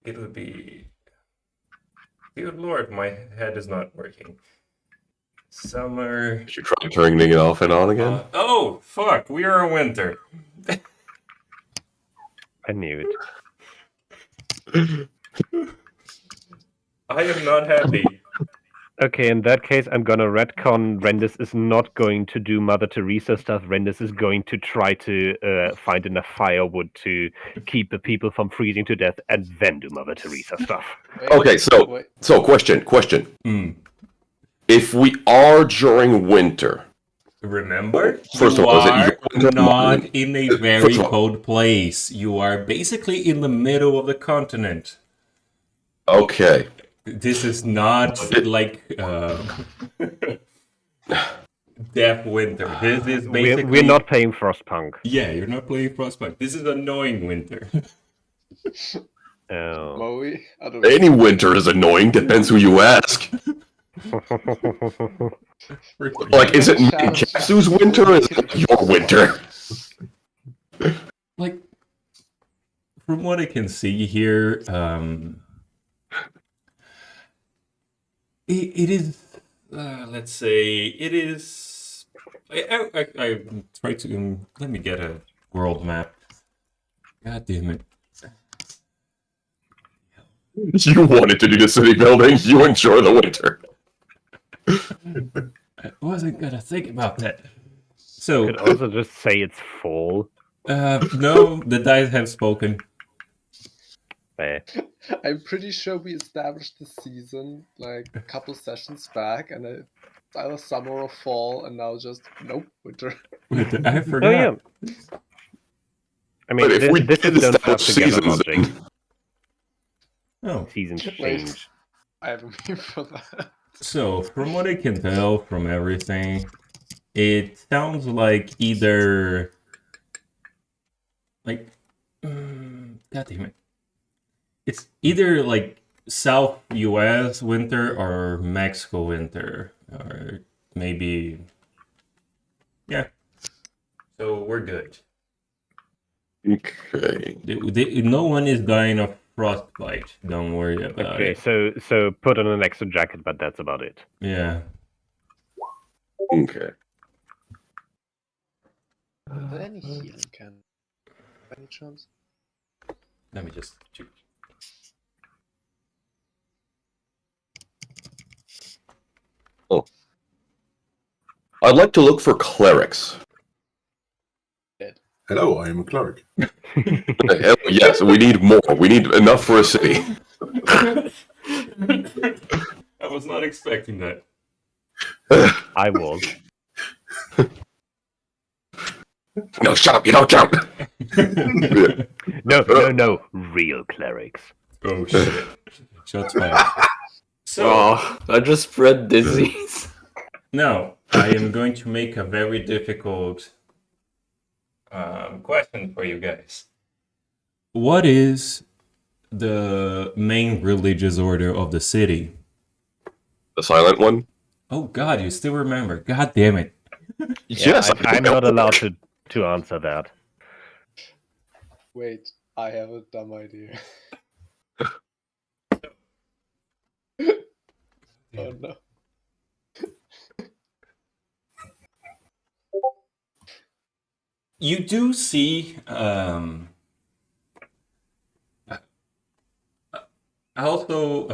it would be. Good lord, my head is not working. Summer. Did you try turning it off and on again? Oh, fuck, we are in winter. I knew it. I am not happy. Okay, in that case, I'm gonna retcon. Rendis is not going to do Mother Teresa stuff. Rendis is going to try to find enough firewood to keep the people from freezing to death, and then do Mother Teresa stuff. Okay, so question. If we are during winter, remember, first you of all, is it are your winter? not in a very cold place. You are basically in the middle of the continent. Okay. This is not like Death Winter. This is basically... We're not playing Frostpunk. Yeah, you're not playing Frostpunk. This is annoying winter. Oh. Any winter is annoying, depends who you ask. Like, is it Katsu's winter or is it your winter? Like, from what I can see here, it is, let's say, it is, I try to, let me get a world map. God damn it. You wanted to do the city building, you enjoy the winter. I wasn't gonna think about that. So, you could also just say it's fall. No, the dice have spoken. I'm pretty sure we established the season like a couple sessions back, and it's either summer or fall, and now just nope, winter. I forgot. Oh, yeah. I mean, if we this did is don't have establish together seasons, logic. Oh, Seasons Wait. change. I have a meme for that. So, from what I can tell from everything, it sounds like either... Like... God damn it. It's either like South US winter or Mexico winter. Or maybe... Yeah. So, we're good. Okay. No one is dying of frostbite. Don't worry about it. Okay, so put on an extra jacket, but that's about it. Yeah. Okay. Are there any healing can? Any chance? Let me just choose. Oh. I'd like to look for clerics. Hello, I am a cleric. Yes, we need more. We need enough for a city. I was not expecting that. I was. No, shut up, you don't jump! No, real clerics. Oh shit. Shots fired. So, I just spread disease. now, I am going to make a very difficult question for you guys. What is the main religious order of the city? The silent one? Oh god, you still remember. God damn it. Yes, I'm not allowed to answer that. Wait, I have a dumb idea. Oh no. You do see also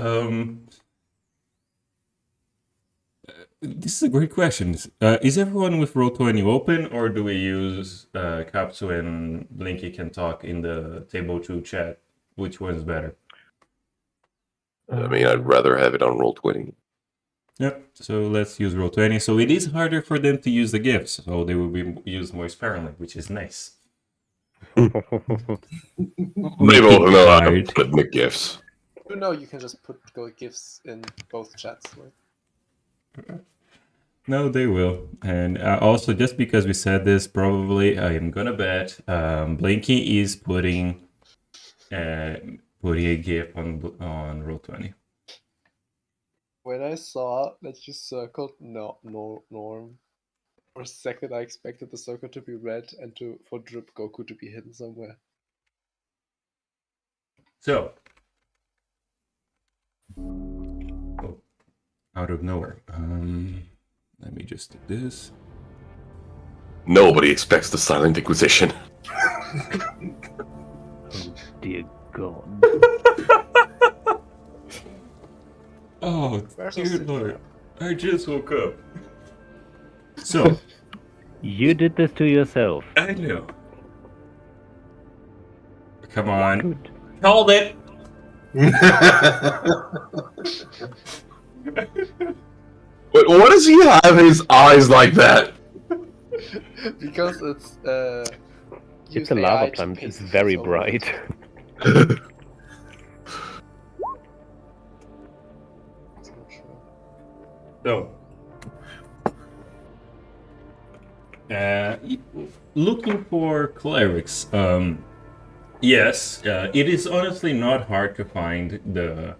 this is a great question. Is everyone with Roll20 open, or do we use Capsu and Blinky can talk in the table 2 chat? Which one's better? I mean, I'd rather have it on Roll20. Yep, so let's use Roll20. So it is harder for them to use the gifts, so they will be used more sparingly, which is nice. They will know how to put in the gifts. No, you can just put gifts in both chats. Right? No, they will. And also, just because we said this, probably I am gonna bet Blinky is putting a GIF on Roll20. When I saw that you circled Norm, for a second I expected the circle to be red and for Drip Goku to be hidden somewhere. So, out of nowhere. Let me just do this. Nobody expects the Silent Inquisition. Dear God. Oh, Where's dear our Lord. I just woke up. So, You did this to yourself. I know. Come on. Good. Hold it! But what does he have his eyes like that? Because it's It's use a lava AI to plant. It's paste very things over it. bright. That's not true. So, looking for clerics. Yes, it is honestly not hard to find the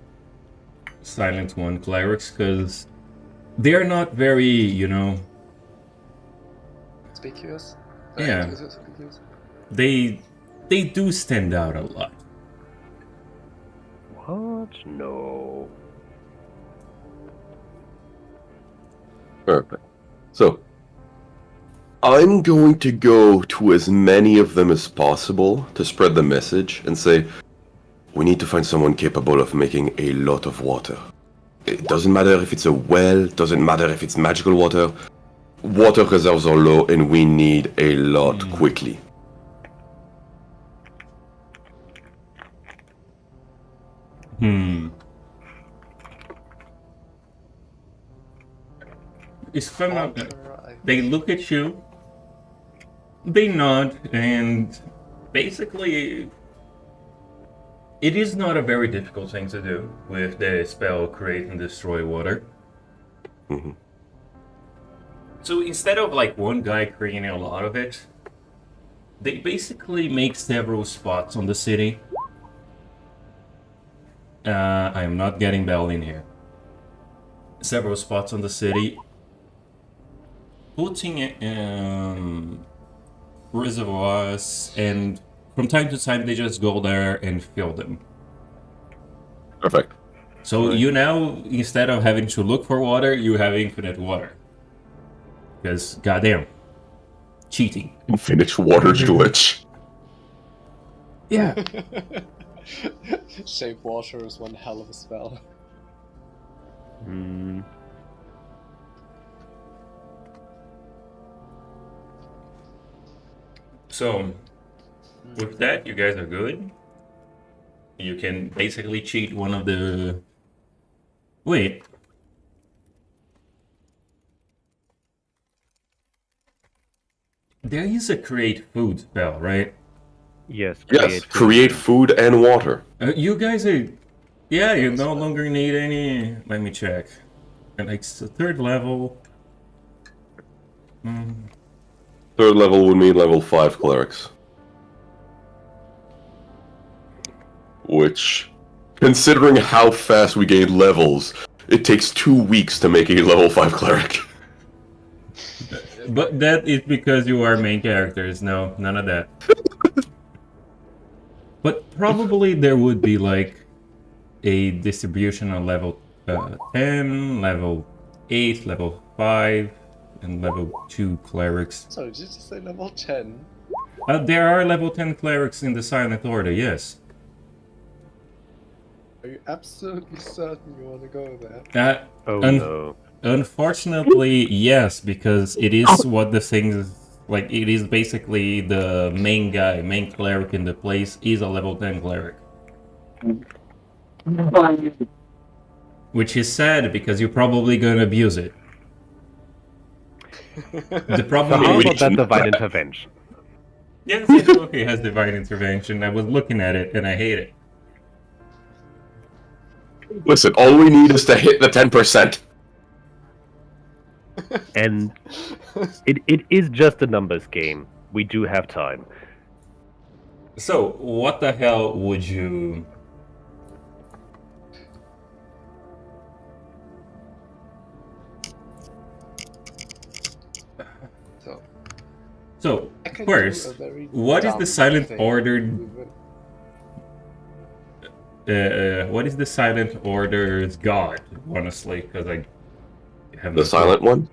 Silent One clerics because they're not very, Conspicuous? Yeah. Conspicuous? they do stand out a lot. What? No. Perfect. So, I'm going to go to as many of them as possible to spread the message and say, we need to find someone capable of making a lot of water. It doesn't matter if it's a well, doesn't matter if it's magical water. Water reserves are low and we need a lot quickly. If I'm not, Alter, they look at you, they nod, and basically, it is not a very difficult thing to do with the spell Create and Destroy Water. Mhm. So instead of like one guy creating a lot of it, they basically make several spots on the city. I am not getting Bell in here. Several spots on the city, putting reservoirs, and from time to time they just go there and fill them. Perfect. So you now, instead of having to look for water, you have infinite water. Because, goddamn, cheating. Infinite water glitch. Yeah. Shape water is one hell of a spell. Hmm. So, with that, you guys are good. You can basically cheat one of the... Wait. There is a create food spell, right? Yes. Yes, food. create food and water. You guys are... Yeah, you no longer need any... Let me check. And like, it's the third level. Third level would mean level 5 clerics. Which, considering how fast we gain levels, it takes 2 weeks to make a level 5 cleric. But that is because you are main characters. No, none of that. But probably there would be like a distribution on level 10, level 8, level 5, and level 2 clerics. Sorry, did you just say level 10? There are level 10 clerics in the Silent Order, yes. Are you absolutely certain you want to go there? Oh un- no. Unfortunately, yes, because it is what the thing is. Like, it is basically the main guy, main cleric in the place is a level 10 cleric. Which is sad because you're probably gonna abuse it. The So problem how is... about that divine intervention? Yes, it okay, has divine intervention. I was looking at it and I hate it. Listen, all we need is to hit the 10%. And it is just a numbers game. We do have time. So, what the hell would you... So, So, I can first, do a very what is the dumb Silent thing. Order... We will- what is the Silent Order's god, honestly? Because have The no silent one?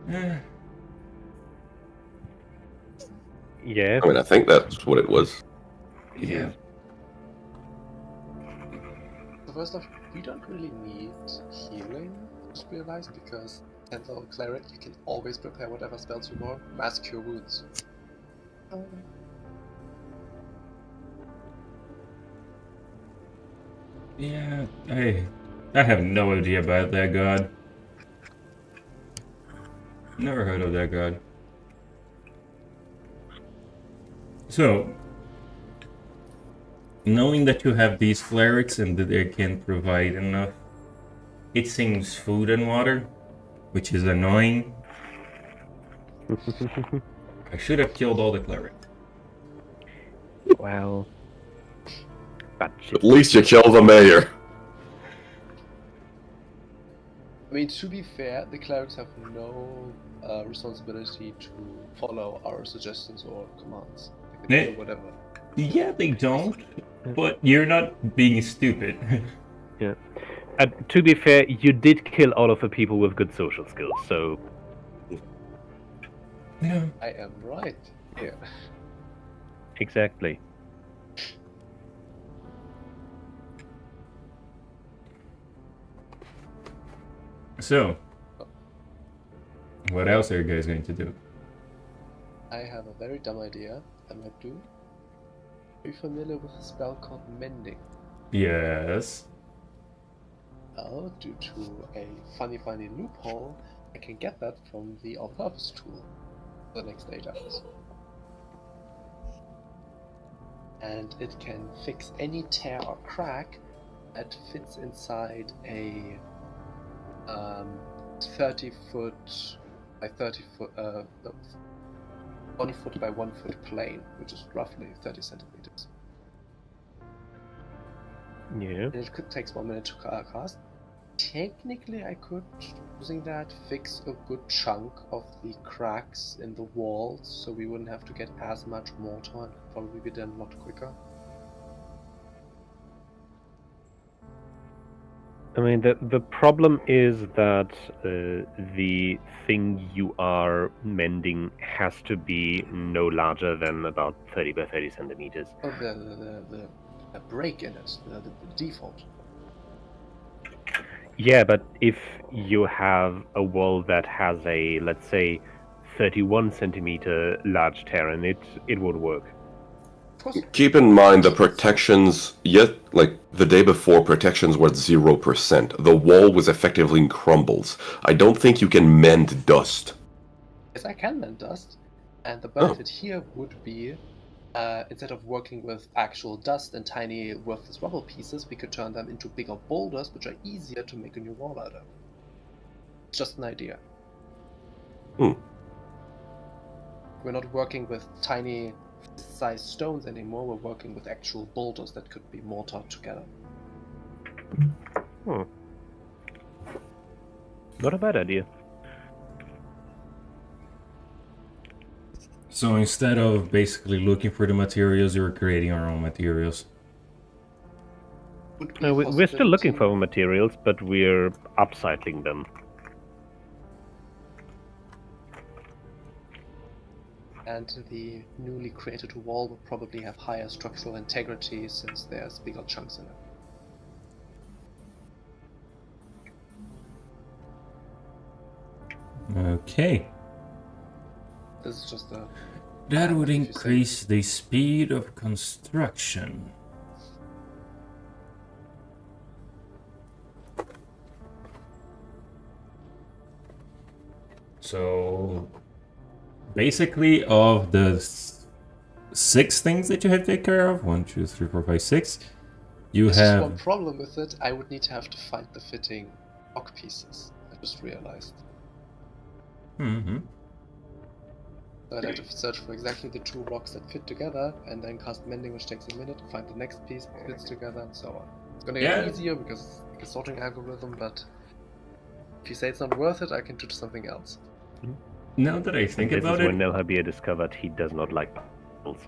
clue. Eh, Yeah. I mean, I think that's what it was. yeah. So first off, we don't really need healing, just realized, because 10th level cleric, you can always prepare whatever spells you want. Mass cure wounds. Yeah, I have no idea about that god. Never heard of that god. So, knowing that you have these clerics and that they can provide enough, it seems food and water, which is annoying. I should have killed all the clerics. Well, budget. At least you kill the mayor. I mean, to be fair, the clerics have no responsibility to follow our suggestions or commands. They can Eh. do whatever. Yeah, they don't, but you're not being stupid. Yeah. To be fair, you did kill all of the people with good social skills, so Yeah. I am right. Yeah. exactly. So, what else are you guys going to do? I have a very dumb idea I might do. Are you familiar with a spell called Mending? Yes. Well, due to a funny loophole, I can get that from the all-purpose tool for the next 8 hours. And it can fix any tear or crack that fits inside a 30 foot by 30 foot, no, 1 foot by 1 foot plane, which is roughly 30 centimeters. Yeah. And it could take 1 minute to cast. Technically, I could, using that, fix a good chunk of the cracks in the walls, so we wouldn't have to get as much mortar and could probably be done a lot quicker. I mean, the problem is that the thing you are mending has to be no larger than about 30 by 30 centimeters. Oh, the break in it, the default. Yeah, but if you have a wall that has a, let's say, 31 centimeter large tear in it, it would work. Of course, Keep in mind the protections, like the day before, protections were at 0%. The wall was effectively in crumbles. I don't think you can mend dust. yes, I can mend dust, and the benefit here would be, instead of working with actual dust and tiny worthless rubble pieces, we could turn them into bigger boulders, which are easier to make a new wall out of. It's just an idea. Hmm. We're not working with tiny sized stones anymore, we're working with actual boulders that could be mortared together. Not a bad idea. So instead of basically looking for the materials, you're creating our own materials. Would be No, a we're still looking possibility. for materials, but we're upcycling them. And the newly created wall will probably have higher structural integrity since there's bigger chunks in it. Okay. This is just a... That would If you say- increase the speed of construction. So, basically, of the 6 things that you have to take care of, 1, 2, 3, 4, 5, 6, you There's just one have. problem with it. I would need to have to find the fitting rock pieces. I just realized. Mm-hmm. So I'd have to search for exactly the 2 rocks that fit together, and then cast mending, which takes a minute, find the next piece that fits together, and so on. It's gonna get Yeah. easier because it's like a sorting algorithm, but if you say it's not worth it, I can do something else. Now that I think This about is when it, Nelhabir discovered he does not like puzzles.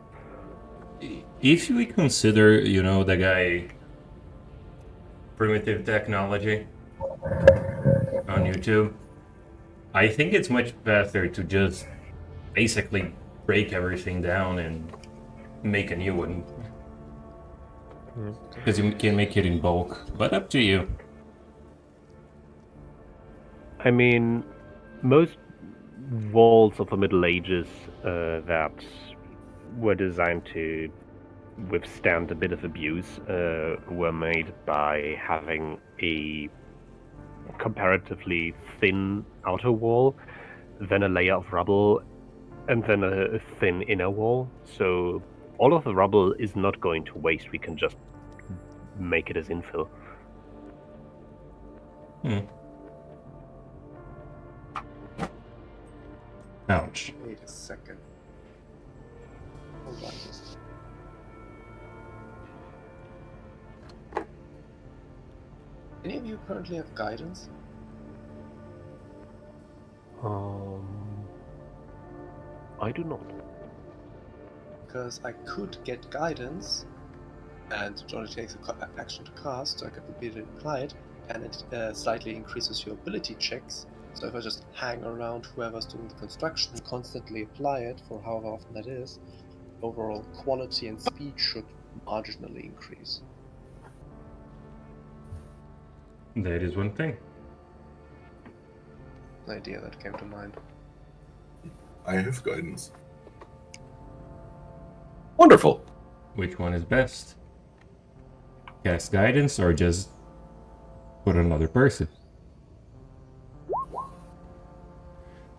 if we consider, the guy primitive technology, on YouTube. I think it's much faster to just basically break everything down and make a new one. Because you can make it in bulk, but up to you. I mean, most walls of the Middle Ages that were designed to withstand a bit of abuse were made by having a comparatively thin outer wall, then a layer of rubble, and then a thin inner wall. So all of the rubble is not going to waste. We can just make it as infill. Ouch. Wait a second. Hold on just. Any of you currently have guidance? I do not. Because I could get guidance, and it only takes action to cast, so I could repeatedly apply it, and it slightly increases your ability checks. So if I just hang around whoever's doing the construction and constantly apply it for however often that is, overall quality and speed should marginally increase. That is one thing. An idea that came to mind. I have guidance. Wonderful. Which one is best? Cast guidance or just put another person?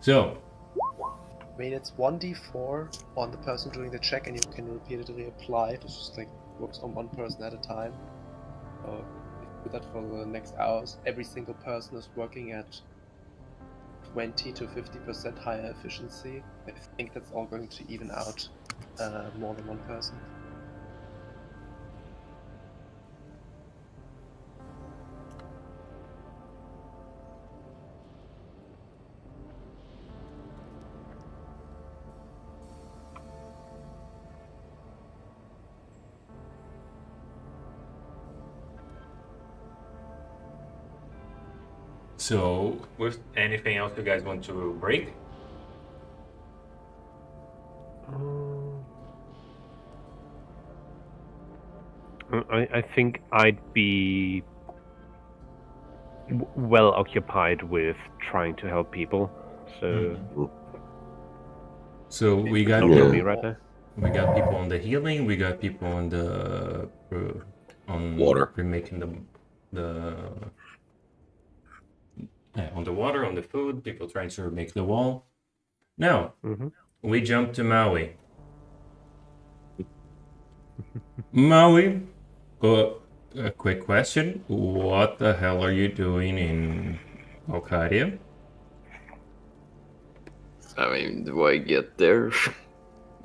So, I mean, it's 1d4 on the person doing the check, and you can repeatedly apply it. It's just like works on one person at a time. So if you do that for the next hours, every single person is working at 20 to 50% higher efficiency. I think that's all going to even out more than one person. so with anything else you guys want to break? I think I'd be well occupied with trying to help people. So So we got don't Yeah. kill me right now. we got people on the healing, we got people on the on Water. remaking the on the water, on the food, people trying to make the wall. Now we jump to Maui. Maui, a quick question. What the hell are you doing in Alcaria? I mean, do I get there?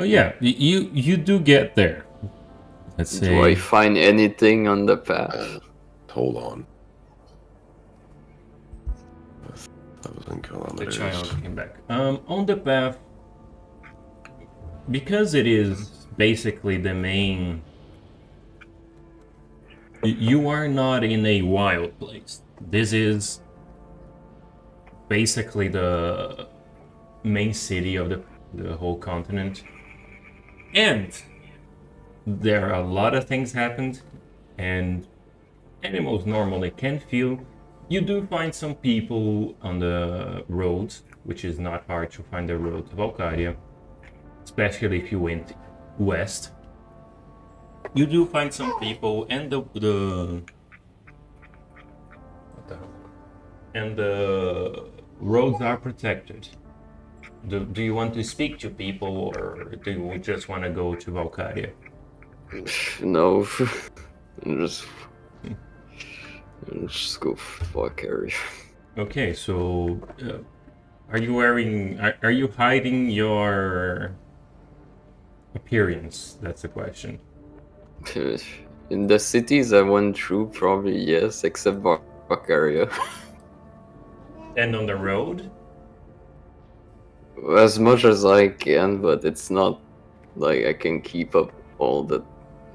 Oh yeah, you do get there. Let's say. Do I find anything on the path? Hold on. 1,000 The kilometers. child came back. On the path, because it is basically the main. You are not in a wild place. This is basically the main city of the whole continent. And there are a lot of things happened, and animals normally can feel. You do find some people on the roads, which is not hard to find the road to Valkyria, especially if you went west. You do find some people, and what the hell? And the roads are protected. Do you want to speak to people, or do you just want to go to Valkyria? No. Just go fuck area. Okay, so are you wearing? Are you hiding your appearance? That's the question. In the cities I went through, probably yes, except fuck area. And on the road? As much as I can, but it's not like I can keep up all the.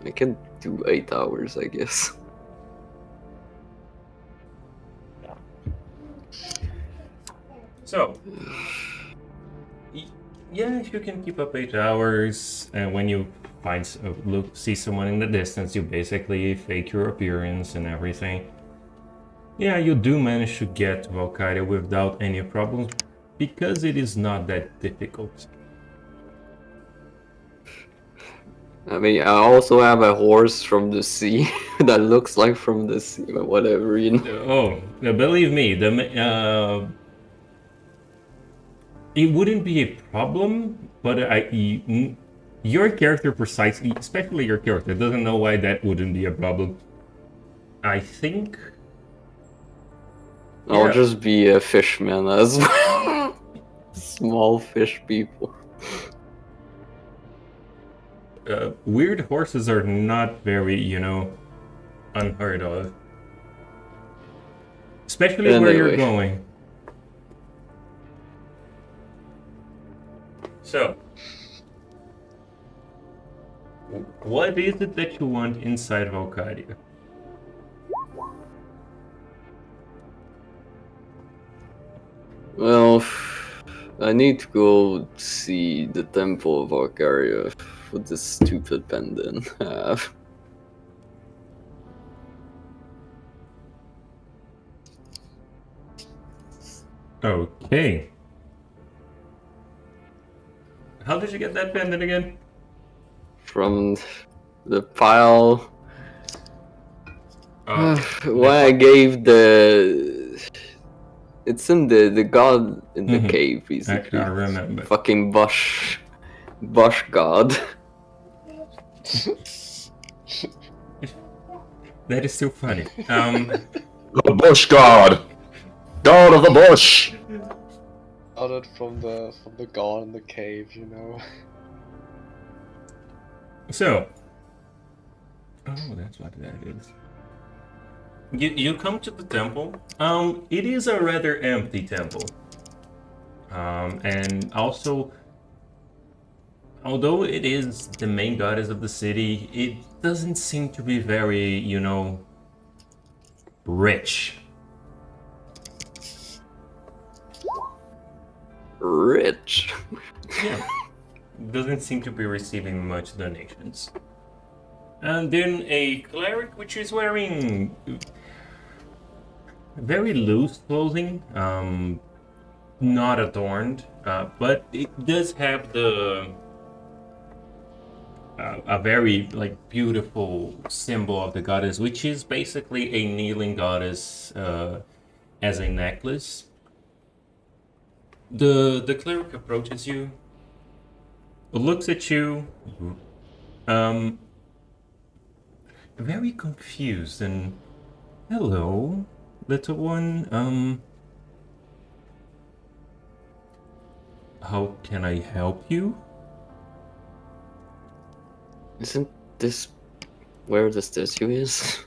I can do 8 hours, I guess. So, yes, you can keep up 8 hours, and when you see someone in the distance, you basically fake your appearance and everything. Yeah, you do manage to get to Valkyria without any problems, because it is not that difficult. I mean, I also have a horse from the sea that looks like from the sea, but whatever, you know. Believe me, it wouldn't be a problem, but your character precisely, especially your character, doesn't know why that wouldn't be a problem. I think I'll just be a fishman as well. Small fish people. Weird horses are not very, unheard of. Especially where you're going. So, what is it that you want inside Valkyria? Well, I need to go see the Temple of Valkyria for this stupid pendant I have. Okay. How did you get that pendant again? From the pile. When I gave the... It's in the god in the cave, basically. I remember. Fucking bush god. That is still funny. The bush god! God of the bush! Got it from the god in the cave, you know. So, that's what that is. You come to the temple. It is a rather empty temple. And also, although it is the main goddess of the city, it doesn't seem to be very, rich. Rich. Yeah. Doesn't seem to be receiving much donations. And then a cleric which is wearing very loose clothing, not adorned, but it does have a very beautiful symbol of the goddess, which is basically a kneeling goddess as a necklace. The cleric approaches you, looks at you, very confused, and hello, little one, how can I help you? Isn't this where the statue is?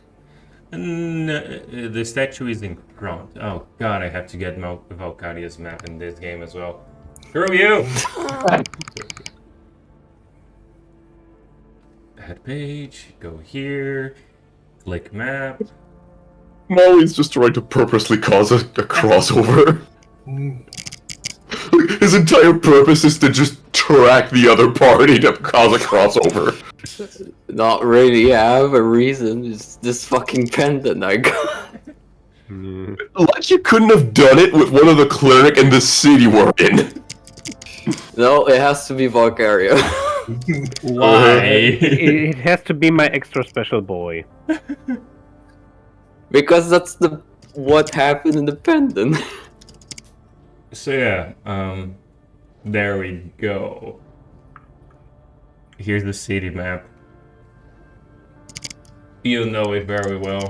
And the statue is in front. Oh god, I have to get Valkyria's map in this game as well. Screw you! Add page, go here, click map. Molly's just trying to purposely cause a crossover. His entire purpose is to just track the other party to cause a crossover. Not really, I have a reason. It's this fucking pendant I got. Like you couldn't have done it with one of the cleric in the city we're in. No, it has to be Valkyria. Why? It has to be my extra special boy. Because that's what happened in the pendant. So yeah, there we go. Here's the city map. You know it very well.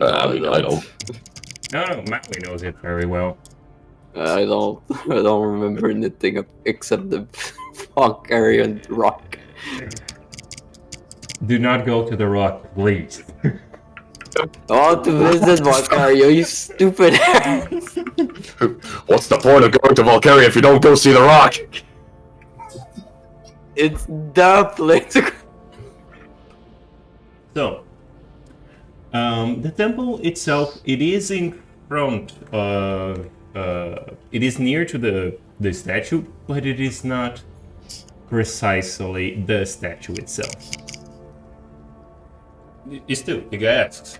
I don't. No, Maui knows it very well. I don't remember anything except the Valkyrian rock. Do not go to the rock, please. I want to visit Valkyria, you stupid ass. What's the point of going to Valkyria if you don't go see the rock? It's the place to go. So, the temple itself, it is in front of It is near to the statue, but it is not precisely the statue itself. Still, the guy asks,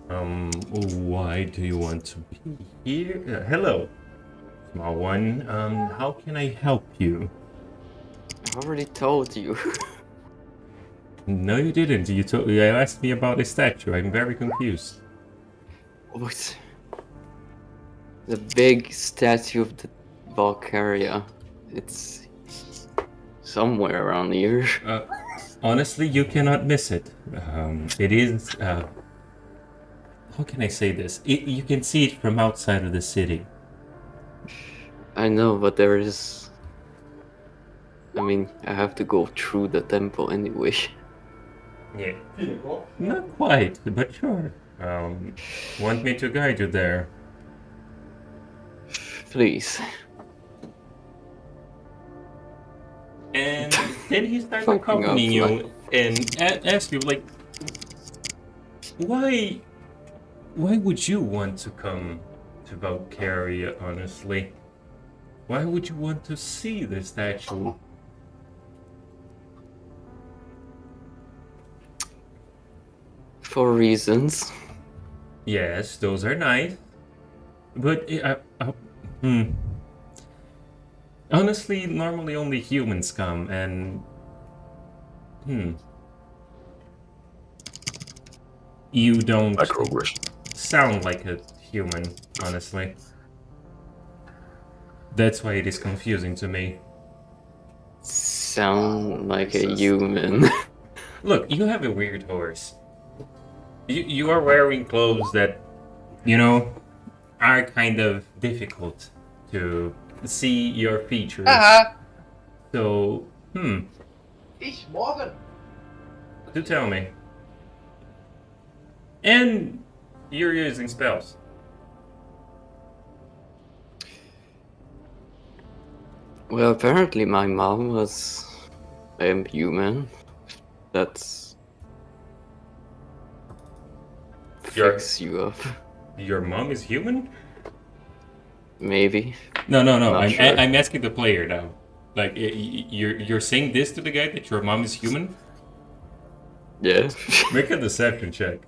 why do you want to be here? Hello, small one. How can I help you? I already told you. No, you didn't. You asked me about the statue. I'm very confused. What? The big statue of the Valkyria. It's somewhere around here. Honestly, you cannot miss it. It is. How can I say this? You can see it from outside of the city. I know, but there is... I mean, I have to go through the temple anyway. Yeah. Not quite, but sure. Want me to guide you there? Please. And then he starts Fucking accompanying up, you and asks you, like, why would you want to come to Valkyria, honestly? Why would you want to see the statue? For reasons. Yes, those are nice. But, honestly, normally only humans come, and... You don't Microaggression. sound like a human, honestly. That's why it is confusing to me. Sound like a human. Look, you have a weird horse. You are wearing clothes that, you know, are kind of difficult to see your features. So, Ich morgen. do tell me. And you're using spells. Well, apparently my mom was human. That's... Your- fix you up. Your mom is human? Maybe. No. Not I'm sure. I'm asking the player now. Like, you're saying this to the guy that your mom is human? Yeah. Make a deception check.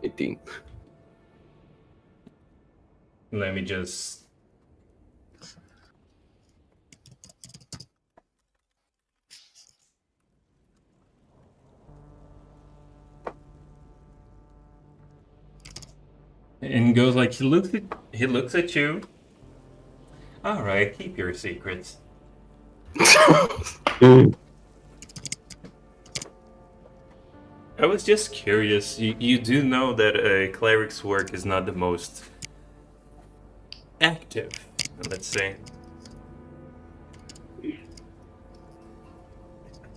Eighteen. Let me just... And goes like, he looks at you. All right, keep your secrets. I was just curious. You do know that a cleric's work is not the most active, let's say.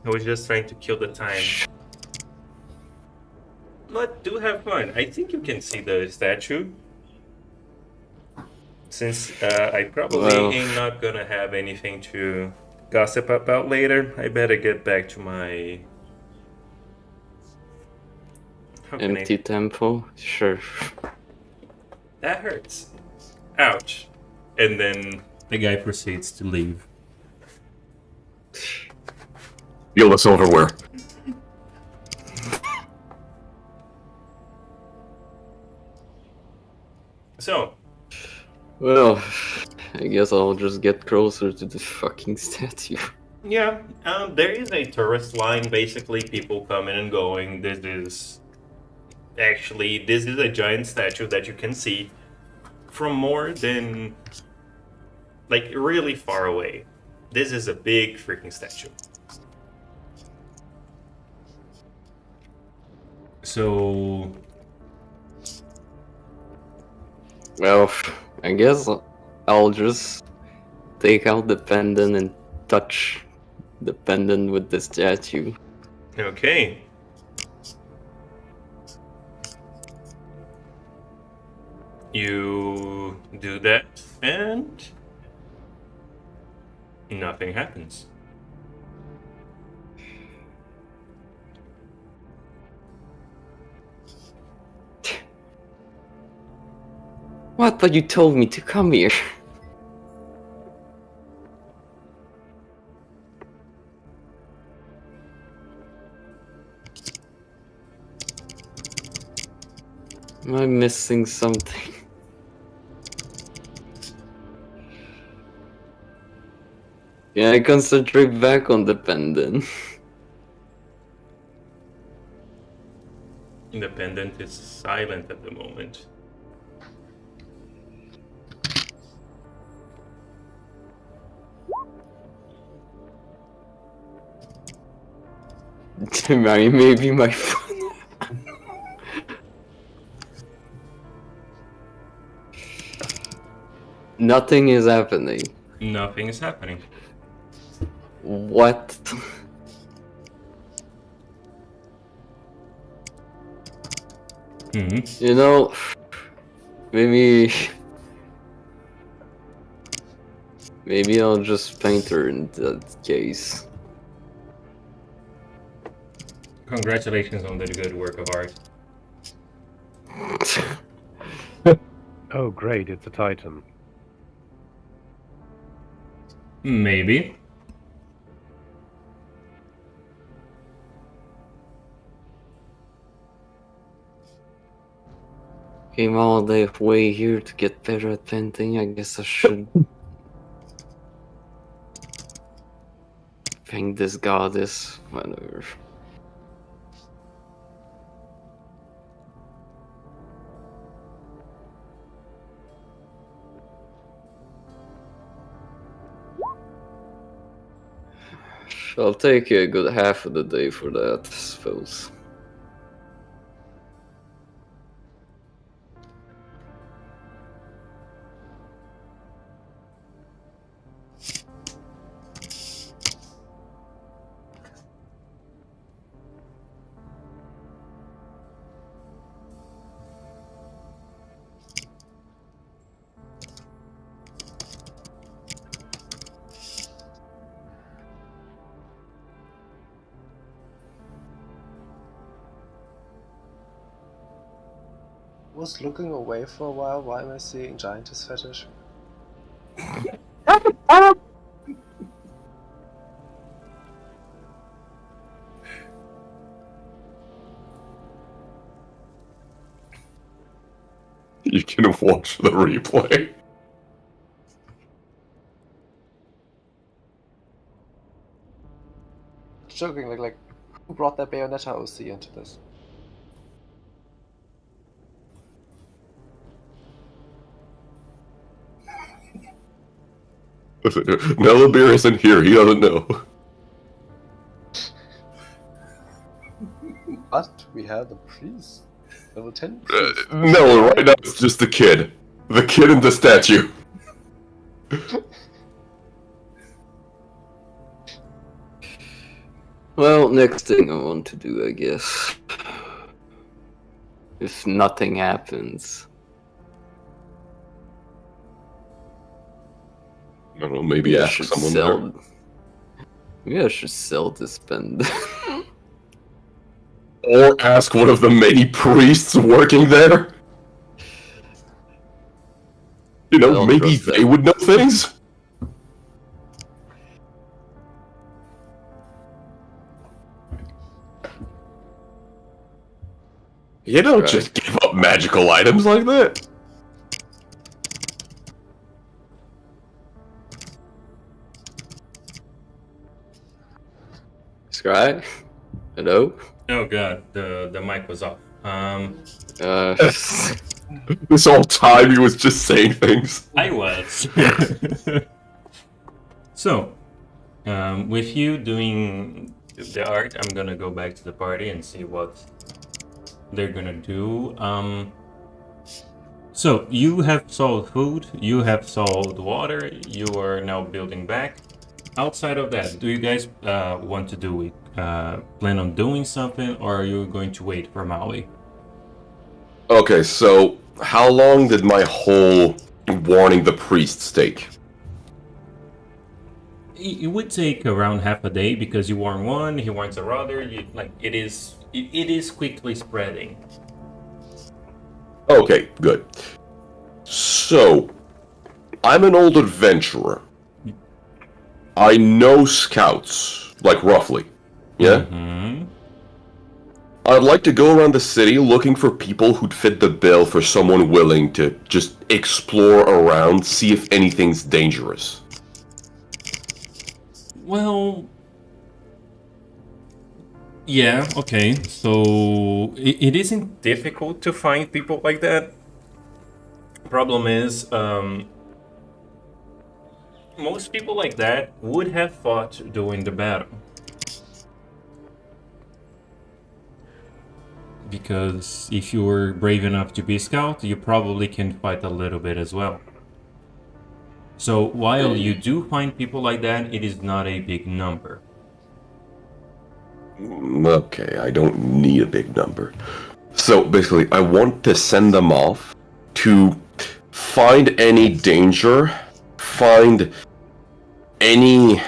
I was just trying to kill the time. But do have fun. I think you can see the statue. Since I probably Well. ain't not gonna have anything to gossip about later, I better get back to my... How can Empty temple? Sure. That hurts. Ouch. And then the guy proceeds to leave. Steal the silverware. So, Well, I guess I'll just get closer to the fucking statue. yeah, there is a tourist line, basically, people coming and going. This is a giant statue that you can see from more than, like, really far away. This is a big freaking statue. So, Well, I guess I'll just take out the pendant and touch the pendant with the statue. okay. You do that, and Nothing happens. What? But you told me to come here. Am I missing something? Yeah, I concentrate back on the pendant. Independent is silent at the moment. Maybe my phone. Nothing is happening. Nothing is happening. What? Mm-hmm. You know, maybe I'll just paint her in that case. Congratulations on the good work of art. Oh, great, it's a Titan. Maybe. Came all the way here to get better at painting. I guess I should paint this goddess. Whatever. I'll take a good half of the day for that, I suppose. Was looking away for a while. Why am I seeing giantess fetish? You can watch the replay. Joking, like who brought that Bayonetta OC into this? Nelabir isn't here, he doesn't know. But we have the priest. Level 10 Uh, priest. no, right now it's just the kid. The kid and the statue. Well, next thing I want to do, I guess. If nothing happens. I don't know, maybe ask someone there. Maybe I should sell this pendant. Or ask one of the many priests working there. You know, don't maybe trust they them. would know things. You don't Right. just give up magical items like that. Scry? Hello? Oh god, the mic was off. This whole time he was just saying things. I was. So, with you doing the art, I'm gonna go back to the party and see what they're gonna do. So you have sold food, you have sold water, you are now building back. Outside of that, do you guys want to do it? Plan on doing something, or are you going to wait for Maui? Okay, so how long did my whole warning the priests take? it would take around half a day because you warn one, he warns the other. It is quickly spreading. Okay, good. So, I'm an old adventurer. I know scouts, like roughly. Yeah? Mm-hmm. I'd like to go around the city looking for people who'd fit the bill for someone willing to just explore around, see if anything's dangerous. Well, yeah, okay. So it isn't difficult to find people like that. Problem is, most people like that would have fought during the battle. Because if you were brave enough to be a scout, you probably can fight a little bit as well. So while you do find people like that, it is not a big number. Okay, I don't need a big number. So basically, I want to send them off to find any danger, find any,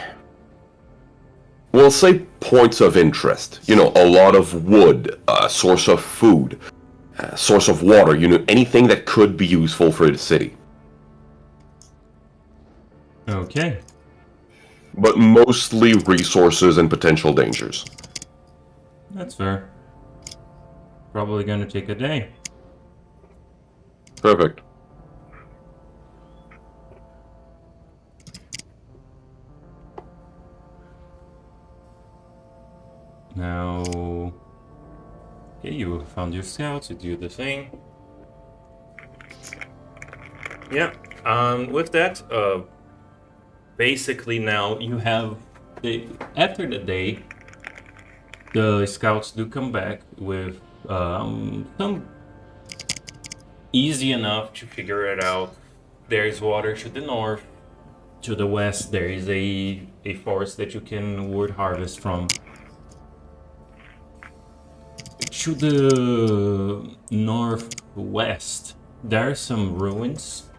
we'll say points of interest. You know, a lot of wood, a source of food, a source of water, you know, anything that could be useful for the city. Okay. But mostly resources and potential dangers. That's fair. Probably gonna take a day. Perfect. Now, okay, you found your scouts, you do the thing. Yeah, with that, basically now you have, after the day, the scouts do come back with some easy enough to figure it out. There is water to the north. To the west, there is a forest that you can wood harvest from. To the northwest, there are some ruins.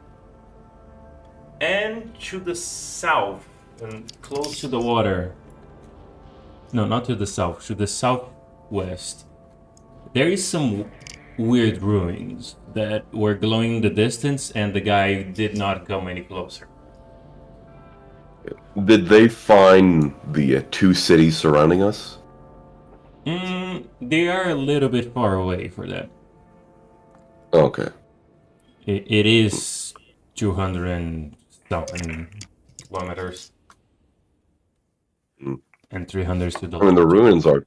And to the south, and close to the water. No, not to the south, to the southwest. There is some weird ruins that were glowing in the distance, and the guy did not come any closer. Did they find the two cities surrounding us? They are a little bit far away for that. Okay. It is 200 and something kilometers. And 300 to the I mean, the left. ruins are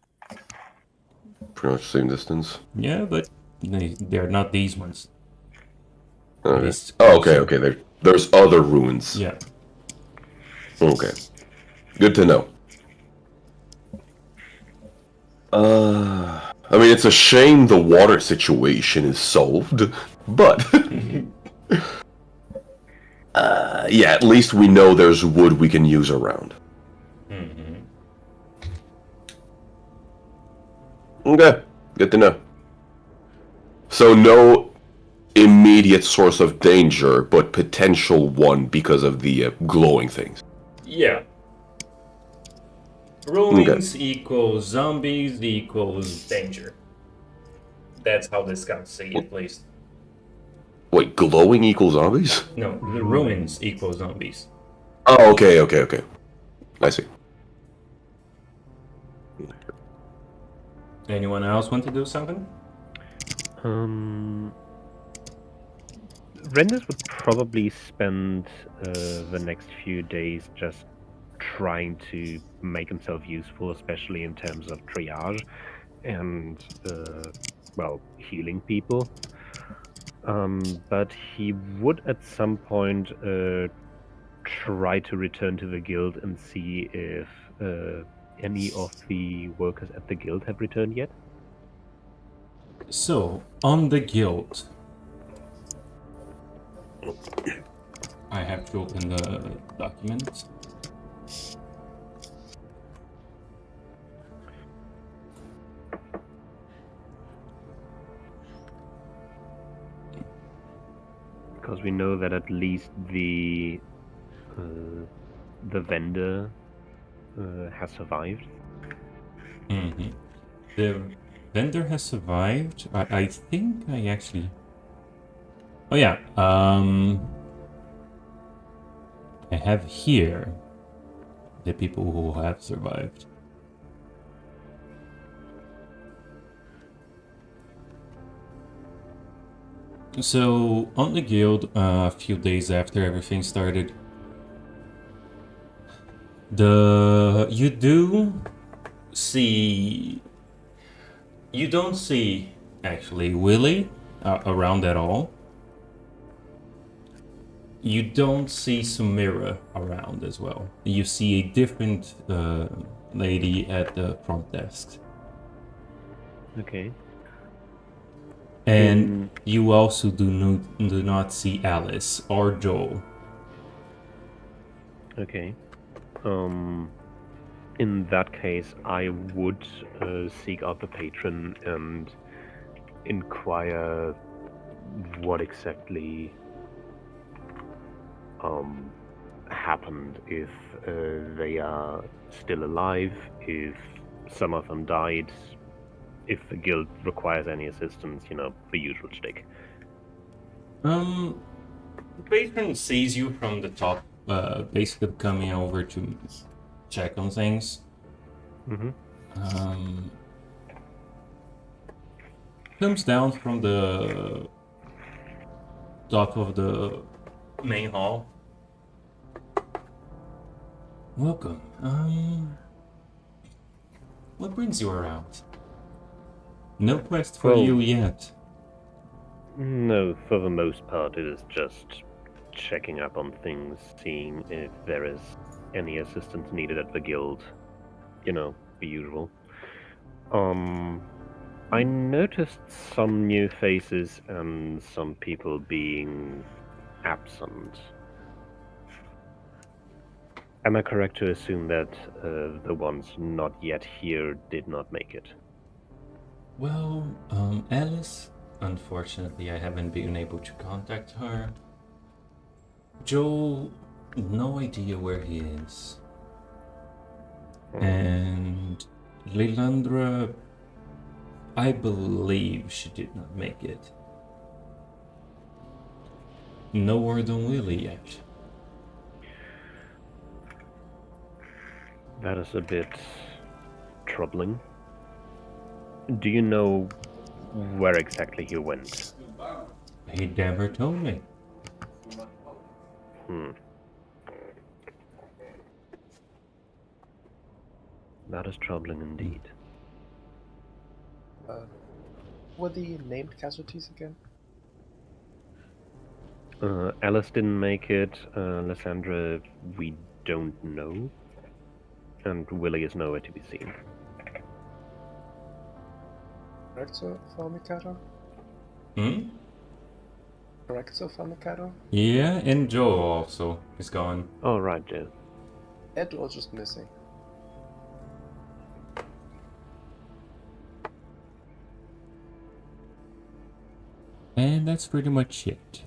pretty much the same distance. Yeah, but they're not these ones. Okay. It's Oh, okay, closer. okay. There's other ruins. Yeah. Okay. Good to know. I mean, it's a shame the water situation is solved, but yeah, at least we know there's wood we can use around. Mm-hmm. Okay, good to know. So no immediate source of danger, but potential one because of the glowing things. Yeah. Ruins equals zombies equals danger. That's how the scouts say it, at least. Wait, glowing equals zombies? No, the ruins equals zombies. Oh, okay. I see. Anyone else want to do something? Renders would probably spend the next few days just trying to make himself useful, especially in terms of triage and, healing people. But he would at some point try to return to the guild and see if any of the workers at the guild have returned yet. So, on the guild, I have to open the document. Because we know that at least the the vendor has survived. Mm-hmm. The vendor has survived. I think I actually. Oh yeah. I have here the people who have survived. So on the guild, a few days after everything started, you don't see actually Willie around at all. You don't see Sumira around as well. You see a different lady at the front desk. Okay. And you also do not see Alice or Joel. Okay. In that case, I would seek out the patron and inquire what exactly happened, if they are still alive, if some of them died, if the guild requires any assistance, the usual shtick. The patron sees you from the top, basically coming over to check on things. Comes down from the top of the main hall. Welcome. What brings you around? No quest for you yet. No, for the most part, it is just checking up on things, seeing if there is any assistance needed at the guild. The usual. I noticed some new faces and some people being absent. Am I correct to assume that the ones not yet here did not make it? Well, Alice, unfortunately, I haven't been able to contact her. Joel, no idea where he is. And Lilandra, I believe she did not make it. No word on Willie yet. That is a bit troubling. Do you know where exactly he went? He never told me. That is troubling indeed. Were the named casualties again? Alice didn't make it. Lysandra, we don't know. And Willie is nowhere to be seen. Correct, sir, Mikado? Correct, sir, Mikado? Yeah, and Joe also is gone. Oh, right, Joe. Ed was just missing. And that's pretty much it.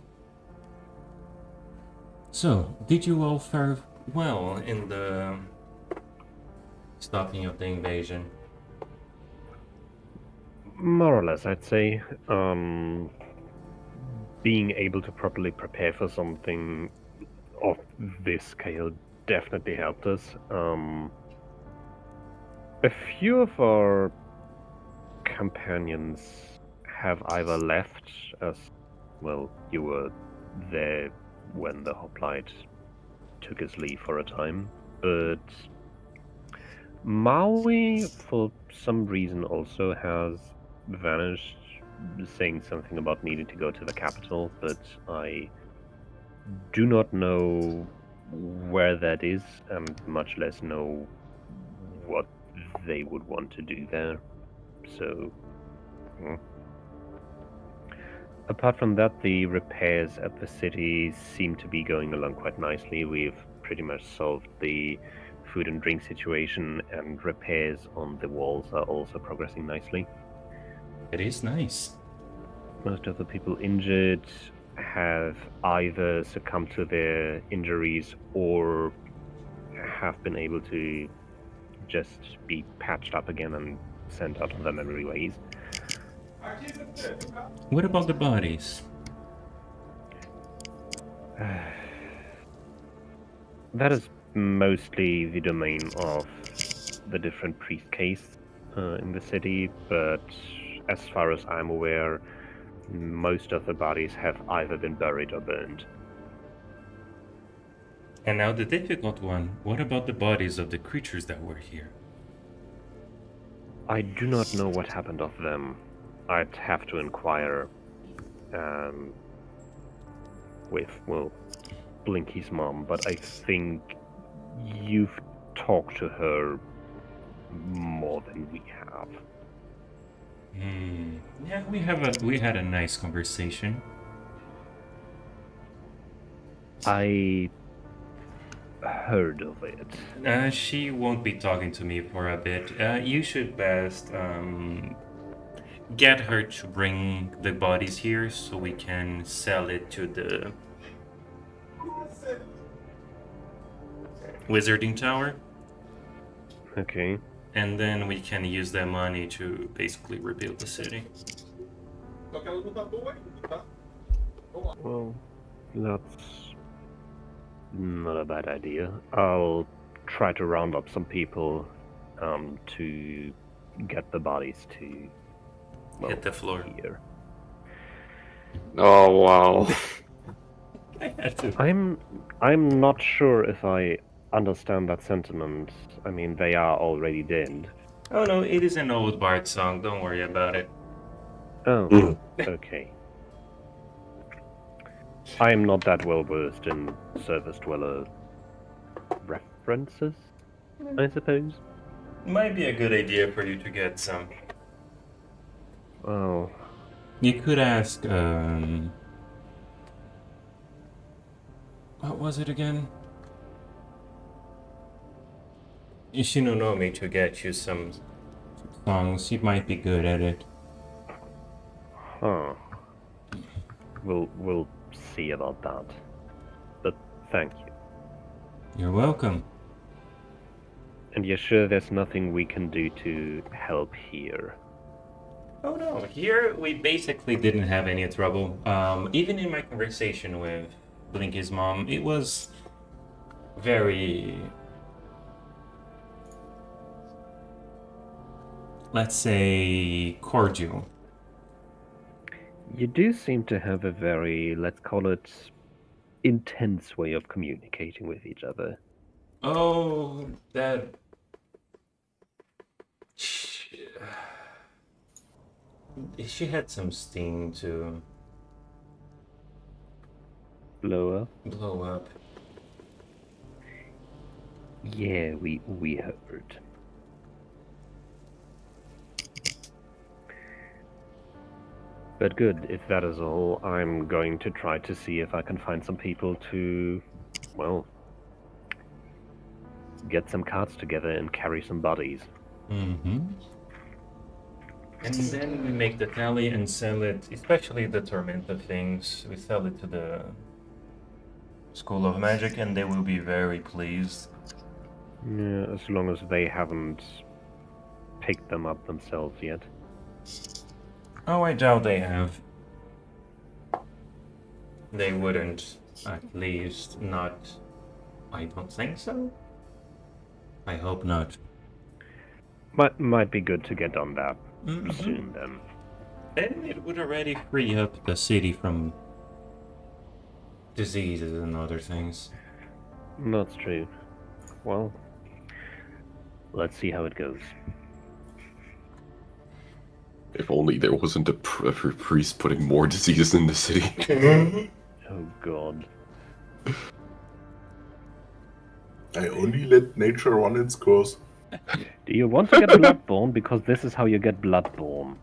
So, did you all fare well in the stopping of the invasion? More or less, I'd say. Being able to properly prepare for something of this scale definitely helped us. A few of our companions have either left, as well, you were there when the hoplite took his leave for a time, but Maui, for some reason, also has vanished, saying something about needing to go to the capital, but I do not know where that is, and much less know what they would want to do there. So, apart from that, the repairs at the city seem to be going along quite nicely. We've pretty much solved the food and drink situation, and repairs on the walls are also progressing nicely. It is nice. Most of the people injured have either succumbed to their injuries or have been able to just be patched up again and sent out of their memory ways. What about the bodies? That is mostly the domain of the different priest case in the city, but as far as I'm aware, most of the bodies have either been buried or burned. And now the difficult one. What about the bodies of the creatures that were here? I do not know what happened of them. I'd have to inquire with, well, Blinky's mom, but I think you've talked to her more than we have. Yeah, we had a nice conversation. I heard of it. She won't be talking to me for a bit. You should best get her to bring the bodies here so we can sell it to the Wizarding Tower. Okay. And then we can use that money to basically rebuild the city. Well, that's not a bad idea. I'll try to round up some people to get the bodies to Hit the floor. here. Oh wow. I had to. I'm not sure if I understand that sentiment. I mean, they are already dead. Oh no, it is an old Bard song. Don't worry about it. Oh, okay. I am not that well versed in Service Dweller references, I suppose. Might be a good idea for you to get some. Oh, You could ask, what was it again? Ishinonomi to get you some songs. He might be good at it. huh. We'll see about that. But thank you. You're welcome. And you're sure there's nothing we can do to help here? Oh no, here we basically didn't have any trouble. Even in my conversation with Blinky's mom, it was very, let's say, cordial. You do seem to have a very, let's call it, intense way of communicating with each other. Oh, that. She had some steam to Blow up? blow up. Yeah, we heard. But good, if that is all, I'm going to try to see if I can find some people to, well, get some carts together and carry some bodies. Mm-hmm. And then we make the tally and sell it, especially the Tormenta things. We sell it to the School of Magic and they will be very pleased. Yeah, as long as they haven't picked them up themselves yet. Oh, I doubt they have. They wouldn't, at least not. I don't think so. I hope not. Might be good to get on that soon then. Then it would already free up the city from diseases and other things. That's true. Well, let's see how it goes. If only there wasn't a priest putting more diseases in the city. Oh god. I only let nature run its course. Do you want to get bloodborne? Because this is how you get bloodborne.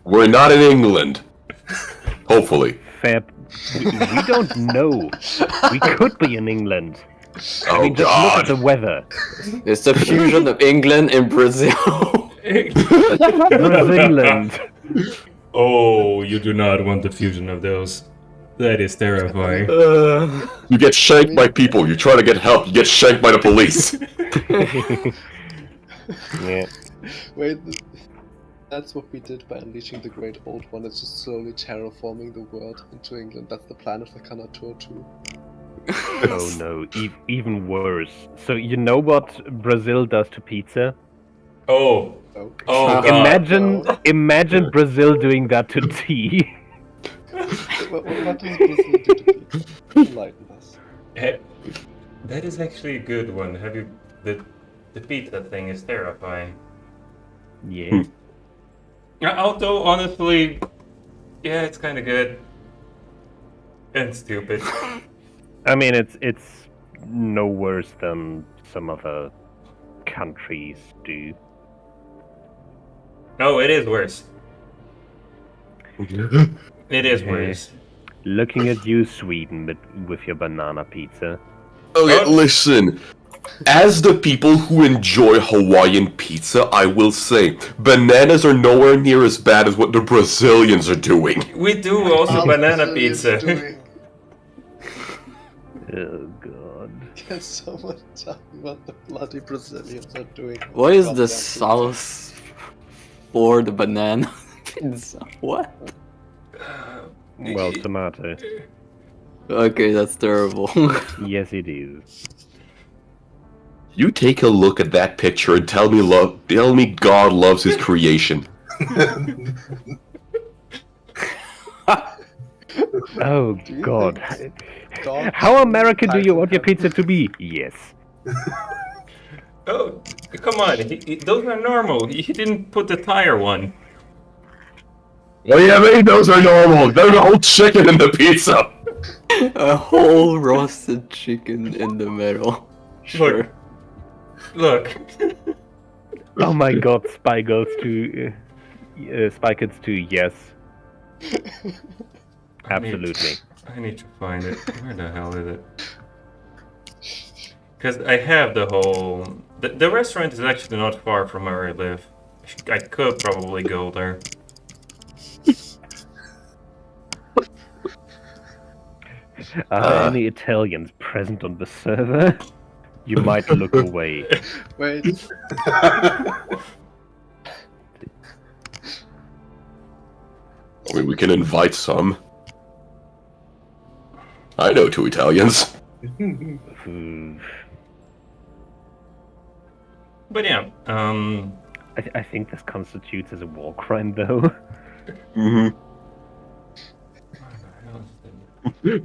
We're not in England. Hopefully. Fair. We don't know. We could be in England. Oh I mean, just look at God. the weather. It's the fusion of England and Brazil. Brazilland. Oh, you do not want the fusion of those. That is terrifying. You get shanked by people. You try to get help. You get shanked by the police. Yeah. Wait, that's what we did by unleashing the Great Old One. It's just slowly terraforming the world into England. That's the plan of the Kanatur too. Oh no, even worse. So you know what Brazil does to pizza? Oh. Oh, Oh, God. Imagine Brazil doing that to tea. what does Brazil do to people? Enlighten us. That is actually a good one. Have you... The pizza thing is terrifying. Yeah. Although, honestly... Yeah, it's kind of good. And stupid. I mean, it's no worse than some other countries do. No, it is worse. It is Yeah. worse. Looking at you, Sweden, with your banana pizza. Okay, Oh. listen. As the people who enjoy Hawaiian pizza, I will say, bananas are nowhere near as bad as what the Brazilians are doing. We do also banana pizza. Oh god. Can someone tell me what the bloody Brazilians are doing? What is Goddamn the pizza. sauce for the banana pizza? What? Well, tomato. Okay, that's terrible. Yes, it is. You take a look at that picture and tell me God loves his creation. Oh Do you god. think dogs How American do you Titan want your have- pizza to be? Yes. Oh, come on. Those are normal. He didn't put the tire one. What do you mean those are normal? There's a whole chicken in the pizza! A whole roasted chicken in the middle. Sure. Look. Oh my god, Spy Kids 2, yes. Absolutely. I need to find it. Where the hell is it? Because I have the whole... The restaurant is actually not far from where I live. I could probably go there. Are there any Italians present on the server? You might look away. Wait, I mean, we can invite some. I know 2 Italians. Hmm. But yeah, I think this constitutes as a war crime, though. hmm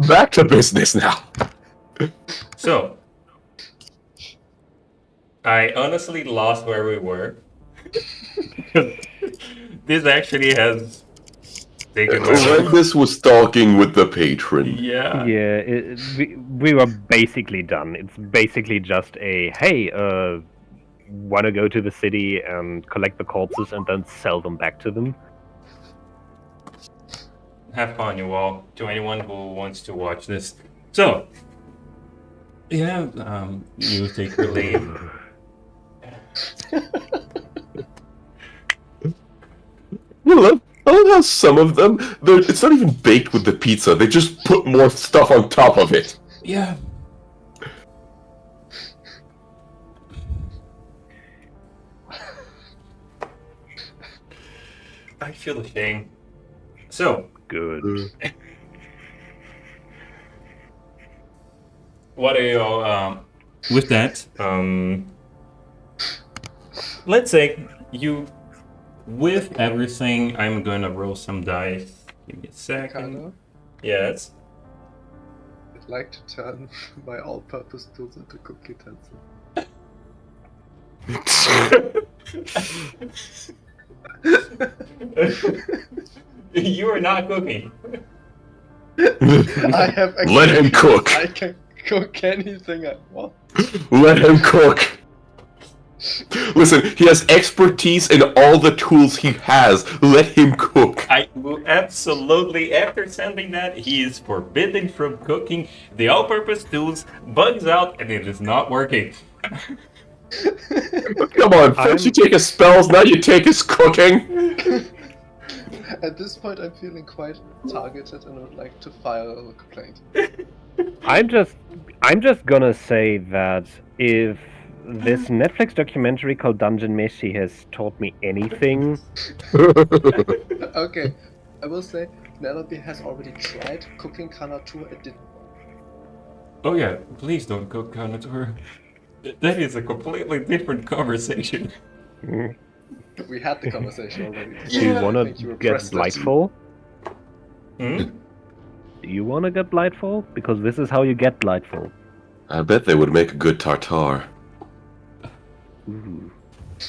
Back to business now. so... I honestly lost where we were. This actually has taken my... Horrendous was talking with the patron. Yeah. Yeah, we were basically done. It's basically just a, hey, wanna go to the city and collect the corpses and then sell them back to them? Have fun, you all. To anyone who wants to watch this. So... Yeah, you take your leave. I love how some of them, it's not even baked with the pizza, they just put more stuff on top of it. Yeah. I feel ashamed. So, Good. what are you with that, let's say you, with everything, I'm gonna roll some dice. Give me a second. Ricardo, Yes. I'd like to turn my all-purpose tools into cook utensils. You are not cooking. I have Let him cook. I can cook anything I want. Let him cook. Listen, he has expertise in all the tools he has. Let him cook. I will absolutely, after sending that, he is forbidden from cooking. The all-purpose tools bugs out and it is not working. Come on, first you take his spells, now you take his cooking. At this point, I'm feeling quite targeted and would like to file a complaint. I'm just gonna say that if this Netflix documentary called Dungeon Meshi has taught me anything, Okay, I will say Penelope has already tried cooking Kanatur. It didn't. Oh yeah, please don't cook Kanator. That is a completely different conversation. We had the conversation already. do you I wanna think you get repressed it. Blightfall? Hmm? Do you wanna get Blightfall? Because this is how you get Blightfall. I bet they would make a good tartare. Ooh.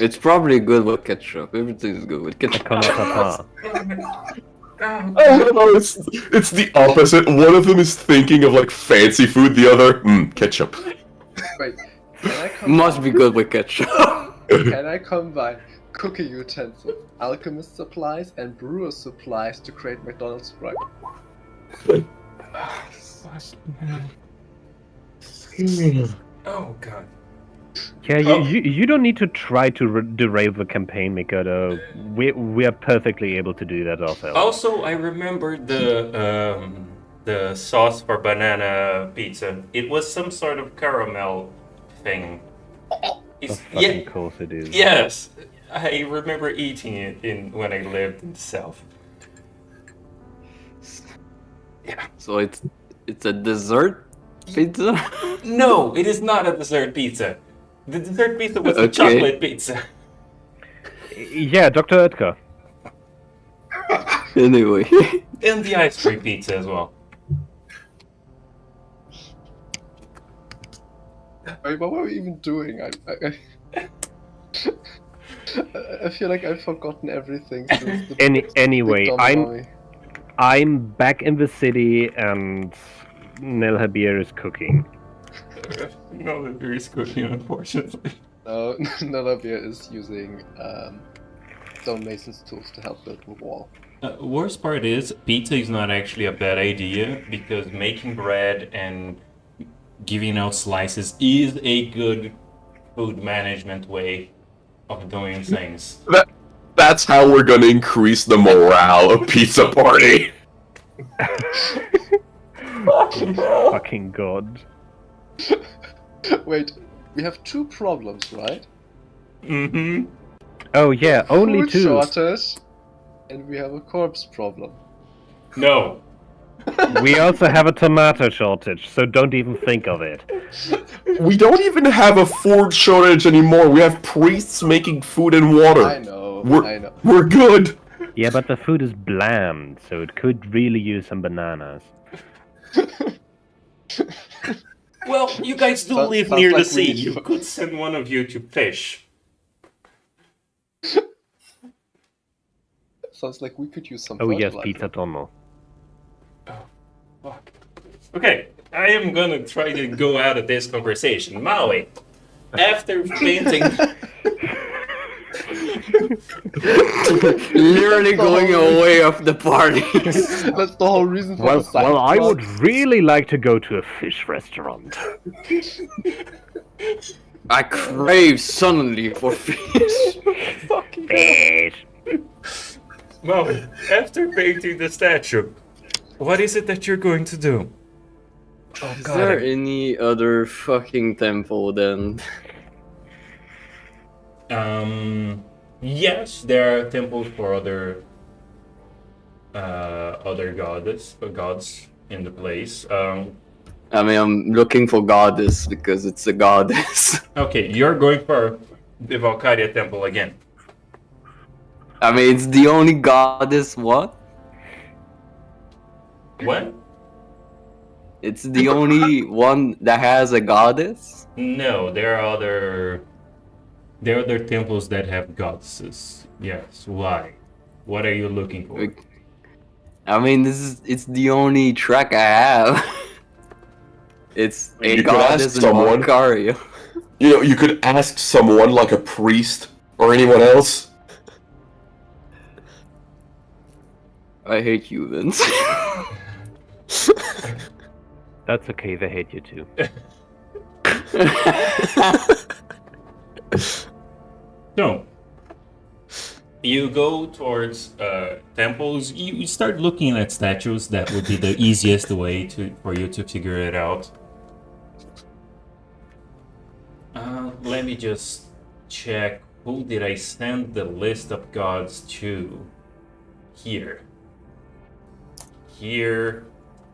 It's probably good with ketchup. Everything is good with ketchup. Konatata. Oh no, it's the opposite. One of them is thinking of like fancy food, the other, ketchup. Wait, can I combine, Must be good with ketchup. Can I combine cooking utensils, alchemist supplies, and brewer supplies to create McDonald's Sprite? Oh god. Yeah, Oh. you don't need to try to derail the campaign, Mikado. We're perfectly able to do that ourselves. Also, I remember the sauce for banana pizza. It was some sort of caramel thing. Of It's, fucking course it is. yes, I remember eating it when I lived in the south. Yeah. So it's a dessert pizza. No, it is not a dessert pizza. The dessert pizza was a Okay. chocolate pizza. Yeah, Dr. Oetker. Anyway, And the ice cream pizza as well. Wait, what were we even doing? I feel like I've forgotten everything since the Anyway, big I'm Dominoe. I'm back in the city and Nel Habir is cooking. No, that there is cooking, unfortunately. No, Nalabia is using stonemason's tools to help build the wall. Worst part is, pizza is not actually a bad idea because making bread and giving out slices is a good food management way of doing things. That's how we're gonna increase the morale of Pizza Party. Fucking god. Wait, we have two problems, right? Mm-hmm. Oh yeah, only Food two. shortage, and we have a corpse problem. No. We also have a tomato shortage, so don't even think of it. We don't even have a food shortage anymore. We have priests making food and water. I know, I know. We're good. Yeah, but the food is bland, so it could really use some bananas. Well, you guys do live Sounds near the like we sea. need You to- could send one of you to fish. Sounds like we could use some Oh yes, fertilizer. pizza tonno. Fuck. Okay, I am gonna try to go out of this conversation. Maui, after painting... literally going away of the party. That's the whole reason for Well, the side well, I plot. would really like to go to a fish restaurant. I crave suddenly for fish. Fish. Maui, after painting the statue, what is it that you're going to do? Oh Is there any other fucking temple then? Yes, there are temples for other gods in the place. I mean, I'm looking for goddess because it's a goddess. Okay, you're going for the Valkyria temple again. I mean, it's the only goddess. What? What? It's the only one that has a goddess. No, there are other temples that have goddesses. Yes. Why? What are you looking for? I mean, it's the only track I have. It's a You could ask goddess in someone. Valkyria. You know, you could ask someone like a priest or anyone else. I hate you, Vince. That's okay, they hate you too. So, you go towards temples. You start looking at statues. That would be the easiest way for you to figure it out. Let me just check. Who did I send the list of gods to? Here.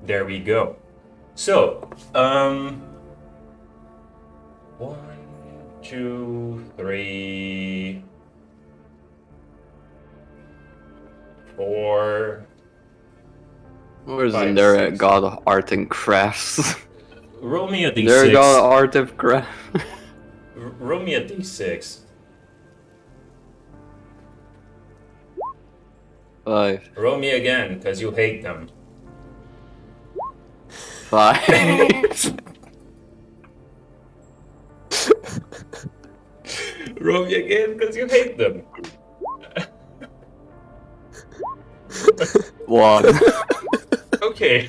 There we go. So, 1, 2, 3, 4. Or isn't 5, there a 6. god of art and crafts? Roll me a d6. There a god of art and craft? Roll me a d6. 5. Roll me again, because you hate them. 5. Roll me again, because you hate them. 1. Okay.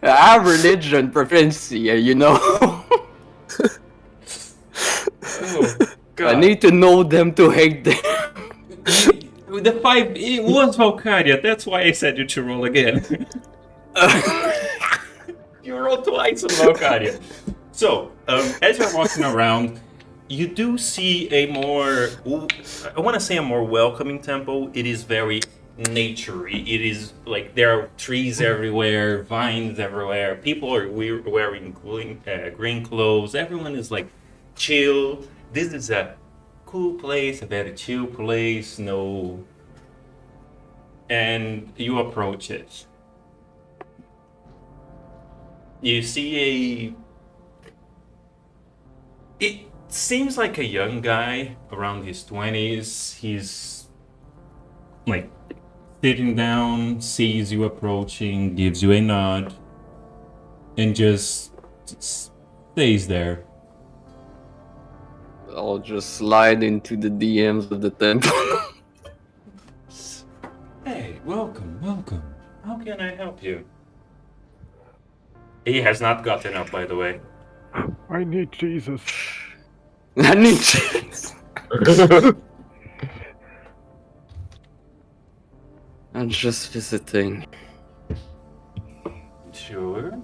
I have religion proficiency, you know. Oh, God. I need to know them to hate them. The 5, it was Valkyria, that's why I said you to roll again. You rolled twice on Valkyria. So, as you're walking around, you do see a more, I want to say a more welcoming temple. It is very nature-y. It is like there are trees everywhere, vines everywhere. People are wearing green clothes. Everyone is like chill. This is a cool place, a very chill place. No, and you approach it. You see it seems like a young guy around his 20s. He's like sitting down, sees you approaching, gives you a nod, and just stays there. I'll just slide into the DMs of the temple. Hey, welcome. How can I help you? He has not gotten up, by the way. I need Jesus. I need Jesus. I'm just visiting. Sure.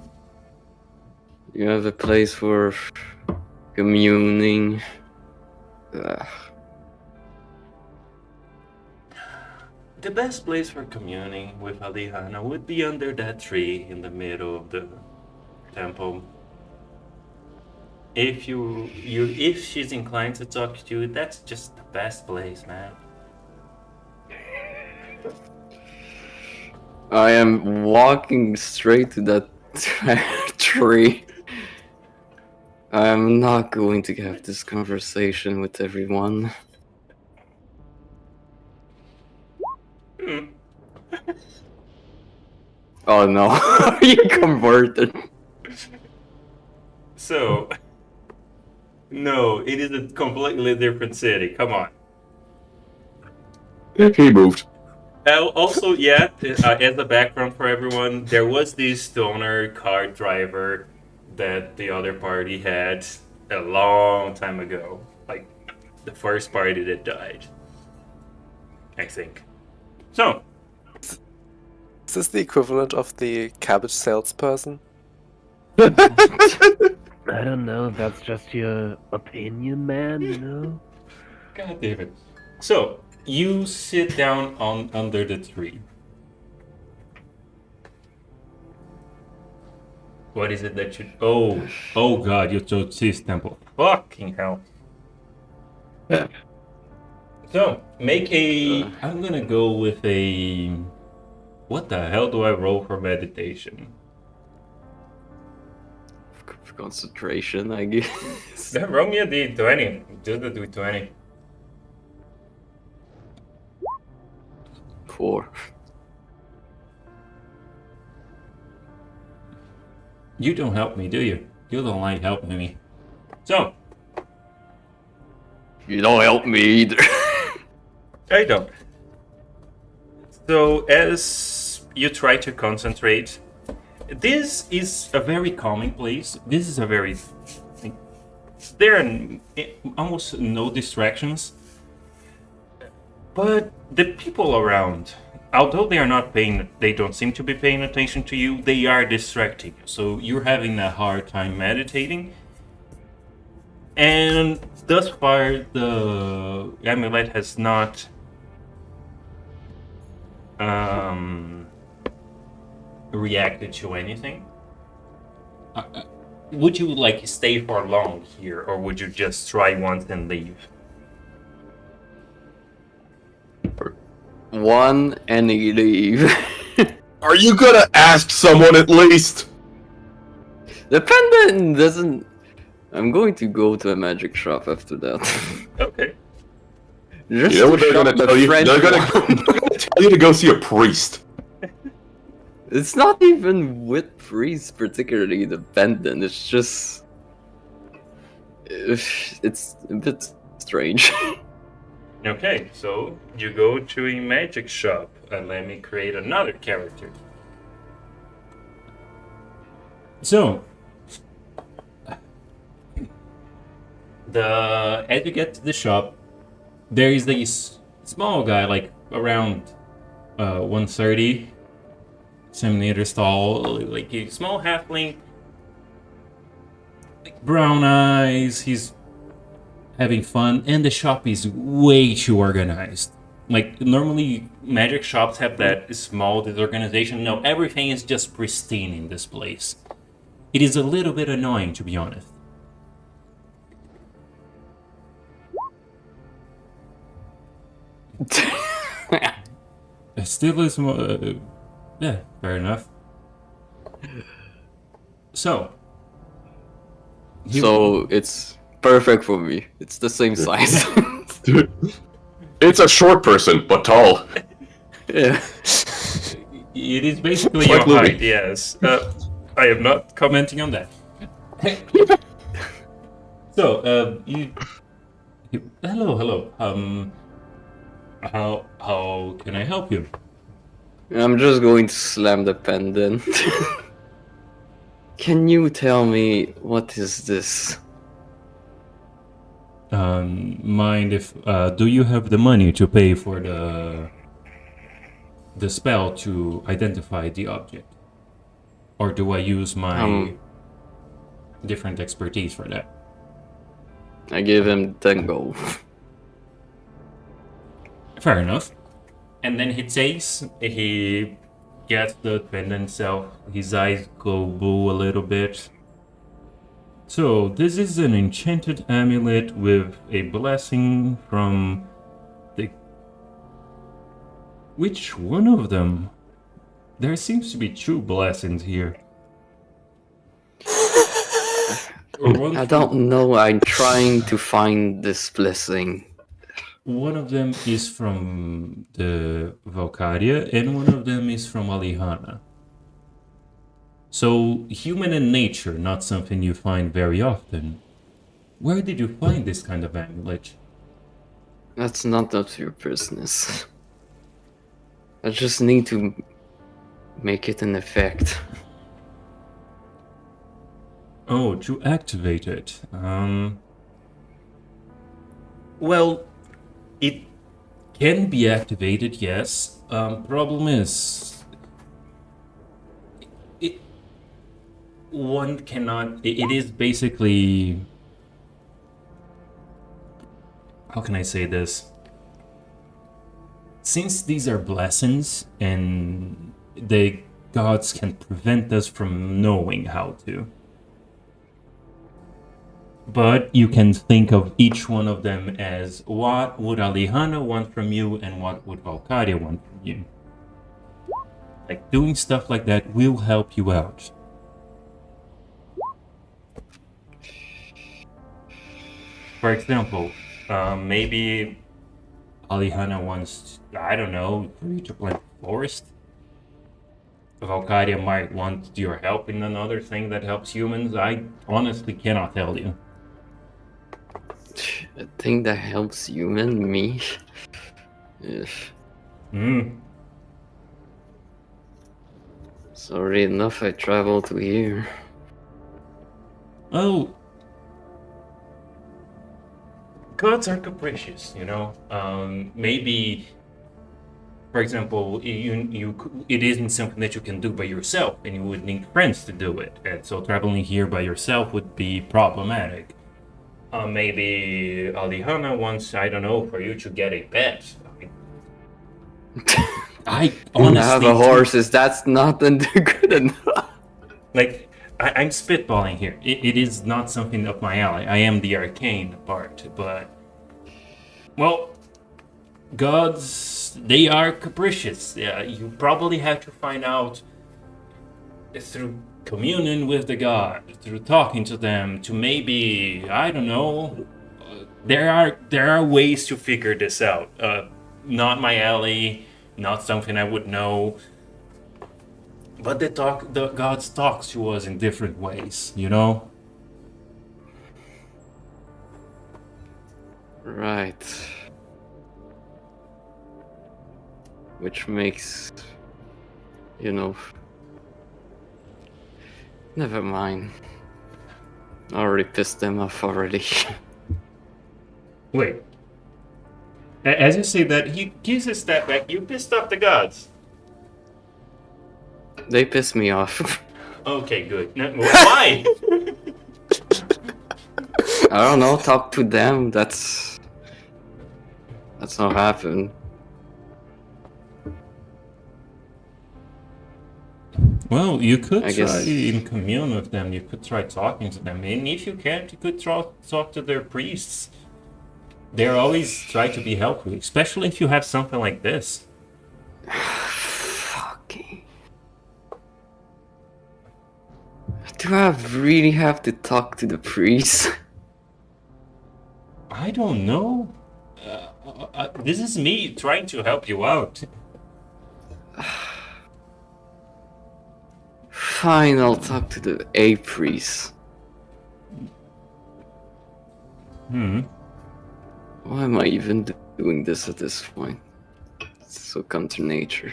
You have a place for communing. The best place for communing with Alihana would be under that tree in the middle of the temple. If if she's inclined to talk to you, that's just the best place, man. I am walking straight to that tree. I'm not going to have this conversation with everyone. Oh no, you converted. So, no, it is a completely different city. Come on. He moved. Also, yeah, as a background for everyone, there was this stoner car driver that the other party had a long time ago. Like, the first party that died. I think. So. Is this the equivalent of the cabbage salesperson? I don't know, that's just your opinion, man, you know? God damn it. So, you sit down under the tree. What is it that you... Oh God, you chose this temple. Fucking hell. So, make a... I'm gonna go with a... What the hell do I roll for meditation? Concentration, I guess. Then roll me a d20. Just a d20. 4. You don't help me, do you? You don't like helping me. So. You don't help me either. I don't. So, as you try to concentrate, this is a very calming place. This is a very... There are almost no distractions. But the people around, although they don't seem to be paying attention to you, they are distracting you. So you're having a hard time meditating. And thus far, the amulet has not reacted to anything. Would you like stay for long here, or would you just try once and leave? One and leave. Are you gonna ask someone at least? The pendant doesn't. I'm going to go to a magic shop after that. Okay. Just You know what to they're gonna shop the tell you? French They're gonna one. tell you to go see a priest. It's not even with priests particularly, the pendant. It's just... It's a bit strange. Okay, so you go to a magic shop, and let me create another character. So, as you get to the shop, there is this small guy, like around 130 centimeters tall, like a small halfling, like brown eyes. He's having fun, and the shop is way too organized. Like, normally magic shops have that small disorganization. No, everything is just pristine in this place. It is a little bit annoying, to be honest. It still is yeah, fair enough. So It's perfect for me. It's the same size. Dude, it's a short person, but tall. Yeah. it is basically Like your Louis. height, yes. I am not commenting on that. So, hello. How can I help you? I'm just going to slam the pendant. Can you tell me what is this? Mind if do you have the money to pay for the spell to identify the object, or do I use my different expertise for that? I give him 10 gold. Fair enough. And then he gets the pendant itself. His eyes go blue a little bit. So, this is an enchanted amulet with a blessing from the... Which one of them? There seems to be two blessings here. Or one I don't know, I'm trying to find this blessing. One of them is from the Valkyria, and one of them is from Alihana. So, human in nature, not something you find very often. Where did you find this kind of amulet? That's not up to your business. I just need to make it an effect. Oh, to activate it. Well, it can be activated, yes. Problem is, one cannot. It is basically. How can I say this? Since these are blessings, and the gods can prevent us from knowing how to. But you can think of each one of them as what would Alihana want from you and what would Valkyria want from you. Like, doing stuff like that will help you out. For example, maybe Alihana wants, I don't know, for you to plant forest. Valkyria might want your help in another thing that helps humans. I honestly cannot tell you. A thing that helps human, me? Ugh. Sorry, enough I traveled to here. Oh. gods are capricious, you know. Maybe, for example, it isn't something that you can do by yourself, and you would need friends to do it. And so traveling here by yourself would be problematic. Maybe Alihana wants, I don't know, for you to get a pet. I honestly I have a horse. Is that's not good enough? Like, I'm spitballing here. It is not something up my alley. I am the arcane part, but... Well, gods, they are capricious. Yeah, you probably have to find out through communion with the god, through talking to them, to maybe, I don't know. There are ways to figure this out. Not my alley, not something I would know. But the gods talk to us in different ways, you know? Right. Which makes, never mind. I already pissed them off already. Wait. As you say that, he gives a step back. You pissed off the gods. They pissed me off. Okay, good. No, why? I don't know, talk to them, that's not happened. Well, you could I try guess- in commune with them. You could try talking to them. And if you can't, you could talk to their priests. They're always try to be helpful, especially if you have something like this. Fucking. Do I really have to talk to the priest? I don't know. This is me trying to help you out. Fine, I'll talk to the A priest. Why am I even doing this at this point? It's so counter nature.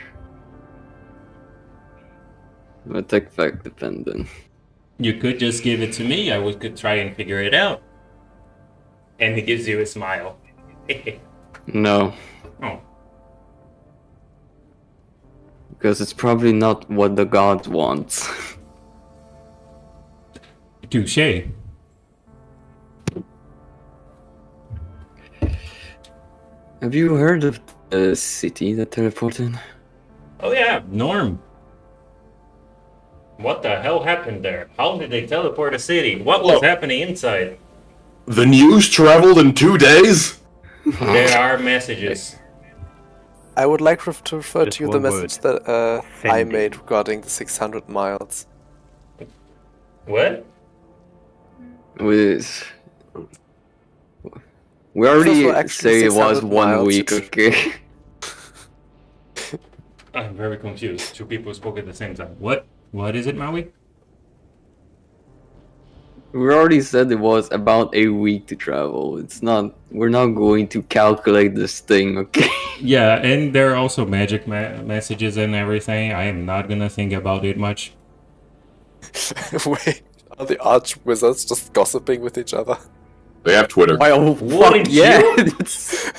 I'm a tech fact dependent. You could just give it to me. I could try and figure it out. And he gives you a smile. No, Oh, because it's probably not what the god wants. touche. Have you heard of the city that teleported? Oh yeah, Norm. What the hell happened there? How did they teleport a city? What was happening inside? The news traveled in 2 days? There are messages. I would like to refer Just to you the one message that I Sending. made regarding the 600 miles. What? We Those already were actually say it was 600 1 miles. week, okay? I'm very confused. Two people spoke at the same time. What? What is it, Maui? We already said it was about a week to travel. We're not going to calculate this thing, okay? Yeah, and there are also magic messages and everything. I am not gonna think about it much. Wait, are the arch wizards just gossiping with each other? They have Twitter. Well, Wouldn't fuck yeah! you? That's-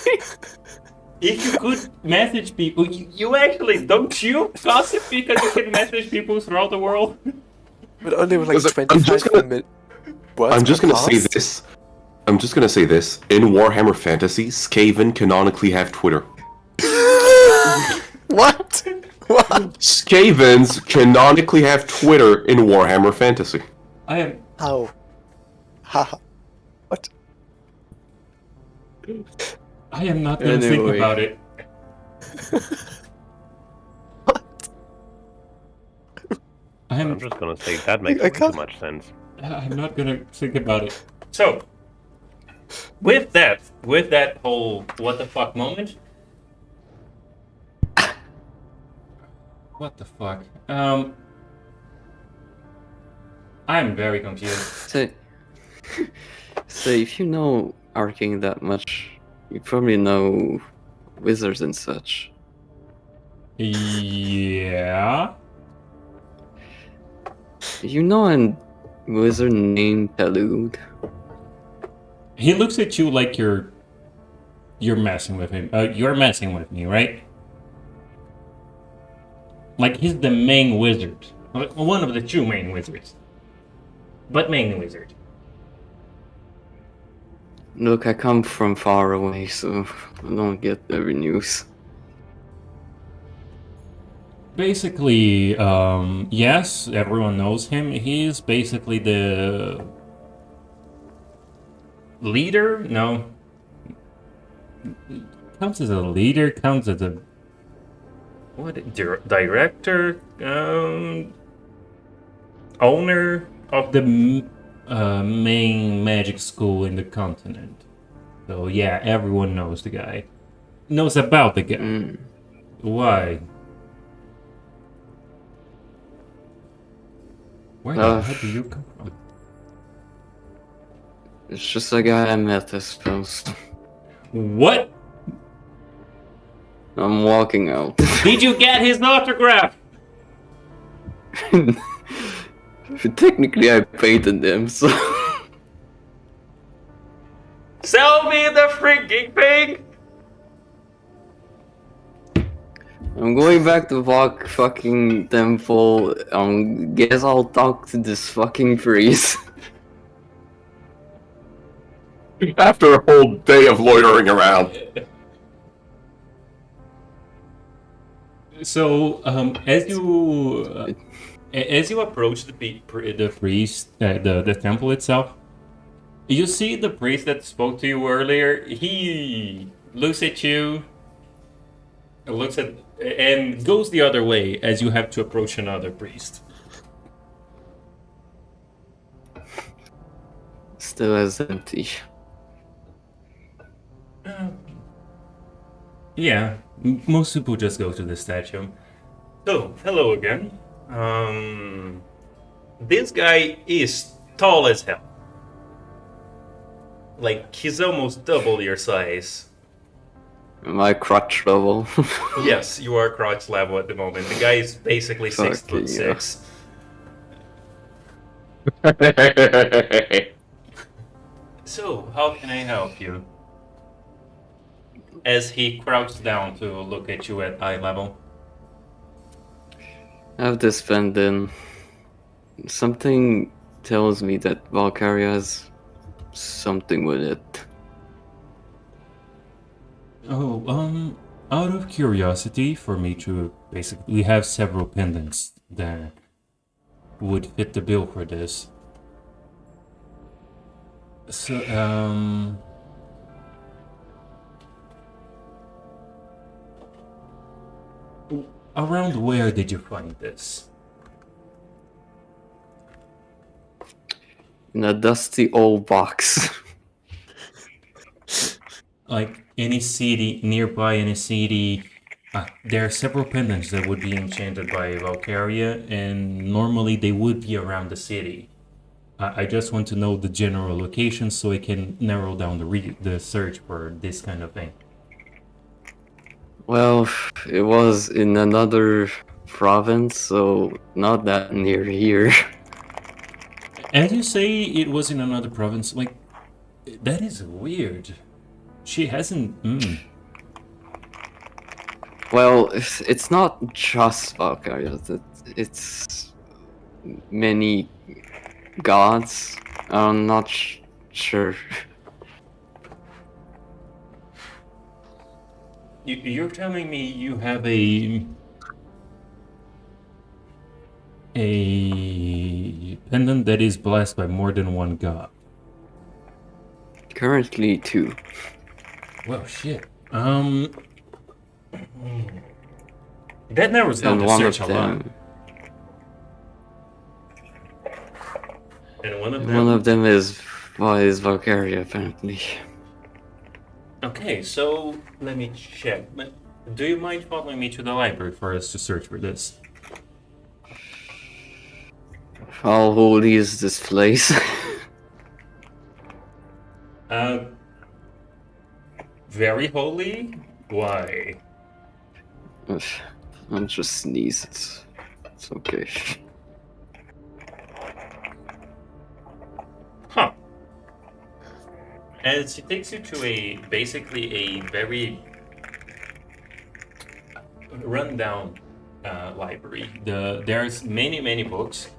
If you could message people, you actually don't you gossip because you can message people throughout the world? But only with like Listen, I'm just 25 gonna- words I'm just per gonna say pass? this. I'm just gonna say this. In Warhammer Fantasy, Skaven canonically have Twitter. What? What? Skavens canonically have Twitter in Warhammer Fantasy. I am. How? Ha. What? I am not gonna think Anyway. about it. I'm just gonna say that makes I way too can't- much sense. I'm not gonna think about it. So, with that whole what the fuck moment. What the fuck? I'm very confused. So if you know Arcane that much, you probably know wizards and such. Yeah. You know a wizard named Talud? He looks at you like you're you're messing with him. You're messing with me, right? Like, he's the main wizard. One of the two main wizards. But main wizard. Look, I come from far away, so I don't get every news. Basically, yes, everyone knows him. He's basically the leader? No. Counts as a leader, counts as a director, owner of the main magic school in the continent. So yeah, everyone knows the guy. Knows about the guy. Why? Where the hell do you come from? It's just a guy I met, I suppose. What? I'm walking out. Did you get his autograph? Technically, I painted them, so. Sell me the freaking thing! I'm going back to Vok fucking temple. Guess I'll talk to this fucking priest. After a whole day of loitering around. So, as you approach the priest, the temple itself, you see the priest that spoke to you earlier. He looks at you, looks at, and goes the other way as you have to approach another priest. Still as empty. Yeah, most people just go to the statue. So, hello again. This guy is tall as hell. Like, he's almost double your size. Am I crotch level? Yes, you are crotch level at the moment. The guy is basically Fucking 6'6". So, how can I help you? As he crouches down to look at you at eye level. I have this pendant. Something tells me that Valkyria has something with it. Oh, out of curiosity, for me to basically, we have several pendants that would fit the bill for this. So, around where did you find this? In a dusty old box. Like any city nearby, any city. There are several pendants that would be enchanted by Valkyria, and normally they would be around the city. I just want to know the general location so I can narrow down the search for this kind of thing. Well, it was in another province, so not that near here. As you say, it was in another province. Like, that is weird. She hasn't. Well, it's not just Valkyria. It's many gods. I'm not sure. You're telling me you have a pendant that is blessed by more than one god? Currently 2. Well, shit. That narrows down And the one search of a lot. them. And one of them. One of them is Valkyria, apparently. Okay, so let me check. Do you mind following me to the library for us to search for this? How holy is this place? Very holy? Why? I'm just sneeze. It's okay. Huh. As it takes you to basically a very rundown library. There's many books,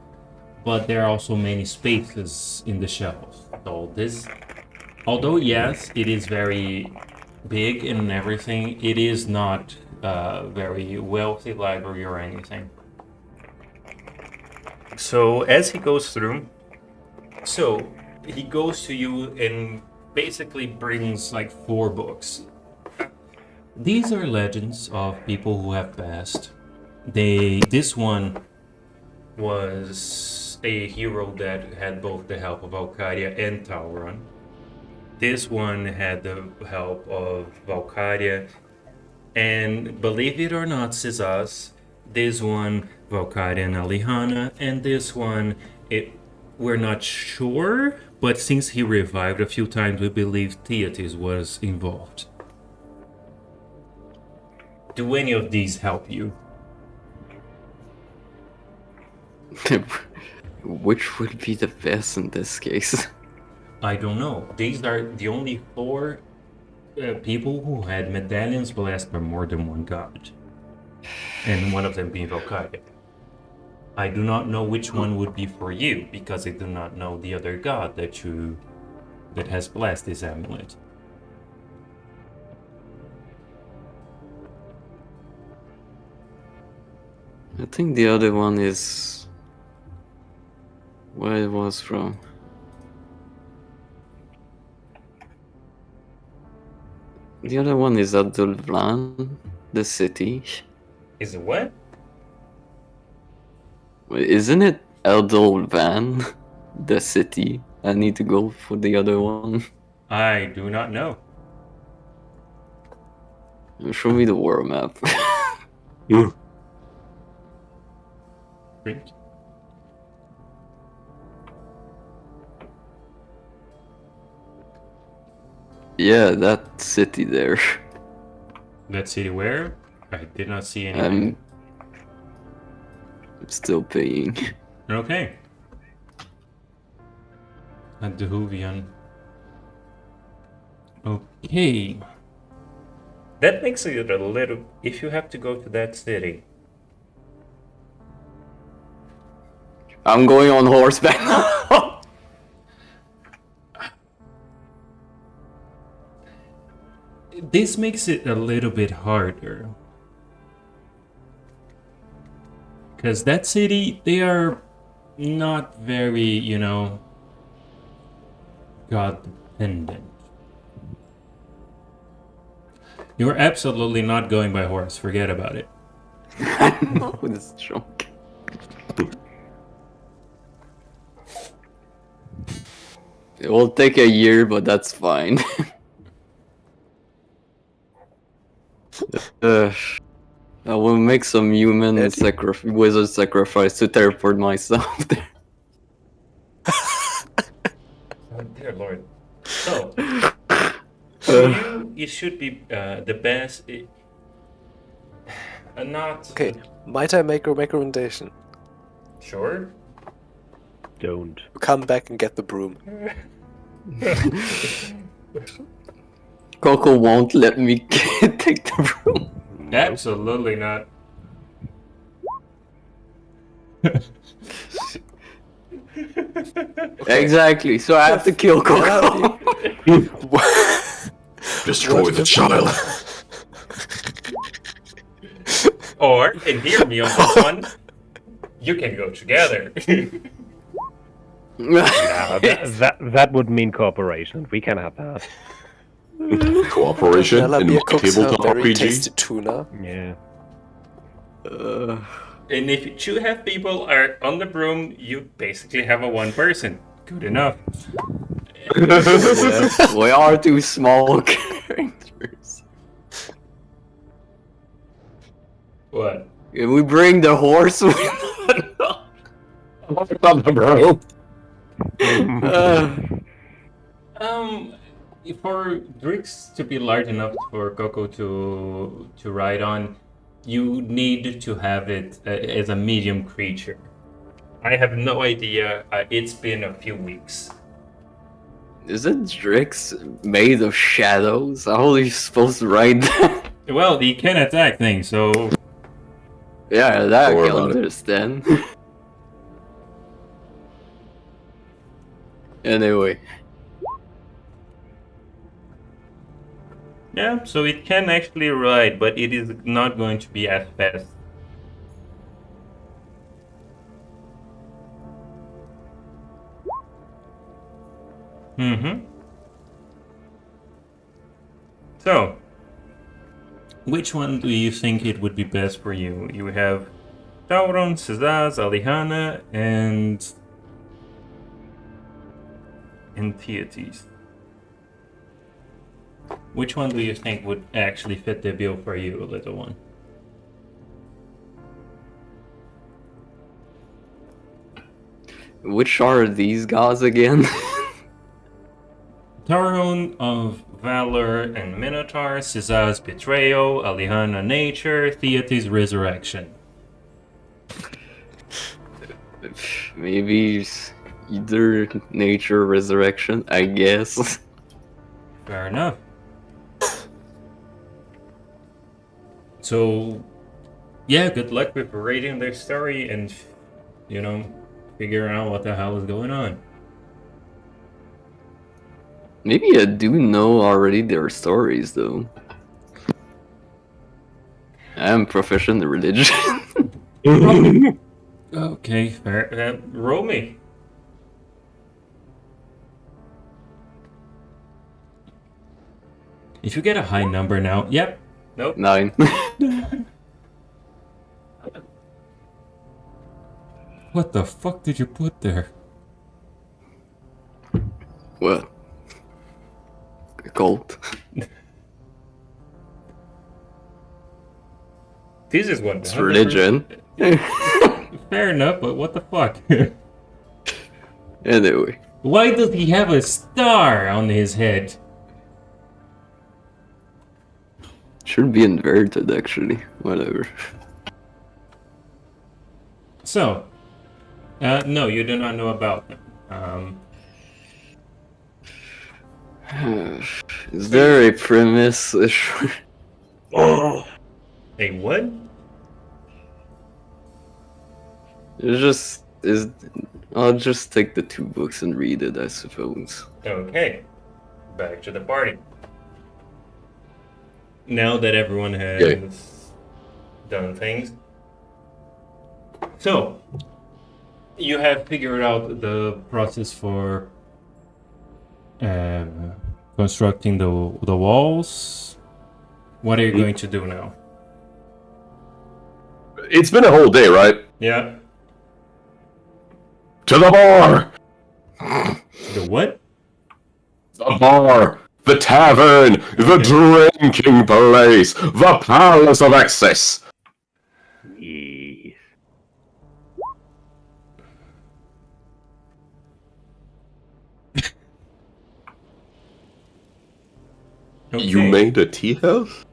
but there are also many spaces in the shelves. So this, although yes, it is very big and everything, it is not a very wealthy library or anything. So as he goes through, he goes to you and basically brings like 4 books. These are legends of people who have passed. This one was a hero that had both the help of Valkyria and Tauron. This one had the help of Valkyria, and believe it or not, Cizaz, this one, Valkyria and Alihana, and this one, we're not sure, but since he revived a few times, we believe Theatis was involved. Do any of these help you? Which would be the best in this case? I don't know. These are the only 4 people who had medallions blessed by more than one god. And one of them being Valkyria. I do not know which one would be for you, because I do not know the other god that has blessed this amulet. I think the other one is where it was from. The other one is Abdulvan, the city. Is it what? Isn't it Eldolvan, the city? I need to go for the other one. I do not know. Show me the world map. Great. Yeah, that city there. That city where? I did not see anything. I'm still paying. Okay. At the Hoovian. Okay. That makes it a little... If you have to go to that city... I'm going on horseback. This makes it a little bit harder. Because that city, they are not very, God-dependent. You're absolutely not going by horse. Forget about it. I know this joke. It will take a year, but that's fine. I will make some human wizard sacrifice to teleport myself there. Oh, dear Lord. So, for you, it should be the best. Not. Okay, might I make a recommendation? Sure. Don't. Come back and get the broom. Coco won't let me take the room. Absolutely not. Exactly, so I have to kill Coco. Destroy the child. Or, and hear me on this one, you can go together. That would mean cooperation. We can have that. Cooperation in Nalabir cooks her tabletop very RPG. tasty tuna. Yeah. And if you 2 have people are on the broom, you basically have a 1 person. Good enough. Yeah, we are 2 small characters. What? Can we bring the horse with Bro. For Drix to be large enough for Coco to ride on, you need to have it as a medium creature. I have no idea. It's been a few weeks. Isn't Drix made of shadows? How are you supposed to ride that? Well, he can attack things, so Yeah, that I Don't worry can about it. understand. Anyway, yeah. So it can actually ride, but it is not going to be as fast. Mm-hmm. So, which one do you think it would be best for you? You have Tauron, Cezaz, Alihana, and Theates. Which one do you think would actually fit the bill for you, little one? which are these gods again? Tauron of Valor and Minotaur, Cezaz Betrayal, Alihana Nature, Theates Resurrection. Maybe either nature resurrection, I guess. Fair enough. So, yeah, good luck with reading their story and, figuring out what the hell is going on. Maybe I do know already their stories, though. I'm proficient in religion. Okay, fair. Roll me. If you get a high number now, yep. Nope. 9. What the fuck did you put there? What? A cult? This is what It's religion. Fair enough, but what the fuck? Anyway. Why does he have a star on his head? Should be inverted, actually. Whatever. So, no, you do not know about them. Is there a premise? A what? I'll just take the 2 books and read it, I suppose. Okay, back to the party. Now that everyone has Okay. done things. So, you have figured out the process for constructing the walls. What are you going to do now? It's been a whole day, right? Yeah. To the bar! The what? The bar! The tavern! The drinking place! The palace of excess! Yes. You Okay. made a tea house?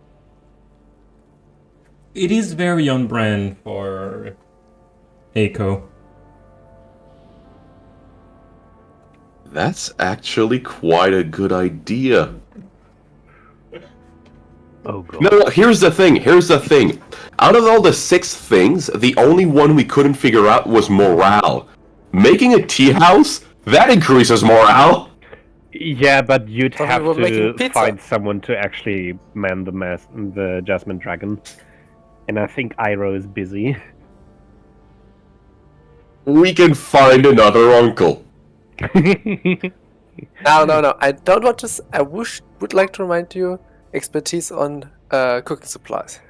It is very on brand for Eiko. That's actually quite a good idea. Oh god. No, here's the thing. Out of all the 6 things, the only one we couldn't figure out was morale. Making a tea house? That increases morale! Yeah, but you'd But we have were making to pizza. find someone to actually man the Jasmine Dragon. And I think Iroh is busy. We can find another uncle. No. I don't want to. I would like to remind you expertise on cooking supplies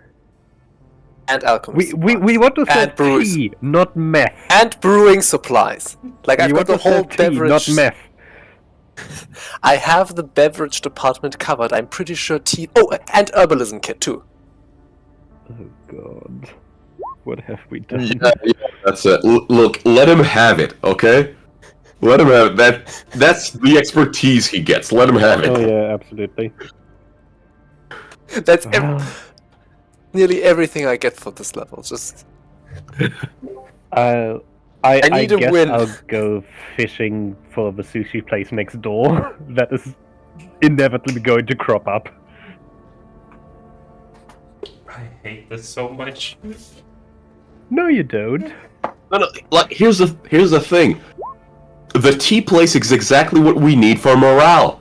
and alchemy. we want to sell And brews. tea, not meth. And brewing supplies. Like I've We got the want to sell whole tea, beverage. not meth. I have the beverage department covered. I'm pretty sure tea. Oh, and herbalism kit too. Oh god. What have we done? Yeah, that's it. Look, let him have it, okay? Let him have it. That's the expertise he gets. Let him have it. Oh yeah, absolutely. That's Well, nearly everything I get for this level. Just I'll I need a guess win. I'll go fishing for the sushi place next door. That is inevitably going to crop up. I hate this so much. No, you don't. No, like here's the thing. The tea place is exactly what we need for morale.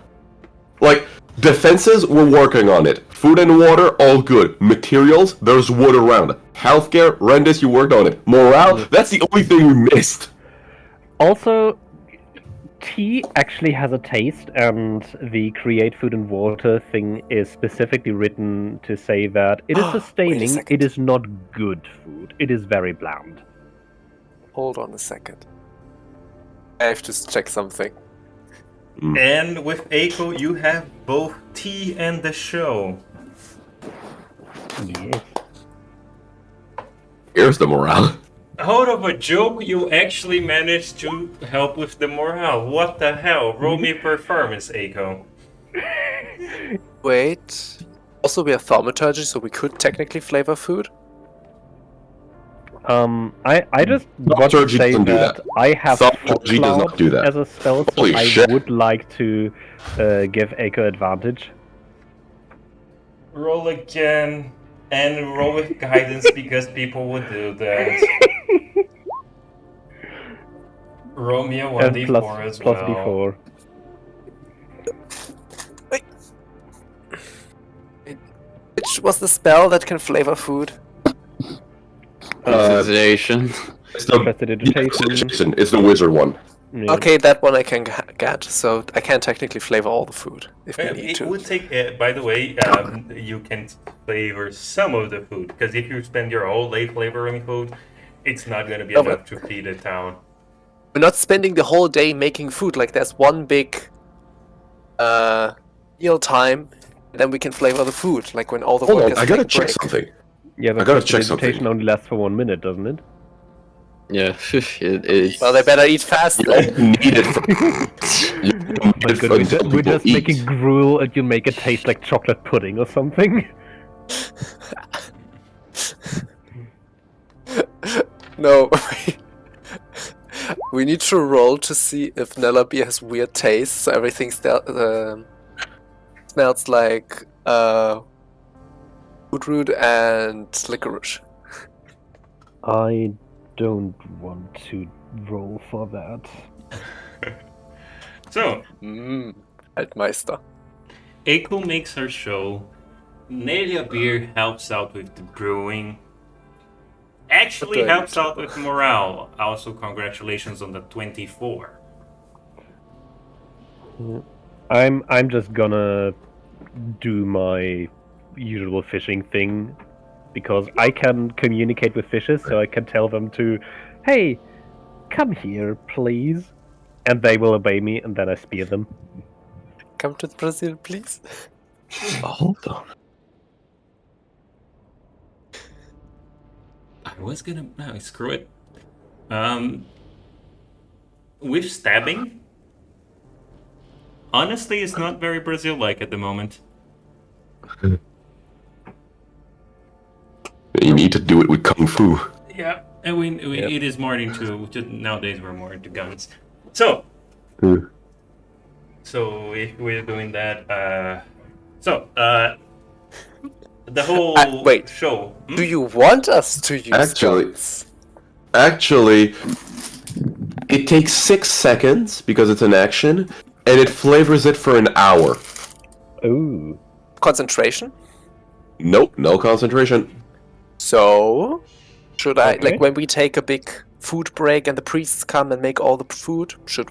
Like defenses, we're working on it. Food and water, all good. Materials, there's wood around. Healthcare, Rendis, you worked on it. Morale, that's the only thing we missed. Also, tea actually has a taste, and the create food and water thing is specifically written to say that it is Wait a sustaining, second. it is not good food, it is very bland. Hold on a second. I have to check something. And with Eiko, you have both tea and the show. Yes. Here's the morale. Out of a joke, you actually managed to help with the morale. What the hell? Roll me performance, Eiko. Wait. Also, we have thaumaturgy, so we could technically flavor food. I just want to Thaumaturgy say doesn't do that that. I have Thaumaturgy does not Cloud do that. as a spell, so Holy I shit. would like to give Eiko advantage. Roll again. And roll with guidance because people would do that. Roll me a And 1d4 as plus well. D4. Which was the spell that can flavor food? Precipitation. It's the, Prestidigitation. it's the wizard one. Yeah. Okay, that one I can get, so I can technically flavor all the food if we need It to. would take, by the way, you can flavor some of the food, because if you spend your whole day flavoring food, it's not going to be Oh, enough to feed a town. We're not spending the whole day making food. Like there's one big meal time, and then we can flavor the food. Like when all the Hold on, workers I gotta take a check break. something. Yeah, the I gotta check prestidigitation something. only lasts for 1 minute, doesn't it? Yeah, it's... Well, they better eat fast You then. don't need it for. You don't need My it for God, until we're people just eat. making gruel and you make it taste like chocolate pudding or something. No. We need to roll to see if Nella beer has weird taste, so everything smells like beetroot and licorice. I don't want to roll for that. So, Altmeister. Eiko makes her show. Nelia Beer helps out with the brewing. Actually Okay. helps out with morale. Also, congratulations on the 24. I'm just gonna do my usual fishing thing because I can communicate with fishes, so I can tell them to, hey, come here, please, and they will obey me, and then I spear them. Come to Brazil, please. Hold on. I was gonna... No, screw it. With stabbing, honestly, it's not very Brazil-like at the moment. You need to do it with kung fu. Yeah, and it is more into... Nowadays, we're more into guns. So, So if we're doing that, the whole wait. show. Do you want us to use guns? Actually, it takes 6 seconds because it's an action, and it flavors it for an hour. Ooh. Concentration? Nope, no concentration. So, should I, Okay. like when we take a big food break and the priests come and make all the food, should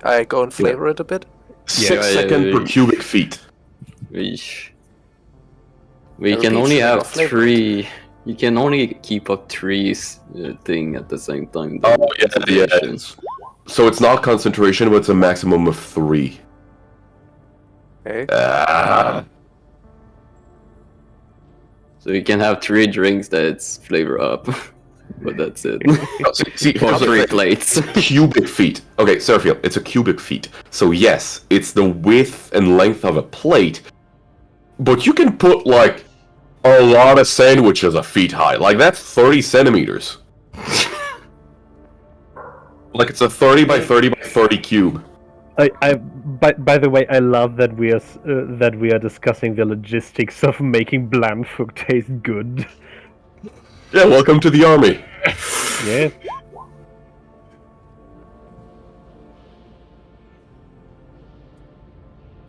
I go and flavor it a bit? 6 yeah, seconds per yeah. cubic feet. We Every can page only should have have a flavor. 3. You can only keep up 3 thing at the same time. Oh, though. yeah. Concentration. So it's not concentration, but it's a maximum of 3. Okay. So you can have 3 drinks that's flavor up, but that's it. See, Or 3 plates. cubic feet. Okay, Serfield, it's a cubic feet. So yes, it's the width and length of a plate, but you can put like a lot of sandwiches a feet high. Like that's 30 centimeters. Like it's a 30 by 30 by 30 cube. By the way, I love that we are discussing the logistics of making bland food taste good. Yeah, welcome to the army. Yeah.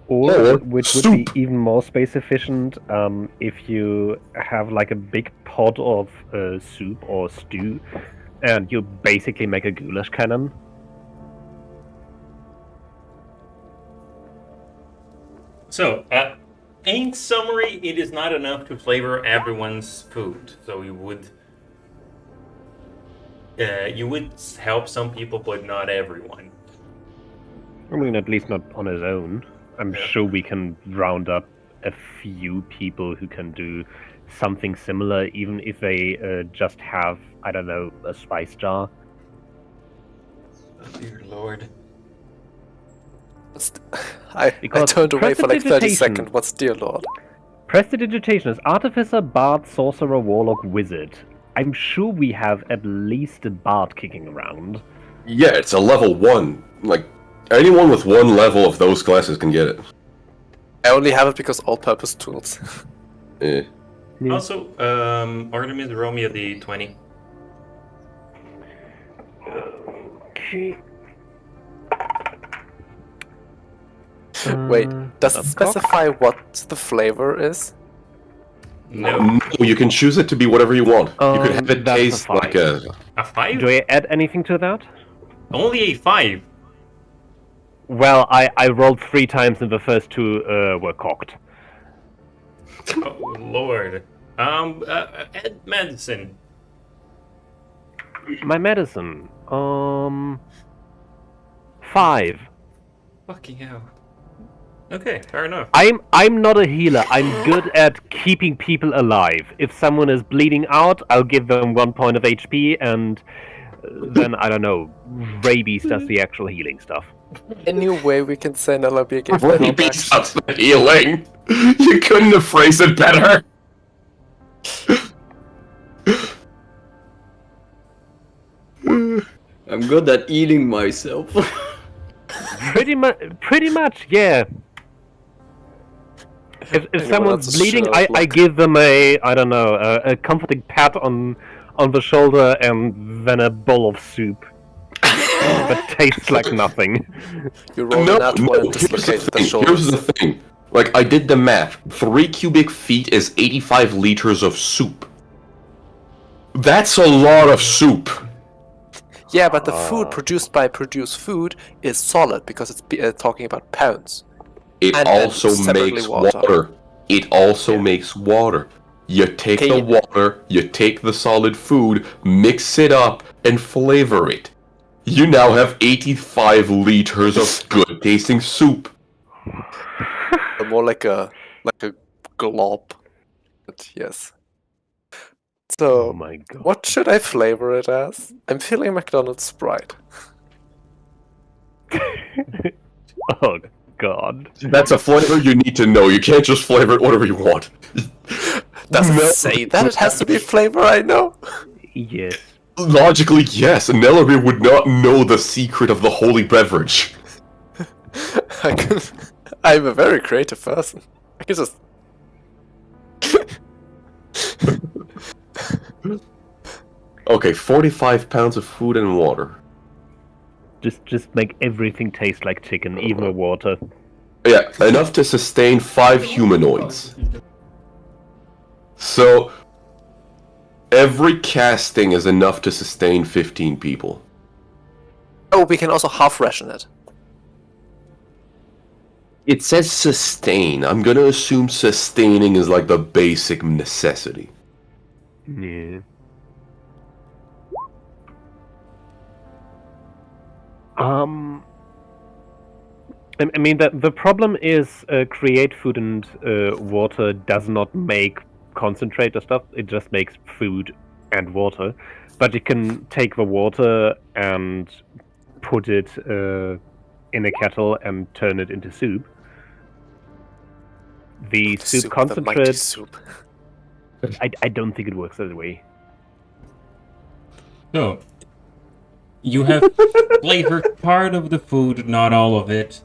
Or which would be soup. even more space efficient if you have like a big pot of soup or stew, and you basically make a goulash cannon. So, in summary, it is not enough to flavor everyone's food. So you would help some people, but not everyone. I mean, at least not on his own. I'm sure we can round up a few people who can do something similar, even if they just have, I don't know, a spice jar. Oh, dear Lord. I turned away for like 30 seconds. What's dear lord? Prestidigitation is Artificer, Bard, Sorcerer, Warlock, Wizard. I'm sure we have at least a Bard kicking around. Yeah, it's a level 1. Like, anyone with one level of those classes can get it. I only have it because all-purpose tools. Yeah. Also, Artemis, roll me a d20. Okay. Wait, does it specify what the flavor is? No. You can choose it to be whatever you want. You could have it that's a taste 5. like a... A 5? Do I add anything to that? Only a 5. Well, I rolled 3 times and the first 2 were cocked. Oh, Lord. Add medicine. My medicine, 5. Fucking hell. Okay, fair enough. I'm not a healer. I'm good at keeping people alive. If someone is bleeding out, I'll give them 1 point of HP, and then I don't know. Rabies does the actual healing stuff. Any way we can send LRB against Rabies does the healing. You couldn't have phrased it better. I'm good at eating myself. Pretty much, yeah. If someone's bleeding, I give them a comforting pat on the shoulder and then a bowl of soup. That tastes like nothing. You roll a nat 1 and dislocate the shoulders. Here's the thing. Like, I did the math. 3 cubic feet is 85 liters of soup. That's a lot of soup. Yeah, but the food produced by Produce Food is solid because it's talking about pounds. It And also separately makes water. water. It also makes water. You take Okay. the water, you take the solid food, mix it up, and flavor it. You now have 85 liters of good tasting soup. More like a glob. But yes. So, Oh my god. what should I flavor it as? I'm feeling McDonald's Sprite. Oh god. That's a flavor you need to know. You can't just flavor it whatever you want. Does it say that it has to be flavor I know? Yes. Logically, yes. Nellerby would not know the secret of the holy beverage. I'm a very creative person. I can just... Okay, 45 pounds of food and water. Just make everything taste like chicken, even the water. Yeah, enough to sustain 5 humanoids. So, every casting is enough to sustain 15 people. Oh, we can also half ration it. It says sustain. I'm gonna assume sustaining is like the basic necessity. Yeah. I mean, the problem is create food and water does not make concentrate or stuff. It just makes food and water. But you can take the water and put it in a kettle and turn it into soup. The soup The mighty concentrate, soup. I don't think it works that way. So, You have flavored part of the food, not all of it.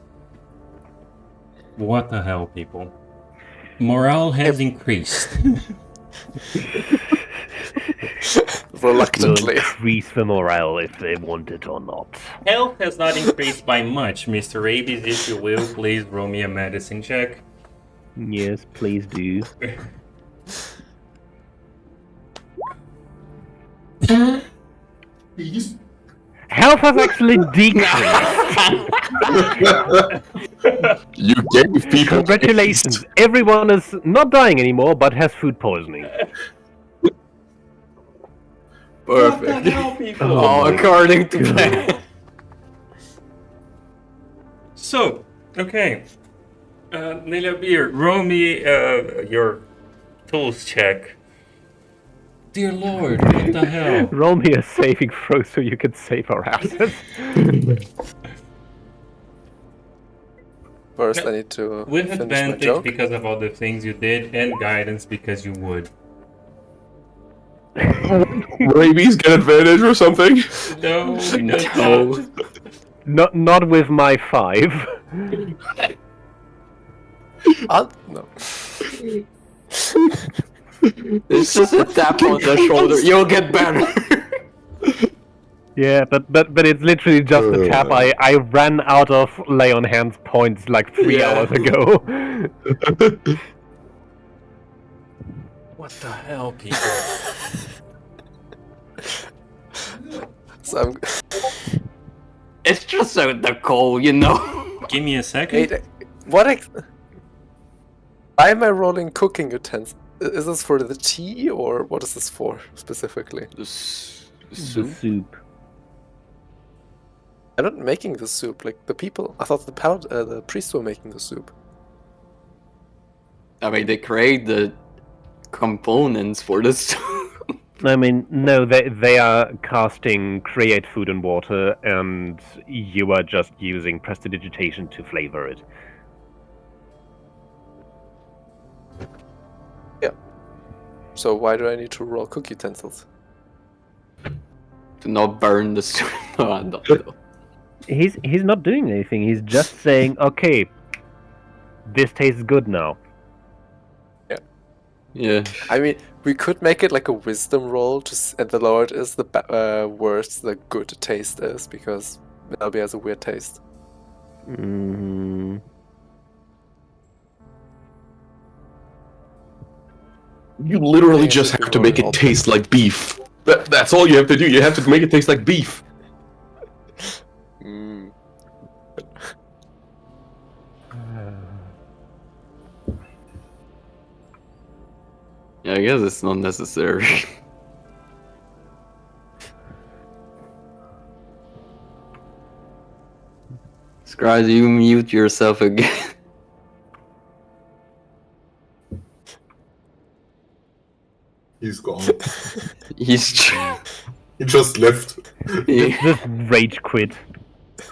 What the hell, people? Morale has increased. Will Reluctantly. increase the morale if they want it or not. Health has not increased by much. Mr. Rabies, if you will, please roll me a medicine check. Yes, please do. Please. Health has actually decreased. You gave people. Congratulations. Everyone is not dying anymore, but has food poisoning. Perfect. people? All according to plan. So, okay. Nilabir, roll me your tools check. Dear Lord, what the hell? Roll me a saving throw so you can save our assets. First, I need to With finish my advantage joke. because of all the things you did, and guidance because you would. Rabies get advantage or something? No, No. Not with my 5. No. It's just a tap on the shoulder. You'll get better. Yeah, but it's literally just a tap. I ran out of lay on hands points like 3 hours ago. What the hell, people? So I'm. It's just the coal, you know. Give me a second. Wait, what? Why am I rolling cooking utensils? Is this for the tea or what is this for specifically? The soup. The soup. I'm not making the soup. Like the people, I thought the priests were making the soup. I mean, they create the components for the soup. I mean, no, they are casting create food and water, and you are just using prestidigitation to flavor it. So why do I need to roll cook utensils? To not burn the soup. No, I don't know. He's not doing anything. He's just saying, okay, this tastes good now. Yeah. I mean, we could make it like a wisdom roll, and the lower it is, the worse the good taste is, because Melby has a weird taste. Mm-hmm. You literally Yeah, just we have could to roll make it all. it taste like beef. That's all you have to do. You have to make it taste like beef. Mm. Yeah, I guess it's not necessary. Scries, you mute yourself again. He's gone. He's He just left. This rage quit.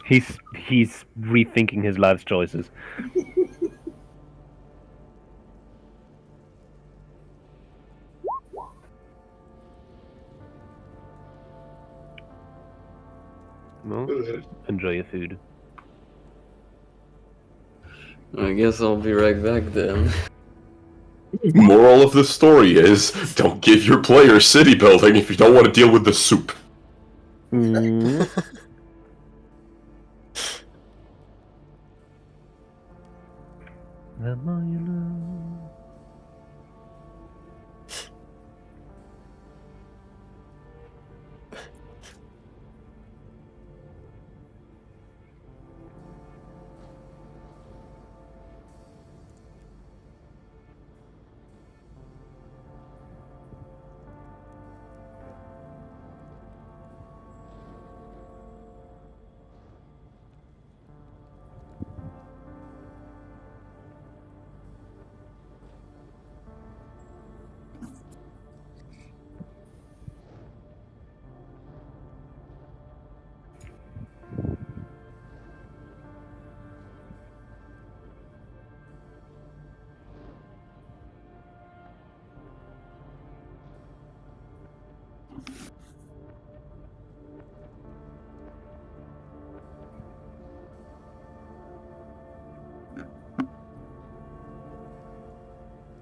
He's rethinking his life's choices. Well, enjoy your food. I guess I'll be right back then. Moral of the story is, don't give your players city building if you don't want to deal with the soup. Mm. The more you know.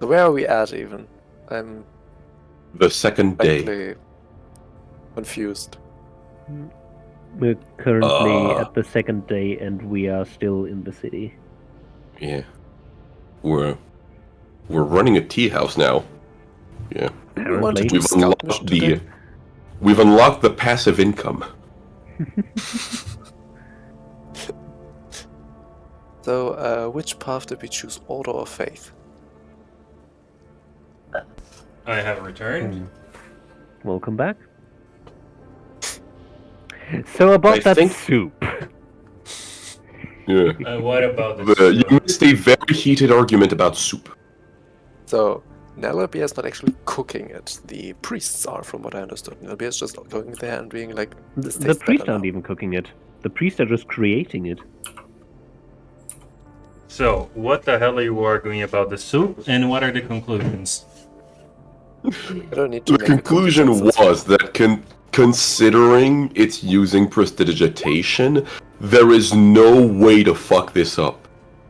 So where are we at even? I'm The second day. frankly confused. We're currently Uh. at the second day, and we are still in the city. Yeah. We're running a tea house now. Yeah. Do we want to Apparently. do We've scout mission today? We've unlocked the passive income. So, which path did we choose? Order or faith? I have returned. Welcome back. So about I that think- soup. Yeah. What about You missed a very heated argument about soup. So, Nelabia is not actually cooking it. The priests are, from what I understood. Nelabia is just going there and being like, this The tastes priests better aren't now. even cooking it. The priests are just creating it. So, what the hell are you arguing about the soup, and what are the conclusions? I don't need to The make a conclusion consensus. was that considering it's using prestidigitation, there is no way to fuck this up.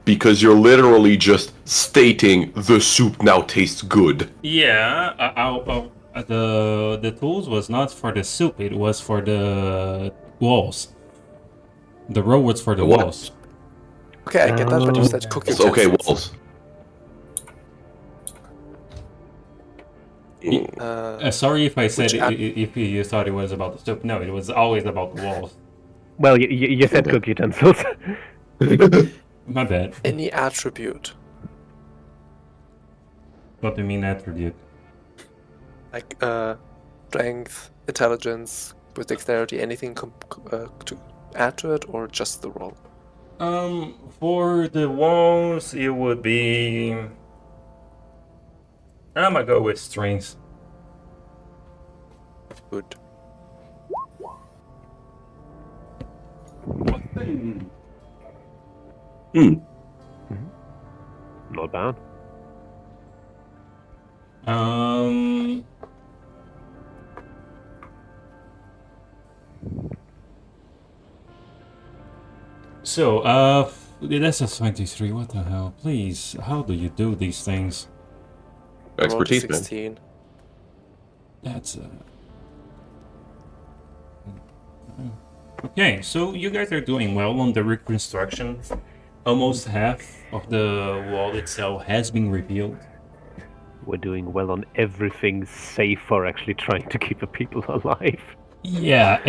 Because you're literally just stating the soup now tastes good. Yeah, the tools was not for the soup; it was for the walls. The row was for the What? walls. Okay, I get that, but you said cook So, okay, utensils. walls. Sorry if I said Which if you thought it was about the soup. No, it was always about the walls. Well, you said Okay. cook utensils. My bad. Any attribute, What do you mean attribute? like strength, intelligence, with dexterity, anything to add to it, or just the roll? For the walls, it would be. I'm gonna go with strength. Good. Not bad. Um. So, that's a 23. What the hell? Please, how do you do these things? I rolled a Expertise, man. 16. That's okay. So you guys are doing well on the reconstruction. Almost half of the wall itself has been rebuilt. We're doing well on everything save for actually trying to keep the people alive. Yeah,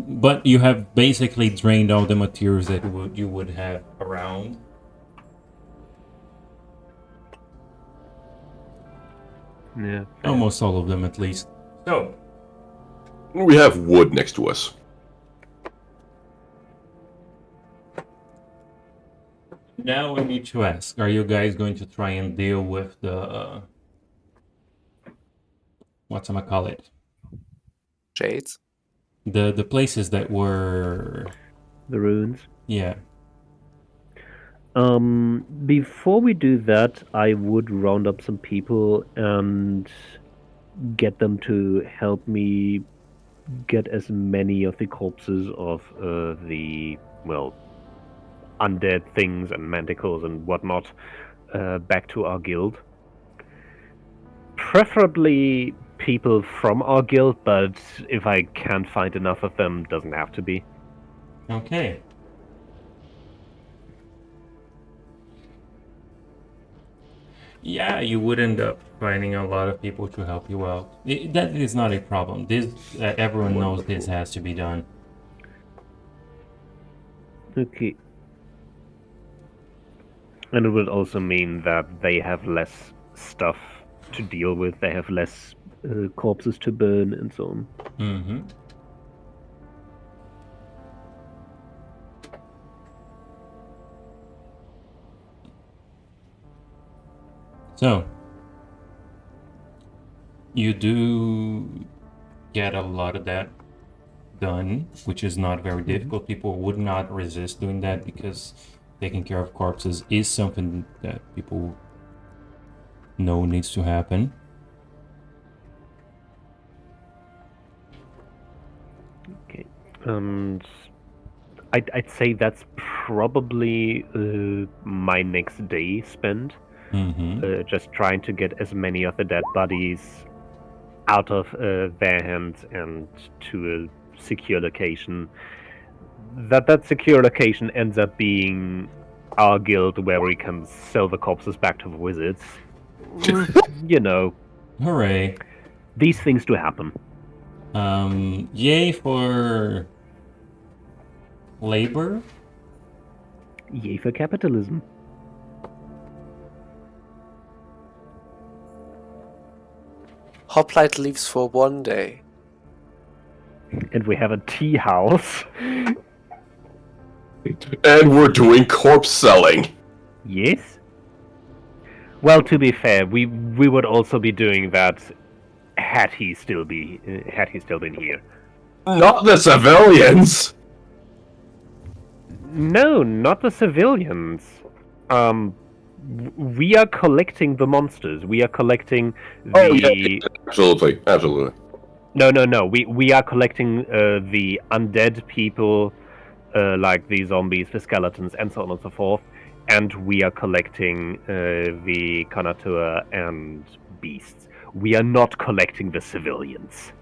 but you have basically drained all the materials that you would have around. Yeah. Almost all of them, at least. So, We have wood next to us. now I need to ask, are you guys going to try and deal with the... whatchamacallit? Shades. The places that were... The runes. Yeah. Before we do that, I would round up some people and get them to help me get as many of the corpses of the, well, undead things and manticores and whatnot back to our guild. Preferably people from our guild, but if I can't find enough of them, doesn't have to be. Okay. Yeah, you would end up finding a lot of people to help you out. That is not a problem. This everyone knows this has to be done. Okay. And it would also mean that they have less stuff to deal with. They have less corpses to burn and so on. Mm-hmm. So, you do get a lot of that done, which is not very difficult. People would not resist doing that because taking care of corpses is something that people know needs to happen. Okay. I'd say that's probably my next day spent. just trying to get as many of the dead bodies out of their hands and to a secure location. That secure location ends up being our guild, where we can sell the corpses back to the wizards. You know, Hooray. these things do happen. Yay for labor? Yay for capitalism. Hoplite leaves for 1 day. And we have a tea house. And we're doing corpse selling. Yes. Well, to be fair, we would also be doing that had he still been here. Not the civilians. No, not the civilians. We are collecting the monsters. We are collecting the. Oh, yeah, absolutely, absolutely. No. We are collecting the undead people, like the zombies, the skeletons, and so on and so forth. And we are collecting the Kanatua and beasts. We are not collecting the civilians.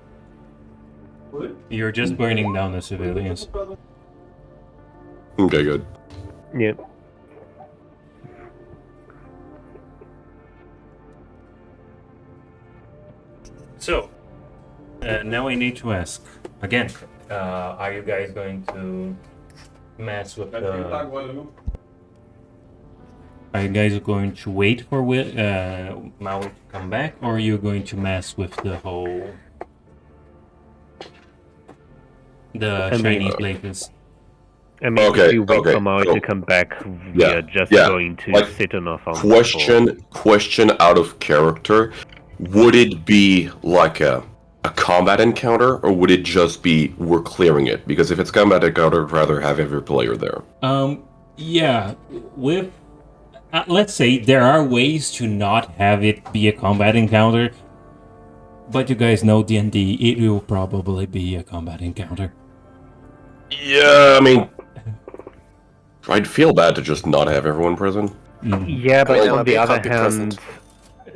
You're just burning down the civilians. Okay, good. Yeah. So, now I need to ask again. Are you guys going to mess with the? Are you guys going to wait for Maui to come back, or are you going to mess with the whole shiny places? I mean, Okay, if you wait okay, for Maui so- to come back, we Yeah, are just yeah, going to like, sit on our phones. Question out of character. Would it be like a combat encounter, or would it just be we're clearing it? Because if it's combat encounter, I'd rather have every player there. Yeah, with let's say there are ways to not have it be a combat encounter, but you guys know D&D, it will probably be a combat encounter. Yeah, I mean, I'd feel bad to just not have everyone present. Yeah, but Well, on the they other can't be hand, present.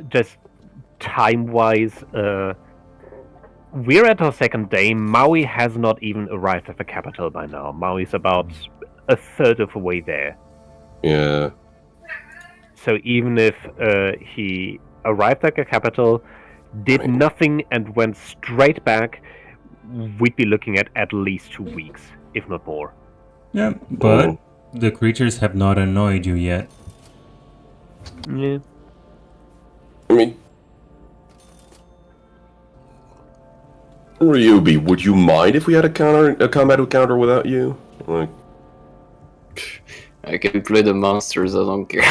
just time-wise, we're at our second day. Maui has not even arrived at the capital by now. Maui's about a third of the way there. Yeah. So even if he arrived at the capital, did nothing, and went straight back, we'd be looking at least 2 weeks, if not more. Yeah, but the creatures have not annoyed you yet. Yeah. I mean, Ryubi, would you mind if we had a combat encounter without you? Like, I can play the monsters, I don't care.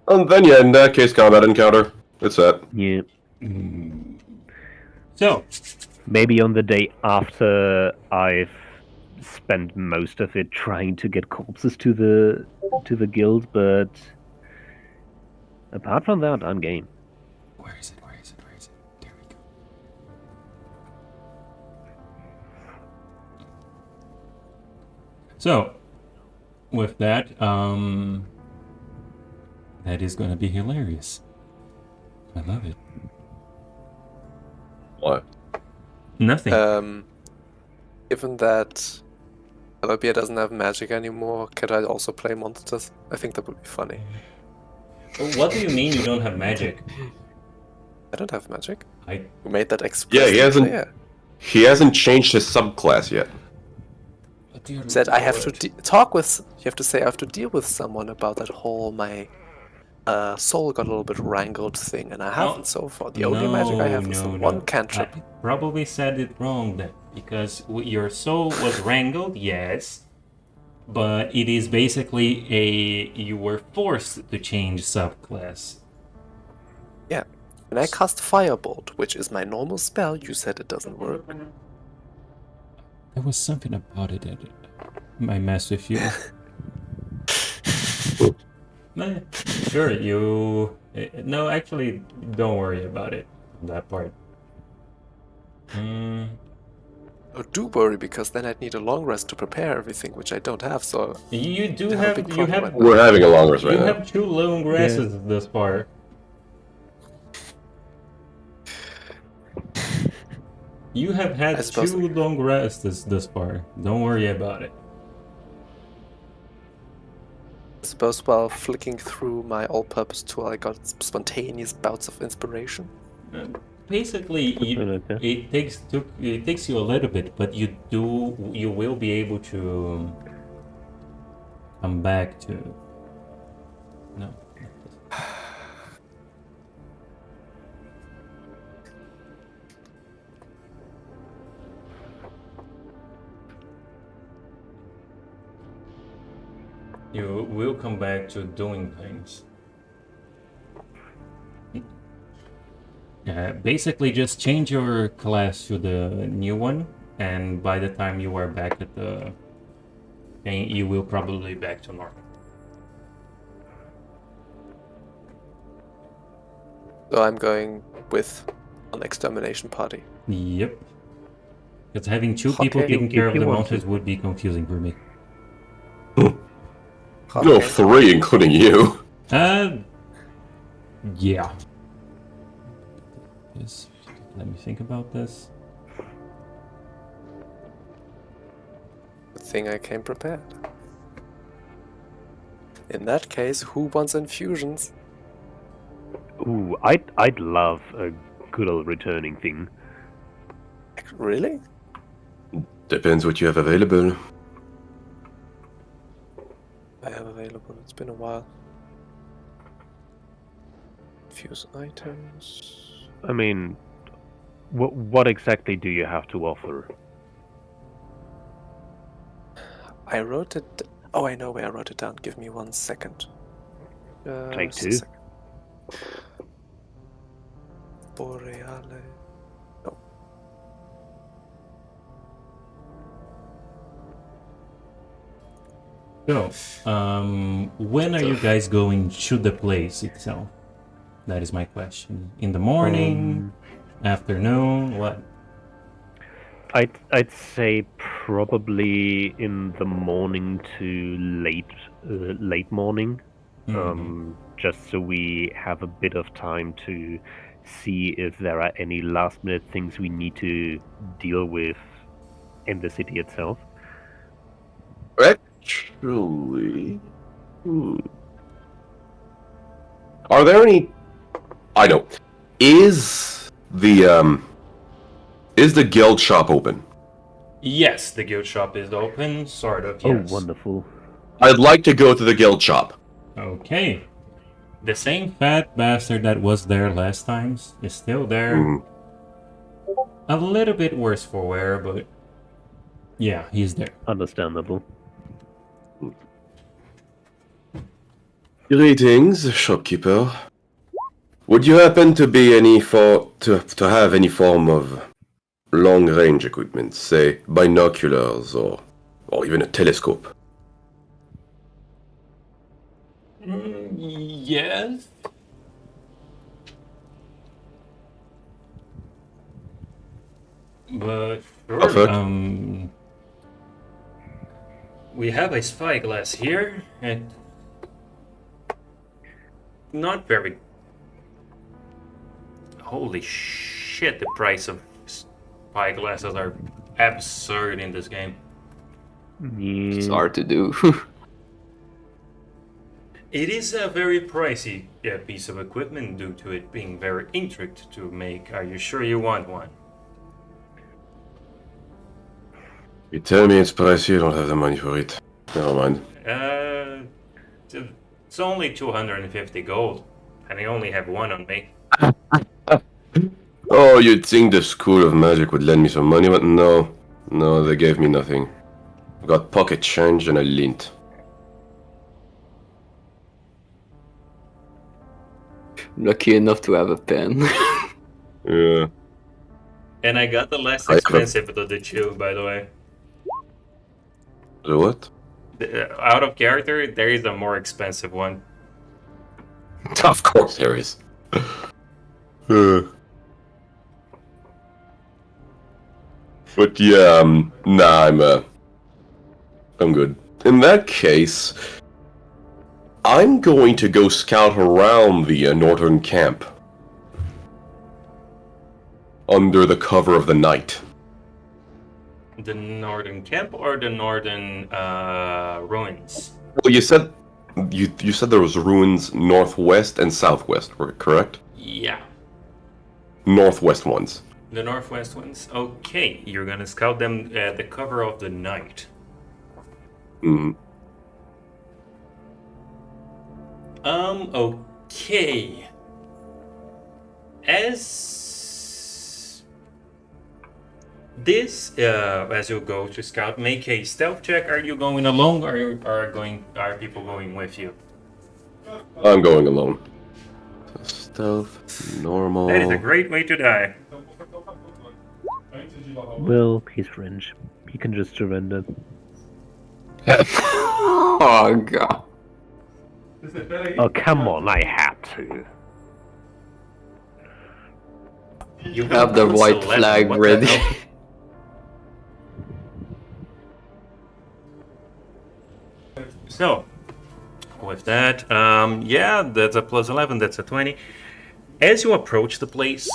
then yeah, in that case, combat encounter. It's set. Yeah. So, Maybe on the day after I've spent most of it trying to get corpses to the guild, but apart from that, I'm game. where is it? There we go. So, with that, that is going to be hilarious. I love it. What? Nothing. Given that Alabia doesn't have magic anymore, could I also play monsters? I think that would be funny. What do you mean you don't have magic? I don't have magic. I Who made that expressly he hasn't- clear? He hasn't changed his subclass yet. Said I have to talk with. You have to say I have to deal with someone about that whole my soul got a little bit wrangled thing, and I haven't so far. The only magic I have is the one cantrip. I probably said it wrong then, because your soul was wrangled, yes, but it is basically you were forced to change subclass. Yeah. When I cast Firebolt, which is my normal spell, you said it doesn't work. There was something about it that I messed with you. Nah, sure, you... No, actually, don't worry about it, that part. Oh, do worry, because then I'd need a long rest to prepare everything, which I don't have, so You do I have a have big you problem have right now. We're having a long rest you right now. have 2 long resses this far. You have I had suppose- 2 long rests this far. Don't worry about it. I suppose while flicking through my all-purpose tool, I got spontaneous bouts of inspiration. Basically, it takes you a little bit, but you will be able to come back to. No. You will come back to doing things. Basically, just change your class to the new one, and by the time you are back at the thing, you will probably be back to normal. So I'm going with an extermination party. Yep. Because having 2 people Okay. taking care If of you the want monsters to. would be confusing for me. No, 3, including you. Yeah. Just let me think about this. Good thing I came prepared. In that case, who wants infusions? Ooh, I'd love a good old returning thing. Really? Depends what you have available. I have available. It's been a while. Infuse items. I mean, what exactly do you have to offer? I wrote it. Oh, I know where I wrote it down. Give me 1 second. Take Just a 2. second. Borealis. No. So, when are you guys going to the place itself? That is my question. In the morning, afternoon, what? I'd say probably in the morning to late morning, just so we have a bit of time to see if there are any last minute things we need to deal with in the city itself. Actually, are there any? I know. Is the guild shop open? Yes, the guild shop is open, sort of, yes. Oh, wonderful. I'd like to go to the guild shop. Okay. The same fat bastard that was there last time is still there. Mm. A little bit worse for wear, but yeah, he's there. Understandable. Greetings, shopkeeper. Would you happen to be to have any form of long-range equipment, say binoculars or even a telescope? Yes. But sure, Perfect. we have a spyglass here, and not very. Holy shit! The price of spyglasses are absurd in this game. It's hard to do. It is a very pricey piece of equipment due to it being very intricate to make. Are you sure you want one? You tell me it's pricey, you don't have the money for it. Never mind. It's only 250 gold, and I only have one on me. Oh, you'd think the School of Magic would lend me some money, but no. No, they gave me nothing. I got pocket change and a lint. Lucky enough to have a pen. Yeah. And I got the less I have a- expensive of the two, by the way. The what? Out of character, there is a more expensive one. Of course there is. But yeah, nah, I'm good. In that case, I'm going to go scout around the northern camp under the cover of the night. The northern camp or the northern ruins? Well, you said there was ruins northwest and southwest, correct? Yeah. Northwest ones. The northwest ones? Okay, you're gonna scout them at the cover of the night. Mm. Okay. As you go to scout, make a stealth check. Are you going alone, or are people going with you? I'm going alone. Stealth, normal. That is a great way to die. Well, he's French. He can just surrender. Oh god. Oh, come on, I had to. You Have the rolled white 11. flag What the ready. hell? So, with that, yeah, that's a plus 11, that's a 20. As you approach the place,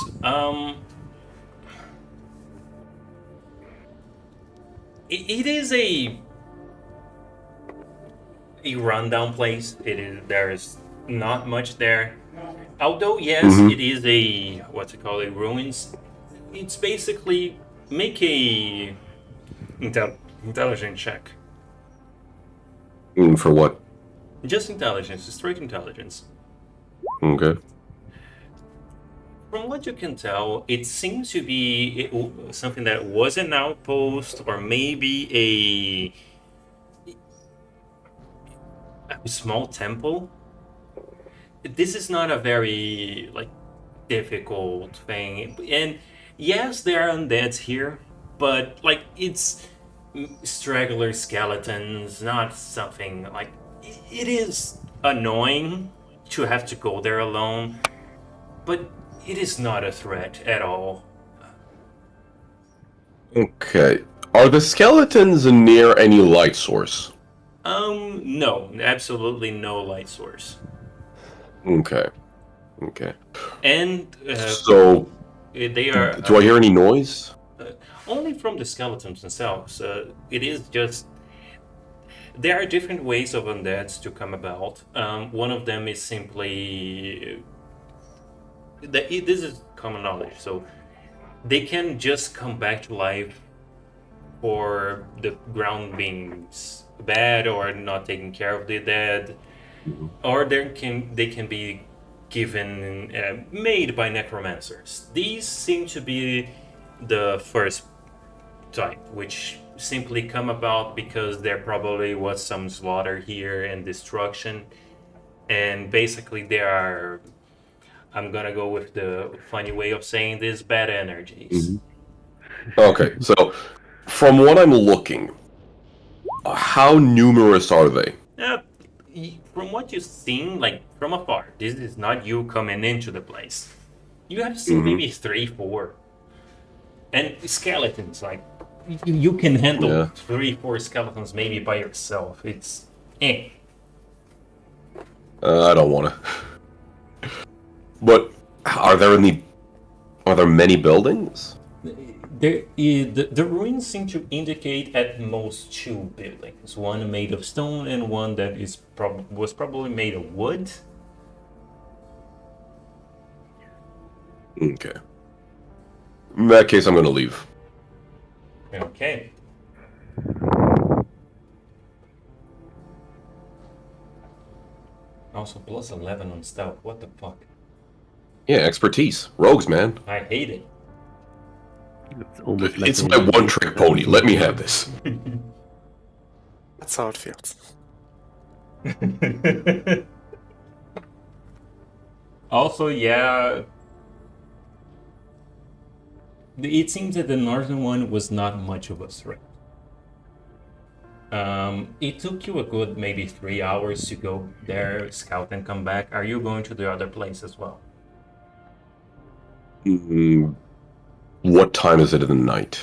it is a rundown place. There is not much there. Although, yes, it is a, what's it called, a ruins. It's basically, make a intelligence check. For what? Just intelligence, straight intelligence. Okay. From what you can tell, it seems to be something that was an outpost, or maybe a small temple. This is not a very difficult thing, and yes, there are undeads here, but it's straggler skeletons, not something it is annoying to have to go there alone, but it is not a threat at all. Okay. Are the skeletons near any light source? No, absolutely no light source. Okay. And So, they are. do I hear any noise? Only from the skeletons themselves. It is just. There are different ways of undeads to come about. One of them is simply. This is common knowledge, so they can just come back to life for the ground being bad or not taking care of the dead, or they can be given made by necromancers. These seem to be the first type, which simply come about because there probably was some slaughter here and destruction, and basically they are, I'm gonna go with the funny way of saying this, bad energies. Okay, so from what I'm looking, how numerous are they? From what you've seen, from afar, this is not you coming into the place. You have seen maybe 3, 4. And skeletons, you can handle 3, 4 skeletons maybe by yourself. It's I don't wanna. But are there many buildings? The ruins seem to indicate at most 2 buildings. One made of stone and one that was probably made of wood. Okay. In that case, I'm gonna leave. Okay. Also, plus 11 on stealth. What the fuck? Yeah, expertise. Rogues, man. I hate it. It's almost like It's my one-trick pony. Let me have this. That's how it feels. Also, yeah, it seems that the northern one was not much of a threat. It took you a good maybe 3 hours to go there, scout, and come back. Are you going to the other place as well? What time is it in the night?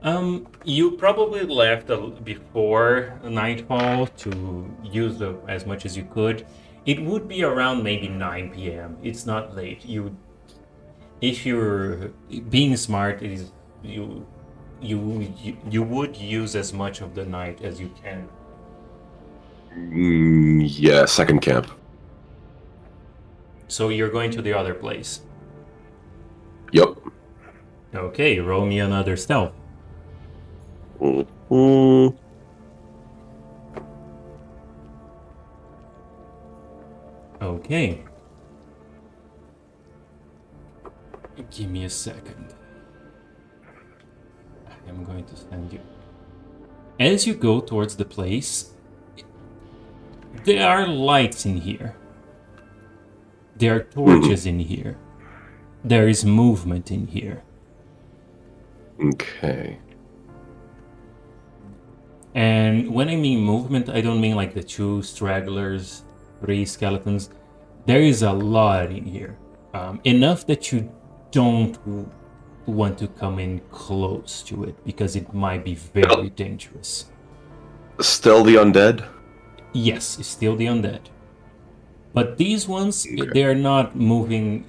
You probably left before nightfall to use as much as you could. It would be around maybe 9 p.m. It's not late. If you're being smart, you would use as much of the night as you can. Yeah, second camp. So you're going to the other place. Yep. Okay, roll me another stealth. Mm. Okay. Give me a second. I'm going to send you. As you go towards the place, there are lights in here. There are torches in here. There is movement in here. Okay. And when I mean movement, I don't mean like the 2 stragglers, 3 skeletons. There is a lot in here. Enough that you don't want to come in close to it because it might be very dangerous. Still the undead? Yes, it's still the undead. But these ones, they're not moving.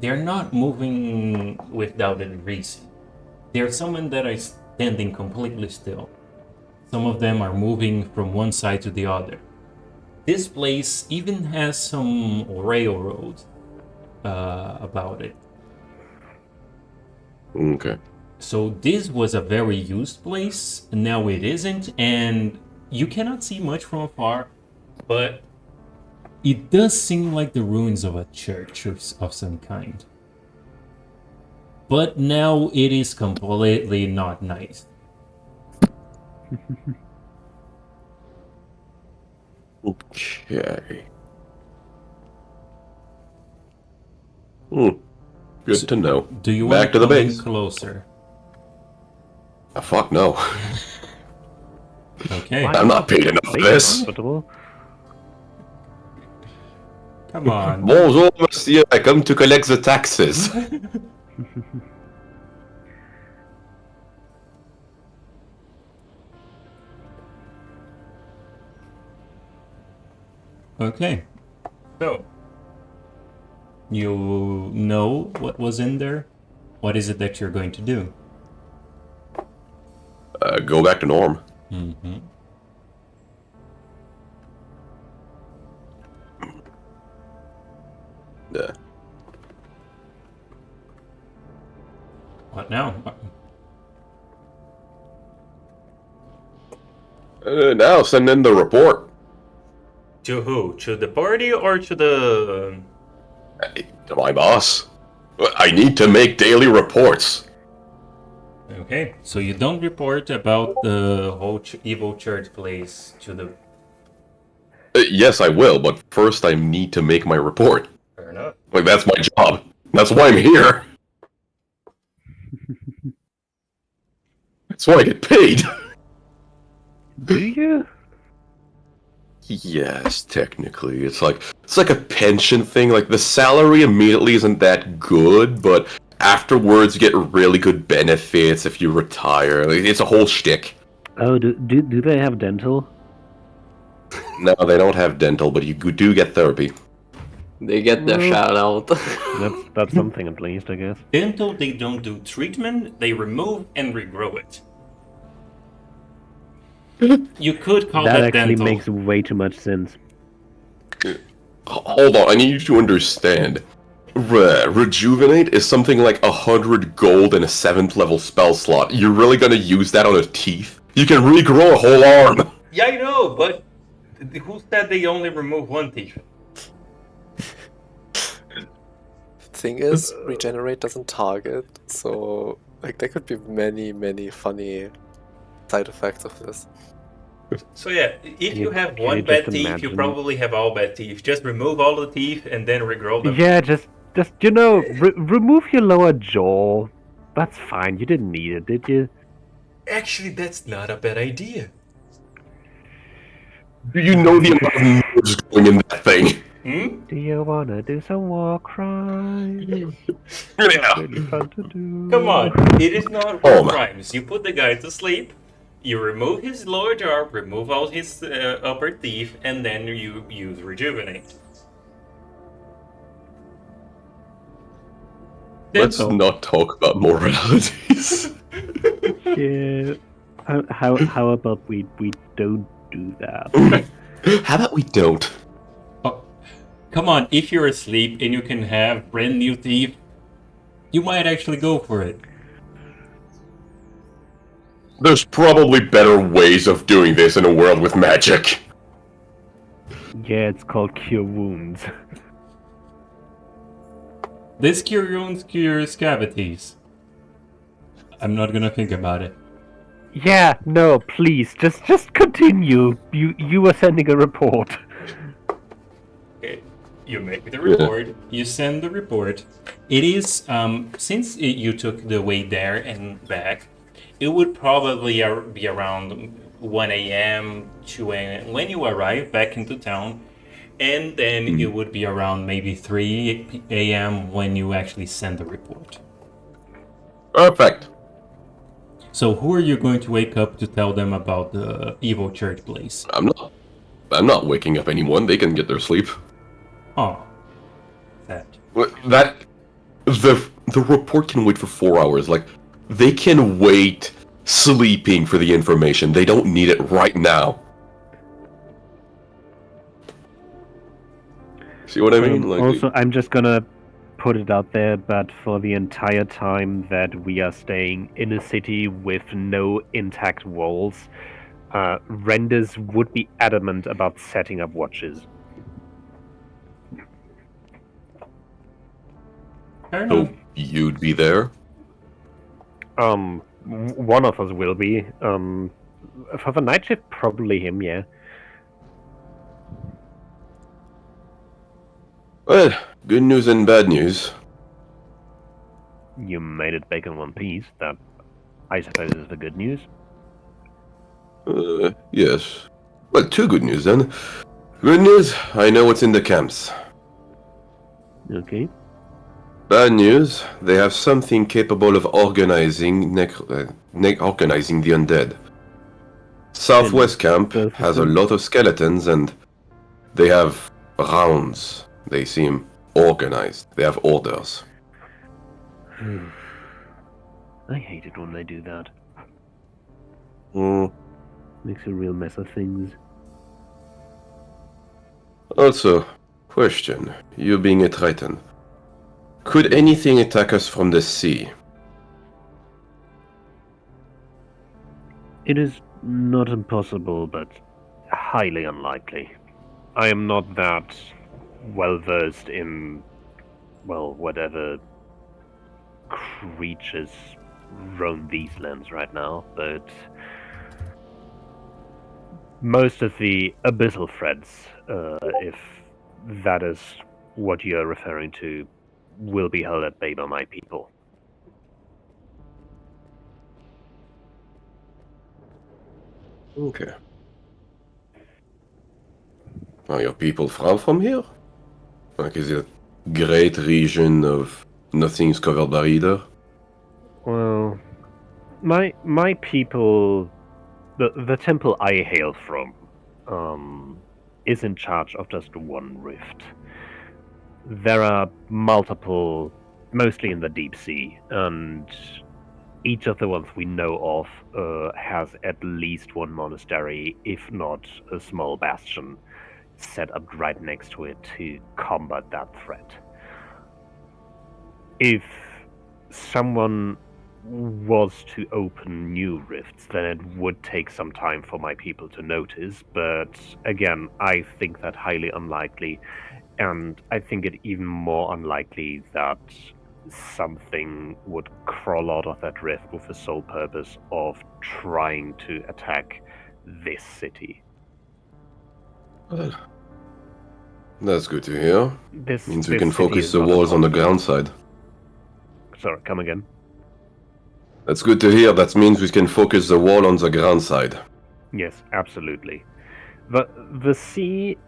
They're not moving without a reason. There are some that are standing completely still. Some of them are moving from one side to the other. This place even has some railroad about it. Okay. So this was a very used place. Now it isn't, and you cannot see much from afar, but it does seem like the ruins of a church of some kind. But now it is completely not nice. Okay. Good to know. Do you Back want to the come in base. closer? Fuck no. Okay. I'm not paid enough for this. Hospitable. Come on. Bonjour, monsieur. I come to collect the taxes. Okay. So, you know what was in there? What is it that you're going to do? Go back to norm. Mm-hmm. Yeah. What now? Now send in the report. To who? To the party or to the... To my boss. I need to make daily reports. Okay, so you don't report about the whole evil church place to the... Yes, I will, but first I need to make my report. Fair enough. Like, that's my job. That's why I'm here. That's why I get paid. Do you? Yes, technically. It's like a pension thing. Like, the salary immediately isn't that good, but afterwards you get really good benefits if you retire. Like, it's a whole shtick. Oh, do they have dental? No, they don't have dental, but you do get therapy. They get their shout out. That's something at least, I guess. Dental, they don't do treatment, they remove and regrow it. You could call That that actually dental. makes way too much sense. Hold on, I need you to understand. Rejuvenate is something like 100 gold and a 7th level spell slot. You're really gonna use that on a teeth? You can regrow a whole arm! Yeah, I know, but who said they only remove one teeth? Thing is, regenerate doesn't target, so like there could be many funny side effects of this. So yeah, if you have can one you bad just teeth, you imagine? probably have all bad teeth. Just remove all the teeth and then regrow them. Yeah, just remove your lower jaw. That's fine. You didn't need it, did you? Actually, that's not a bad idea. Do you know the amount of nerves going in that thing? Do you wanna do some war crimes? Yeah. Really fun to do. Come on, it is not Oh, war man. crimes. You put the guy to sleep, you remove his lower jaw, remove all his upper teeth, and then you use rejuvenate. Let's Simple. not talk about moralities. Yeah. How about we don't do that? How about we don't? Oh, come on, if you're asleep and you can have brand new teeth, you might actually go for it. There's probably better ways of doing this in a world with magic. Yeah, it's called Cure Wounds. This cures cavities. I'm not gonna think about it. Yeah, no, please, just continue. You were sending a report. Okay, you make the report. You send the report. It is since you took the way there and back, it would probably be around 1 a.m., 2 a.m. when you arrive back into town, and then it would be around maybe 3 a.m. when you actually send the report. Perfect. So who are you going to wake up to tell them about the evil church place? I'm not waking up anyone. They can get their sleep. Oh, that. The report can wait for 4 hours. Like, they can wait sleeping for the information. They don't need it right now. See what I mean? Like, Also, I'm just gonna put it out there, but for the entire time that we are staying in a city with no intact walls, Renders would be adamant about setting up watches. Fair so enough. you'd be there? One of us will be. For the night shift, probably him, yeah. Well, good news and bad news. You made it back in one piece. That, I suppose, is the good news. Yes. Well, two good news then. Good news, I know what's in the camps. Okay. Bad news, they have something capable of organizing organizing the undead. Southwest camp has a lot of skeletons and they have rounds. They seem organized. They have orders. I hate it when they do that. Hmm. Makes a real mess of things. Also, question. You being a Triton. Could anything attack us from the sea? It is not impossible, but highly unlikely. I am not that well versed in, well, whatever creatures roam these lands right now, but most of the abyssal threats, if that is what you're referring to, will be held at bay by my people. Okay. Are your people far from here? Like, is it a great region of nothing's covered by either? Well, my people, the temple I hail from, is in charge of just one rift. There are multiple, mostly in the deep sea, and each of the ones we know of has at least one monastery, if not a small bastion, set up right next to it to combat that threat. If someone was to open new rifts, then it would take some time for my people to notice, but again, I think that highly unlikely, and I think it even more unlikely that something would crawl out of that rift with the sole purpose of trying to attack this city. Well, that's good to hear. This Means we this can city focus is the not walls on the important. ground side. Sorry, come again. That's good to hear. That means we can focus the wall on the ground side. Yes, absolutely. The sea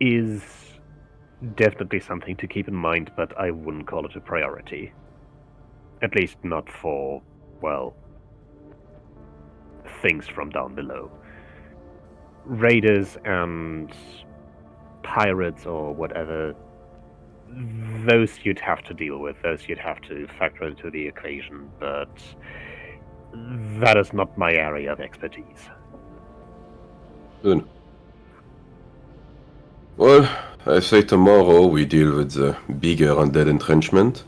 is definitely something to keep in mind, but I wouldn't call it a priority. At least not for, well, things from down below. Raiders and pirates or whatever, those you'd have to deal with, those you'd have to factor into the equation, but that is not my area of expertise. Good. Well, I say tomorrow we deal with the bigger undead entrenchment.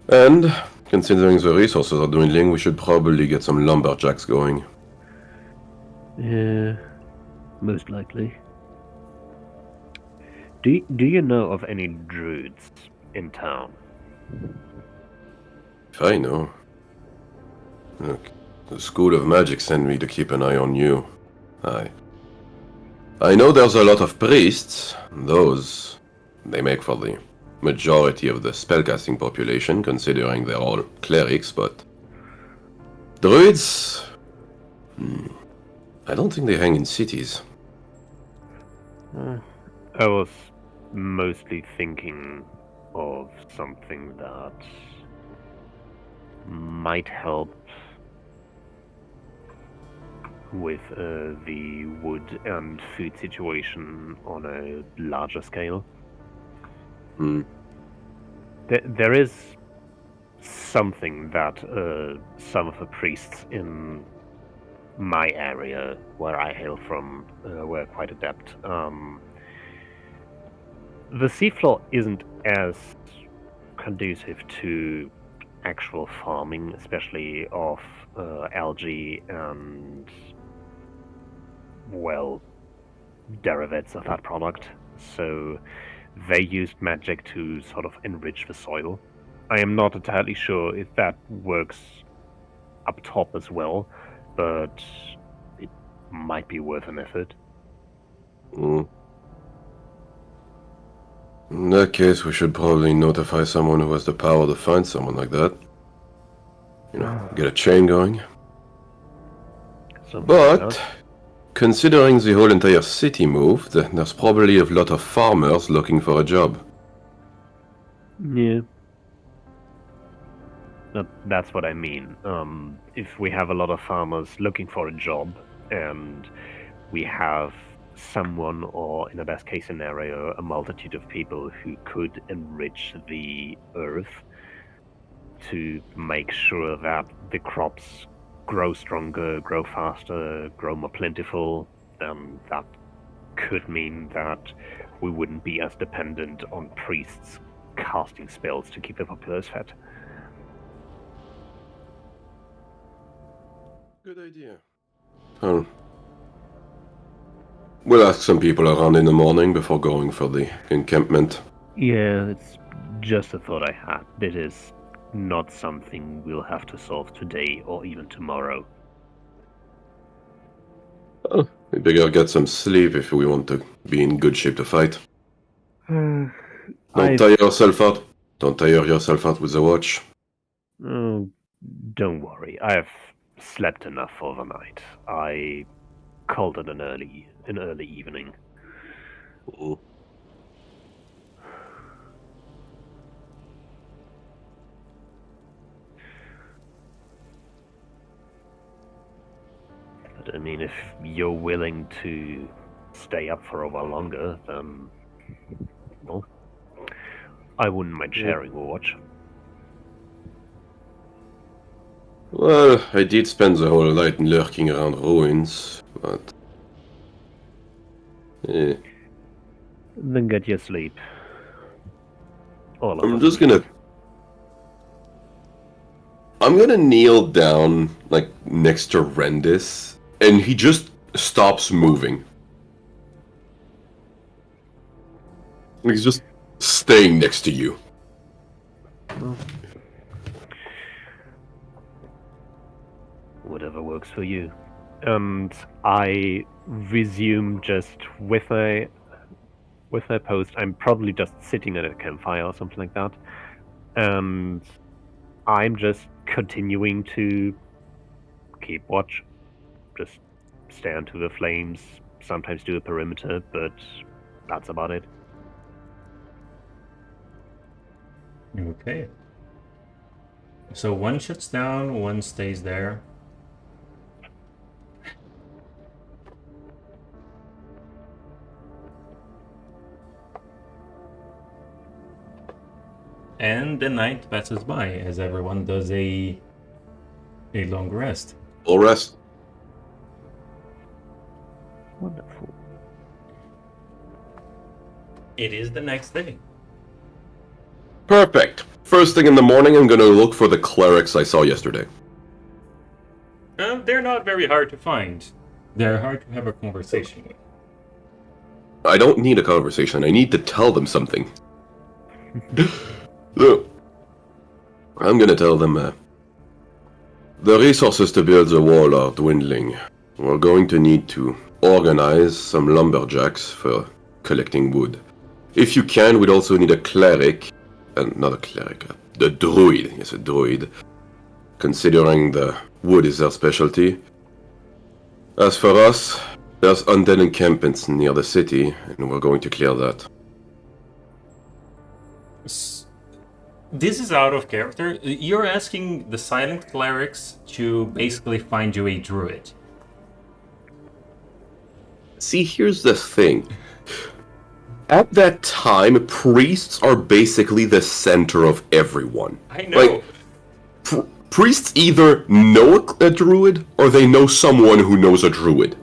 And, considering the resources are dwindling, we should probably get some lumberjacks going. Yeah, most likely. Do you know of any druids in town? If I know. Look, the School of Magic sent me to keep an eye on you. I know there's a lot of priests. Those, they make for the majority of the spellcasting population, considering they're all clerics, but druids? I don't think they hang in cities. I was mostly thinking of something that might help with the wood and food situation on a larger scale. There is something that some of the priests in my area, where I hail from, were quite adept. The seafloor isn't as conducive to actual farming, especially of algae and, well, derivatives of that product. So they used magic to sort of enrich the soil. I am not entirely sure if that works up top as well, but it might be worth an effort. In that case, we should probably notify someone who has the power to find someone like that. You know, get a chain going. But, considering the whole entire city moved, there's probably a lot of farmers looking for a job. Yeah. That's what I mean. If we have a lot of farmers looking for a job, and we have someone, or in the best case scenario, a multitude of people who could enrich the earth to make sure that the crops grow stronger, grow faster, grow more plentiful, then that could mean that we wouldn't be as dependent on priests casting spells to keep the populace fed. Good idea. We'll ask some people around in the morning before going for the encampment. Yeah, it's just a thought I had. It is not something we'll have to solve today or even tomorrow. Well, we better get some sleep if we want to be in good shape to fight. Don't tire yourself out. Don't tire yourself out with the watch. Oh, don't worry. I've slept enough for the night. I called it an early evening. But I mean, if you're willing to stay up for a while longer, then, well, I wouldn't mind sharing a watch. Well, I did spend the whole night lurking around ruins, but... Then get your sleep. I'm gonna kneel down, like, next to Rendis, and he just stops moving. He's just staying next to you. Whatever works for you. And I resume just with a post. I'm probably just sitting at a campfire or something like that. And I'm just continuing to keep watch. Just stand to the flames, sometimes do a perimeter, but that's about it. Okay. So one shuts down, one stays there. And the night passes by as everyone does a long rest. Full rest. Wonderful. It is the next day. Perfect. First thing in the morning, I'm gonna look for the clerics I saw yesterday. They're not very hard to find. They're hard to have a conversation with. I don't need a conversation. I need to tell them something. So, I'm gonna tell them, the resources to build the wall are dwindling. We're going to need to organize some lumberjacks for collecting wood. If you can, we'd also need a cleric, not a cleric, a druid, yes, a druid, considering the wood is their specialty. As for us, there's undead encampments near the city, and we're going to clear that. This is out of character. You're asking the silent clerics to basically find you a druid. See, here's the thing. At that time, priests are basically the center of everyone. I know. Like, priests either know a druid, or they know someone who knows a druid.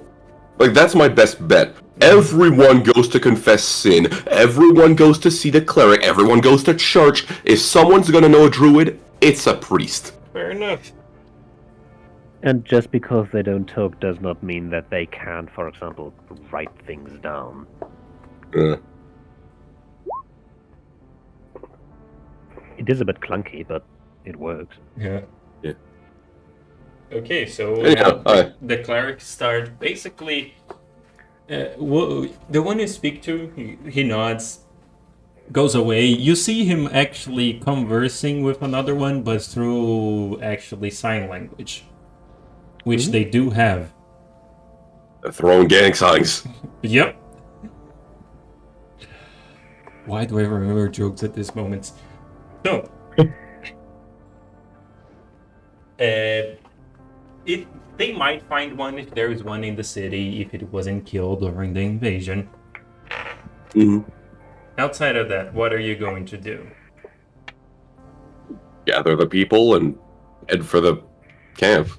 Like, that's my best bet. Everyone goes to confess sin, everyone goes to see the cleric, everyone goes to church. If someone's gonna know a druid, it's a priest. Fair enough. And just because they don't talk does not mean that they can't, for example, write things down. It is a bit clunky, but it works. Yeah. Yeah. Okay, so Yeah, the clerics start basically. The one you speak to, he nods, goes away. You see him actually conversing with another one, but through actually sign language, which they do have. They're throwing gang signs. Yep. Why do I remember jokes at this moment? So, they might find one if there is one in the city, if it wasn't killed during the invasion. Mm-hmm. Outside of that, what are you going to do? Gather the people and head for the camp.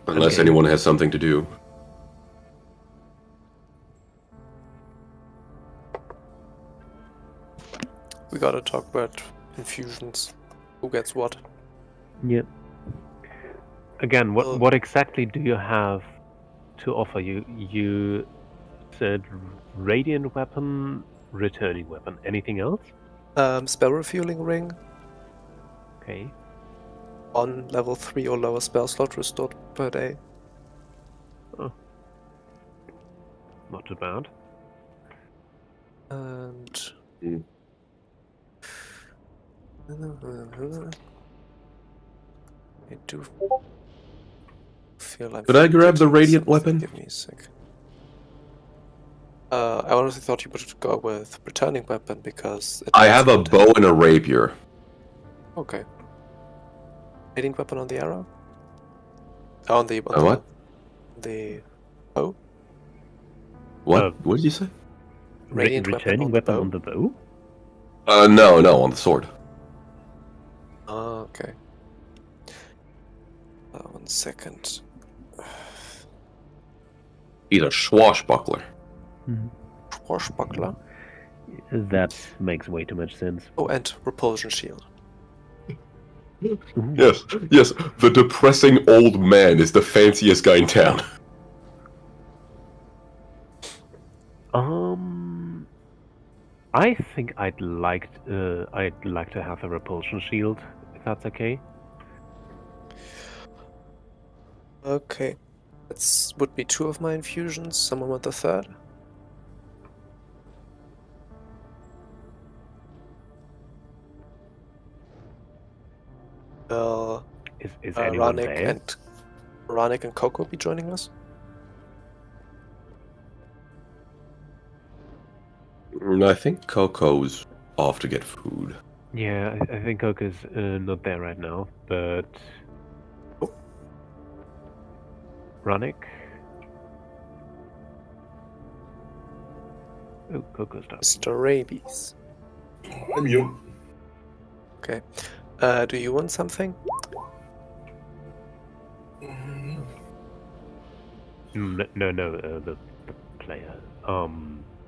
Unless Okay. anyone has something to do. We gotta talk about infusions. Who gets what? Yeah. Again, what exactly do you have to offer? You said radiant weapon, returning weapon. Anything else? Spell refueling ring. Okay. On level 3 or lower spell slot restored per day. Not too bad. And I do feel like. Could I grab the radiant weapon? Give me a sec. I honestly thought you would go with returning weapon because I have a bow and a rapier. Okay. Radiant weapon on the arrow. On the what? The bow. What? What did you say? Radiant returning weapon on the bow? No, on the sword. Oh, okay. 1 second. He's a swashbuckler. Swashbuckler. That makes way too much sense. Oh, and repulsion shield. Yes, the depressing old man is the fanciest guy in town. I think I'd like to have a repulsion shield, if that's okay. Okay. That would be 2 of my infusions. Someone want the 3rd? Is anyone Ranik there? and Ranik and Coco be joining us? I think Coco's off to get food. Yeah, I think Coco's not there right now, but... Ronick? Oh, Coco's down. Mr. Rabies. I'm here. Okay. Do you want something? No, the player.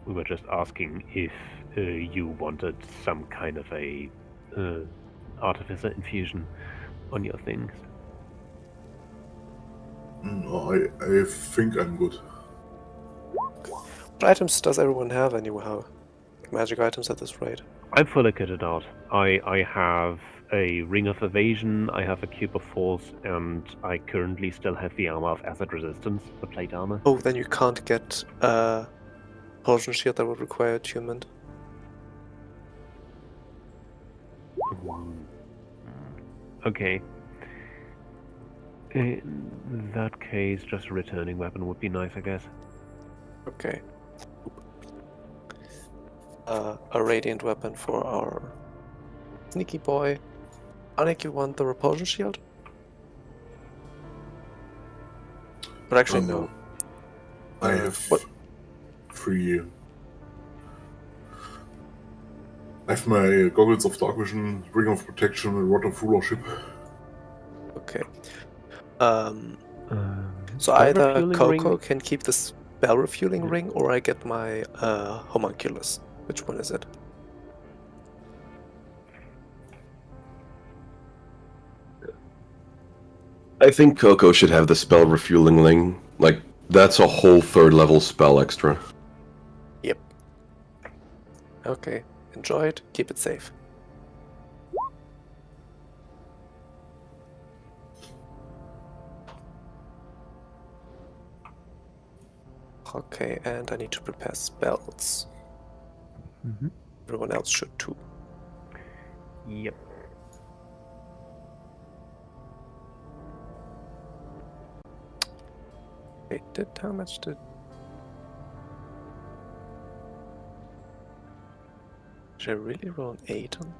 We were just asking if you wanted some kind of a artificer infusion on your things. I think I'm good. What items does everyone have anyhow? Magic items at this rate. I'm fully kitted out. I have a Ring of Evasion, I have a Cube of Force, and I currently still have the Armor of Acid Resistance, the plate armor. Oh, then you can't get Potion Shield that would require attunement. Okay. In that case, just a returning weapon would be nice, I guess. Okay. A radiant weapon for our sneaky boy. Anik, you want the repulsion shield? But actually, no. I have what? 3. I have my Goggles of Dark Vision, Ring of Protection, and Rod of Rulership. Okay. So Spell either refueling Coco ring? can keep the spell refueling ring, or I get my homunculus. Which one is it? I think Coco should have the spell refueling ring. Like, that's a whole 3rd level spell extra. Yep. Okay. Enjoy it. Keep it safe. Okay, and I need to prepare spells. Mm-hmm. Everyone else should too. Yep. Wait, how much did... Should I really roll an 8 on?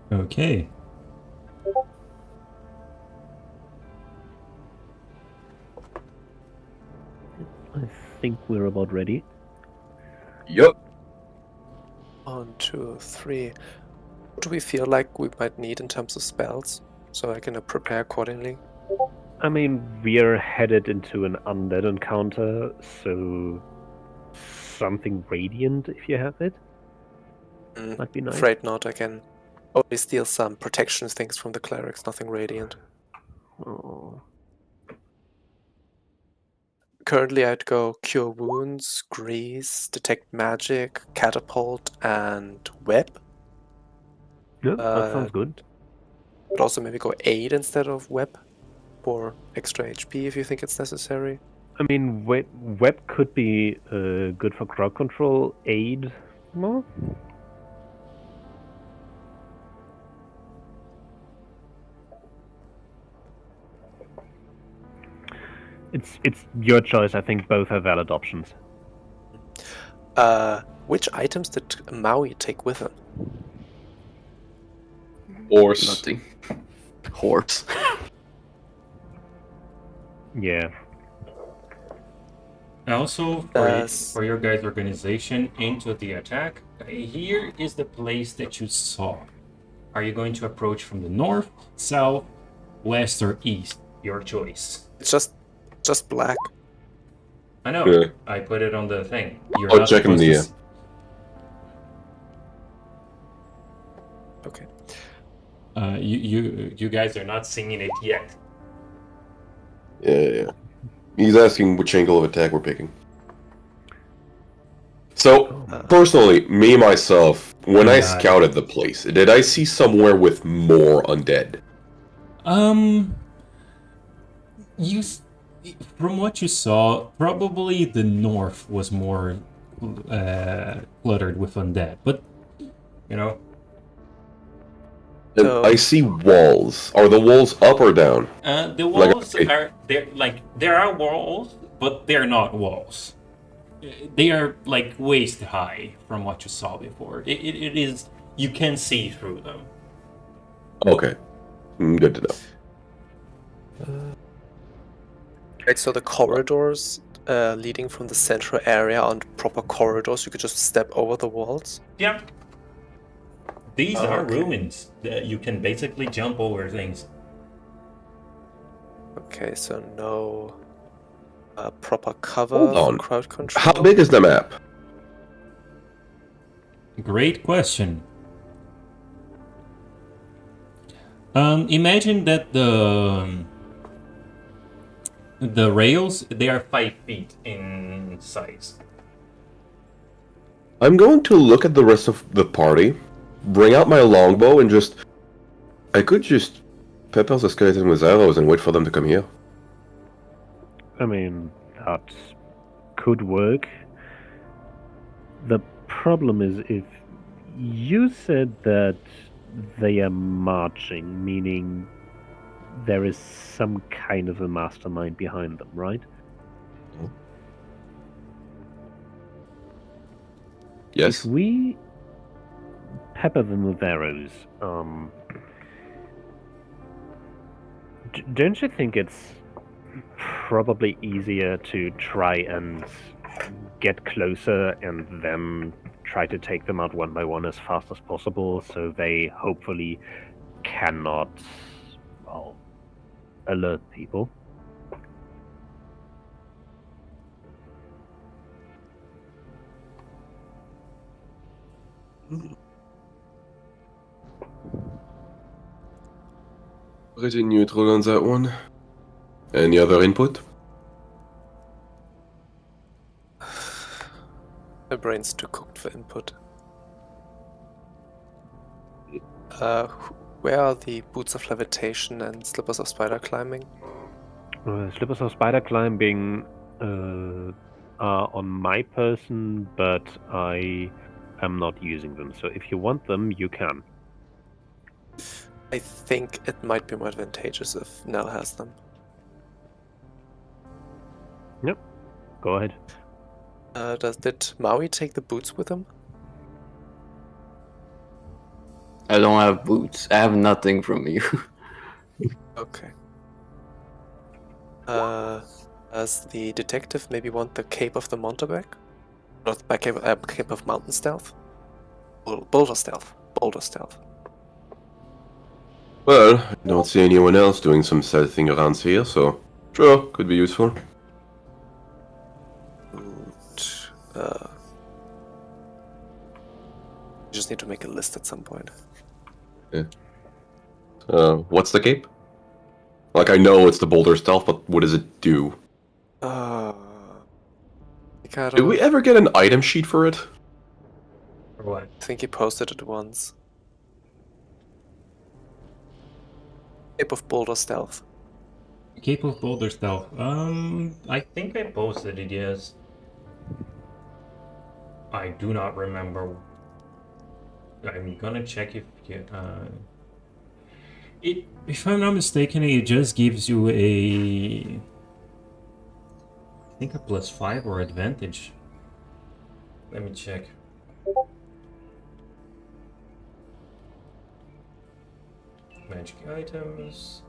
Okay. I think we're about ready. Yup. 1, 2, 3. What do we feel like we might need in terms of spells? So I can prepare accordingly. I mean, we're headed into an undead encounter, so something radiant if you have it. Might be nice. Afraid not. I can only steal some protection things from the clerics, nothing radiant. Oh. Currently, I'd go Cure Wounds, Grease, Detect Magic, Catapult, and Web. Yeah, that sounds good. But also maybe go Aid instead of Web for extra HP if you think it's necessary. I mean, web could be good for crowd control. Aid, no? It's your choice. I think both are valid options. Which items did Maui take with him? Horse. Nothing. Horse. Yeah. Also, for your guys' organization into the attack, here is the place that you saw. Are you going to approach from the north, south, west, or east? Your choice. It's just black. I know. Yeah. I put it on the thing. You're Oh, not checking supposed the. Okay. You guys are not singing it yet. Yeah. He's asking which angle of attack we're picking. So, personally, myself, when I scouted the place, did I see somewhere with more undead? From what you saw, probably the north was more cluttered with undead, but you know. And So- I see walls. Are the walls up or down? The Like, walls okay. are there are walls, but they're not walls. They are like waist high from what you saw before. It is you can see through them. Okay. Good to know. Right, so the corridors leading from the central area aren't proper corridors. You could just step over the walls. Yeah. These are Okay. ruins. You can basically jump over things. Okay, so no proper cover Hold for on. crowd control. How big is the map? Great question. Imagine that the rails, they are 5 feet in size. I'm going to look at the rest of the party, bring out my longbow, and I could just pepper the skeleton with arrows and wait for them to come here. I mean, that could work. The problem is if you said that they are marching, meaning there is some kind of a mastermind behind them, right? Yes. If we pepper them with arrows, don't you think it's probably easier to try and get closer and then try to take them out one by one as fast as possible so they hopefully cannot, well, alert people? Pretty neutral on that one. Any other input? My brain's too cooked for input. Where are the boots of levitation and slippers of spider climbing? Slippers of spider climbing are on my person, but I am not using them. So if you want them, you can. I think it might be more advantageous if Nell has them. Yep. Go ahead. Did Maui take the boots with him? I don't have boots. I have nothing from you. Okay. Does the detective maybe want the Cape of the Montebec? Not the Cape of Mountain Stealth? Boulder Stealth. Boulder Stealth. Well, I don't see anyone else doing some stealthing around here, so sure, could be useful. You just need to make a list at some point. What's the cape? Like, I know it's the boulder stealth, but what does it do? Did we ever get an item sheet for it? Or what? I think he posted it once. Cape of Boulder Stealth. Cape of Boulder Stealth. I think I posted it, yes. I do not remember. I'm gonna check if if I'm not mistaken, it just gives you I think a +5 or advantage. Let me check. Magic items.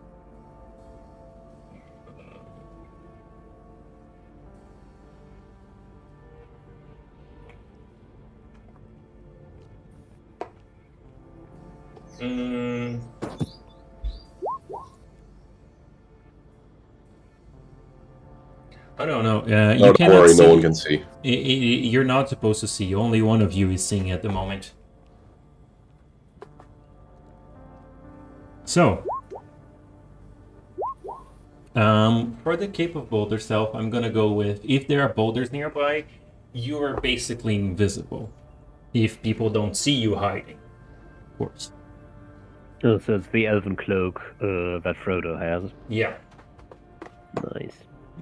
I don't know. You Don't cannot worry, see. no one can see. You're not supposed to see. Only one of you is seeing at the moment. So, for the Cape of Boulder Stealth, I'm gonna go with if there are boulders nearby, you are basically invisible. If people don't see you hiding, of course. Oh, so it's the elven cloak that Frodo has. Yeah. Nice.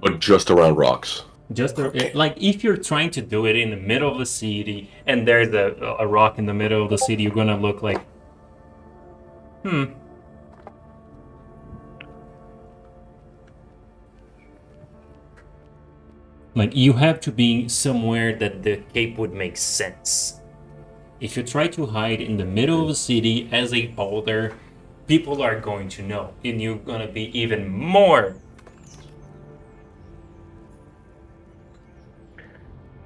But just around rocks. Just like if you're trying to do it in the middle of the city and there's a rock in the middle of the city, you're gonna look like, Like you have to be somewhere that the cape would make sense. If you try to hide in the middle of the city as a boulder, people are going to know, and you're gonna be even more.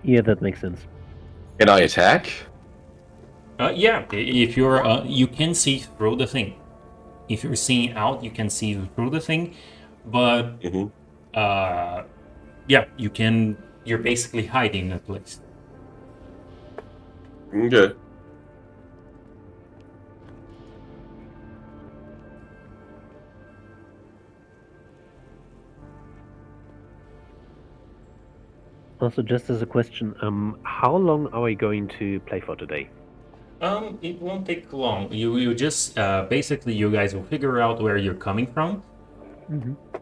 Yeah, that makes sense. Can I attack? Yeah, if you're, you can see through the thing. If you're seeing out, you can see through the thing, but yeah, you can. You're basically hiding in a place. Okay. Also, just as a question, how long are we going to play for today? It won't take long. You just basically you guys will figure out where you're coming from,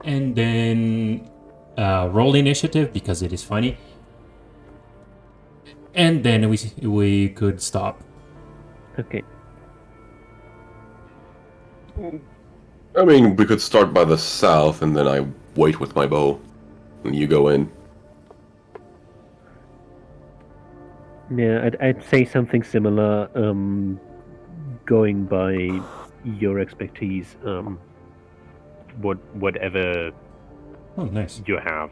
and then roll initiative because it is funny, and then we could stop. Okay. I mean, we could start by the south, and then I wait with my bow, and you go in. Yeah, I'd say something similar. Going by your expertise, whatever Oh, nice. you have,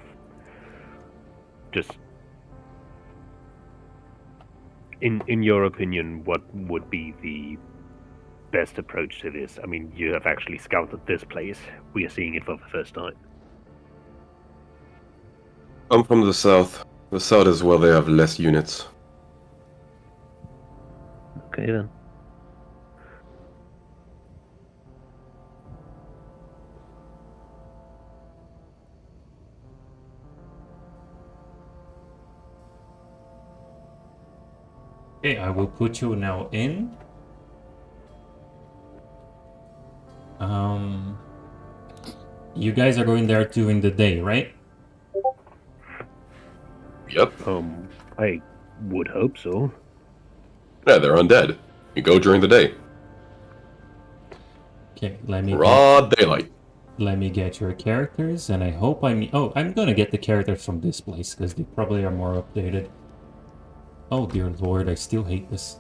just in your opinion, what would be the best approach to this? I mean, you have actually scouted this place. We are seeing it for the first time. I'm from the south. The south is where they have less units. Okay then. Okay, I will put you now in. You guys are going there during the day, right? Yep. I would hope so. Yeah, they're undead. You go during the day. Okay, let me Broad daylight. let me get your characters, and I hope I'm gonna get the characters from this place because they probably are more updated. Oh dear lord, I still hate this.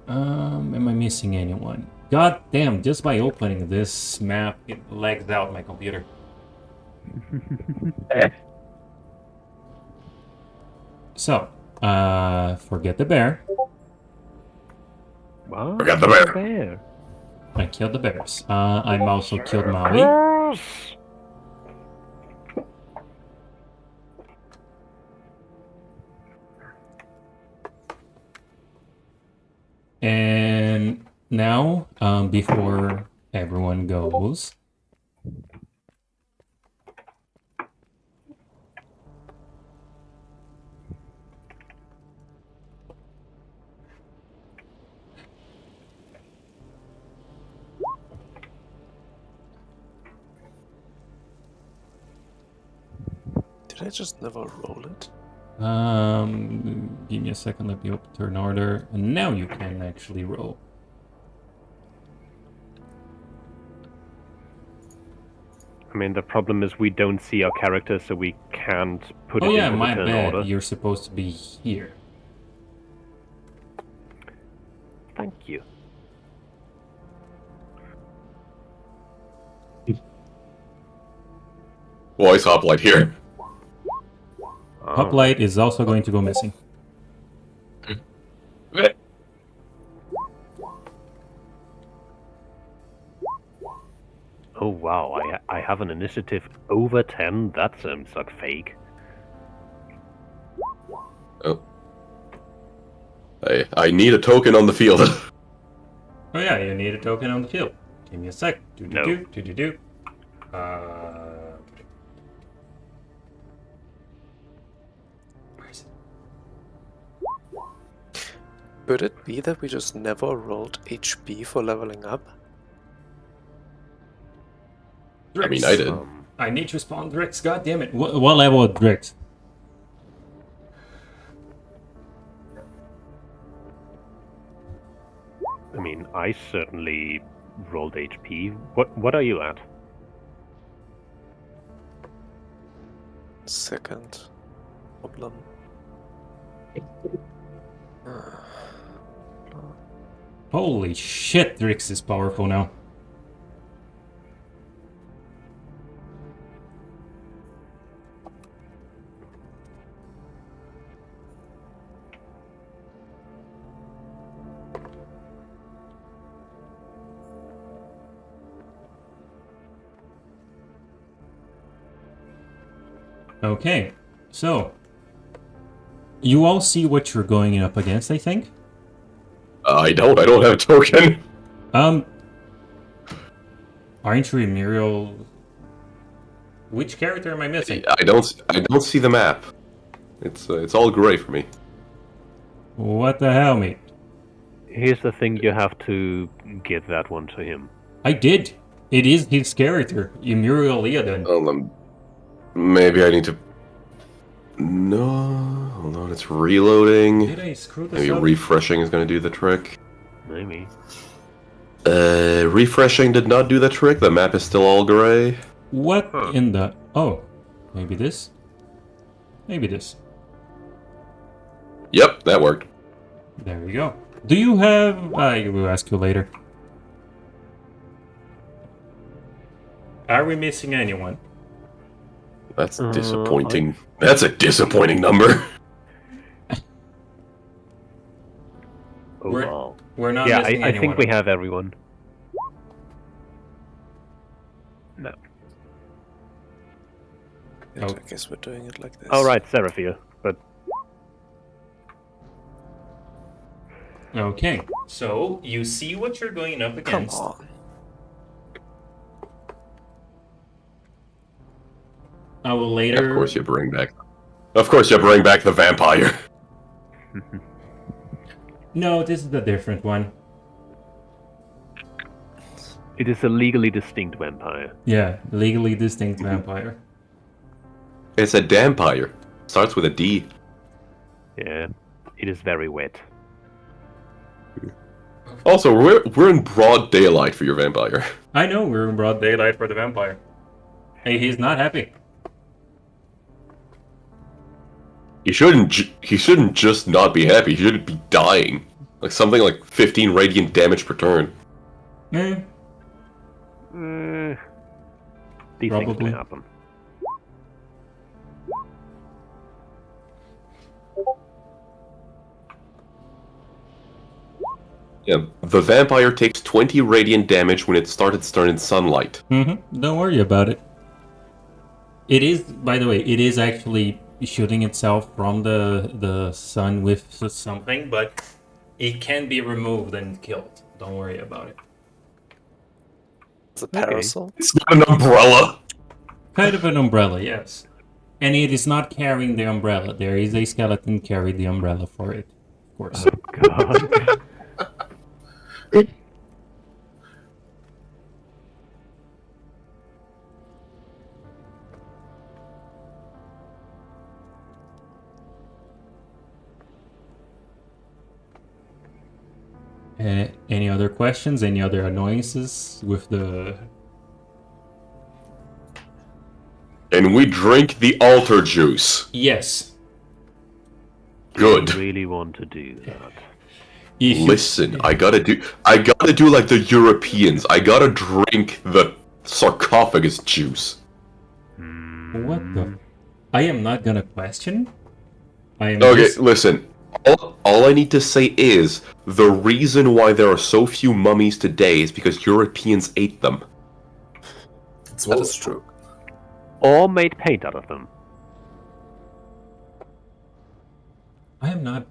Am I missing anyone? God damn, just by opening this map, it lags out my computer. So, forget the bear. Wow. Forget the bear. I killed the bears. I'm also killed Maui. And now, before everyone goes, Did I just never roll it? give me a second, let me open turn order, and now you can actually roll. I mean, the problem is we don't see our character, so we can't put Oh it yeah, into my the turn bad. order. You're supposed to be here. Thank you. Voice hoplite here. Hoplite is also going to go missing. Oh wow, I have an initiative over 10. That seems like fake. Oh. I need a token on the field. Oh yeah, you need a token on the field. Give me a sec. No. Do. Where is it? Could it be that we just never rolled HP for leveling up? I mean, I did. I need to spawn Drix, god damn it. What level of Drix? I mean, I certainly rolled HP. What are you at? Second problem. Holy shit, Drix is powerful now. Okay, so you all see what you're going up against, I think. I don't have a token. Aren't you a Muriel? Which character am I missing? I don't see the map. It's all gray for me. What the hell, mate? Here's the thing, you have to give that one to him. I did. It is his character, Muriel Leodon. Maybe I need to. No, hold on, it's reloading. Did I screw this Maybe up? refreshing is going to do the trick. Maybe. Refreshing did not do the trick. The map is still all gray. What in the... Oh, maybe this? Maybe this. Yep, that worked. There we go. Do you have... I will ask you later. Are we missing anyone? That's disappointing. That's a disappointing number. Oh, wow. We're not Yeah, missing I anyone. think we have everyone. No. I guess we're doing it like this. All right, Seraphia, but Okay, so you see what you're going up Come against. on. I will later... Of course you bring back the vampire. No, this is a different one. it is a legally distinct vampire. Yeah, legally distinct vampire. It's a dampire. Starts with a D. Yeah, it is very wet. Also, we're in broad daylight for your vampire. I know, we're in broad daylight for the vampire. Hey, he's not happy. He shouldn't just not be happy. He should be dying. Like something like 15 radiant damage per turn. Eh, These things Probably. may happen. Yeah, the vampire takes 20 radiant damage when it starts in sunlight. don't worry about it. It is, by the way, it is actually shooting itself from the sun with something, but it can be removed and killed. Don't worry about it. It's a parasol. It's not an umbrella. Kind of an umbrella, yes. And it is not carrying the umbrella. There is a skeleton carrying the umbrella for it, of course. God. Any other questions? Any other annoyances with the... And we drink the altar juice. Yes. Good. I really want to do that. If you- Listen, I gotta do like the Europeans. I gotta drink the sarcophagus juice. What the... I am not gonna question. I am Okay, just- listen. All I need to say is the reason why there are so few mummies today is because Europeans ate them. That is true. Or made paint out of them. I am not...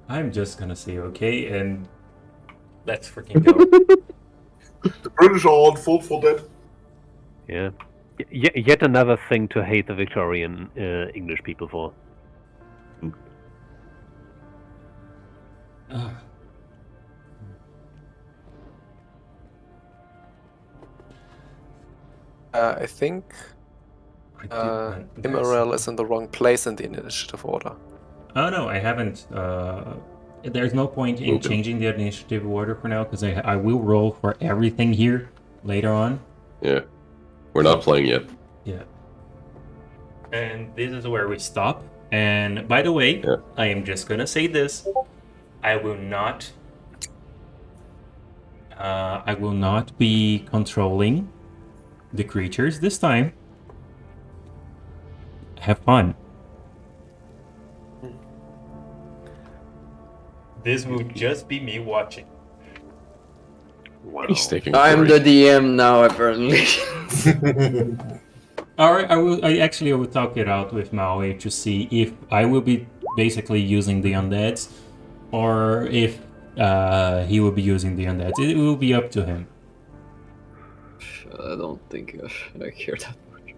I'm just gonna say okay, and let's freaking go. The British are on fault for that. Yeah. Yet another thing to hate the Victorian English people for. I think I did not- Immoral is in the wrong place in the initiative order. Oh no, I haven't. There's no point in Okay. changing the initiative order for now because I will roll for everything here later on. Yeah. We're not playing yet. Yeah. And this is where we stop. And by the way, Yeah. I am just gonna say this: I will not. I will not be controlling the creatures this time. Have fun. This will just be me watching. Wow. He's taking I'm three. the DM now, apparently. All right, I will talk it out with Maui to see if I will be basically using the undeads, or if he will be using the undeads. It will be up to him. I don't think I care that much.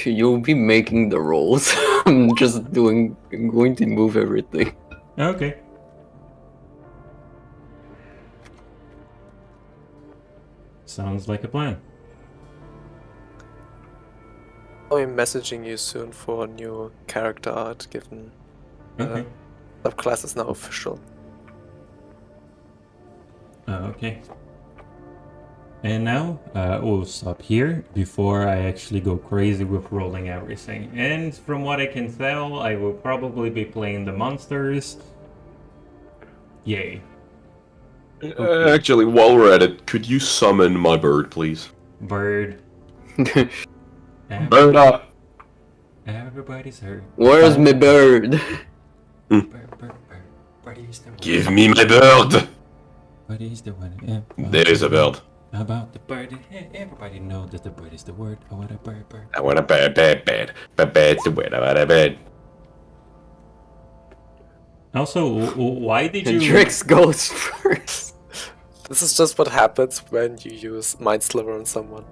You'll be making the rolls. I'm going to move everything. Okay. Sounds like a plan. I'm messaging you soon for a new character art, given Okay. subclass is now official. Okay. And now we'll stop here before I actually go crazy with rolling everything. And from what I can tell, I will probably be playing the monsters. Yay. Actually, while we're at it, could you summon my bird, please? Bird. Bird up! Everybody's hurt. Where's my bird? Bird, bird, bird. Birdie's the one. Give me my bird! Birdie's the one. Yeah. There is a bird. About the bird. Everybody knows that the bird is the word. I want a bird, bird. I want a bird, bird, bird. Bird's the word. I want a bird. Also, why did you... Drix goes first. This is just what happens when you use Mind Sliver on someone.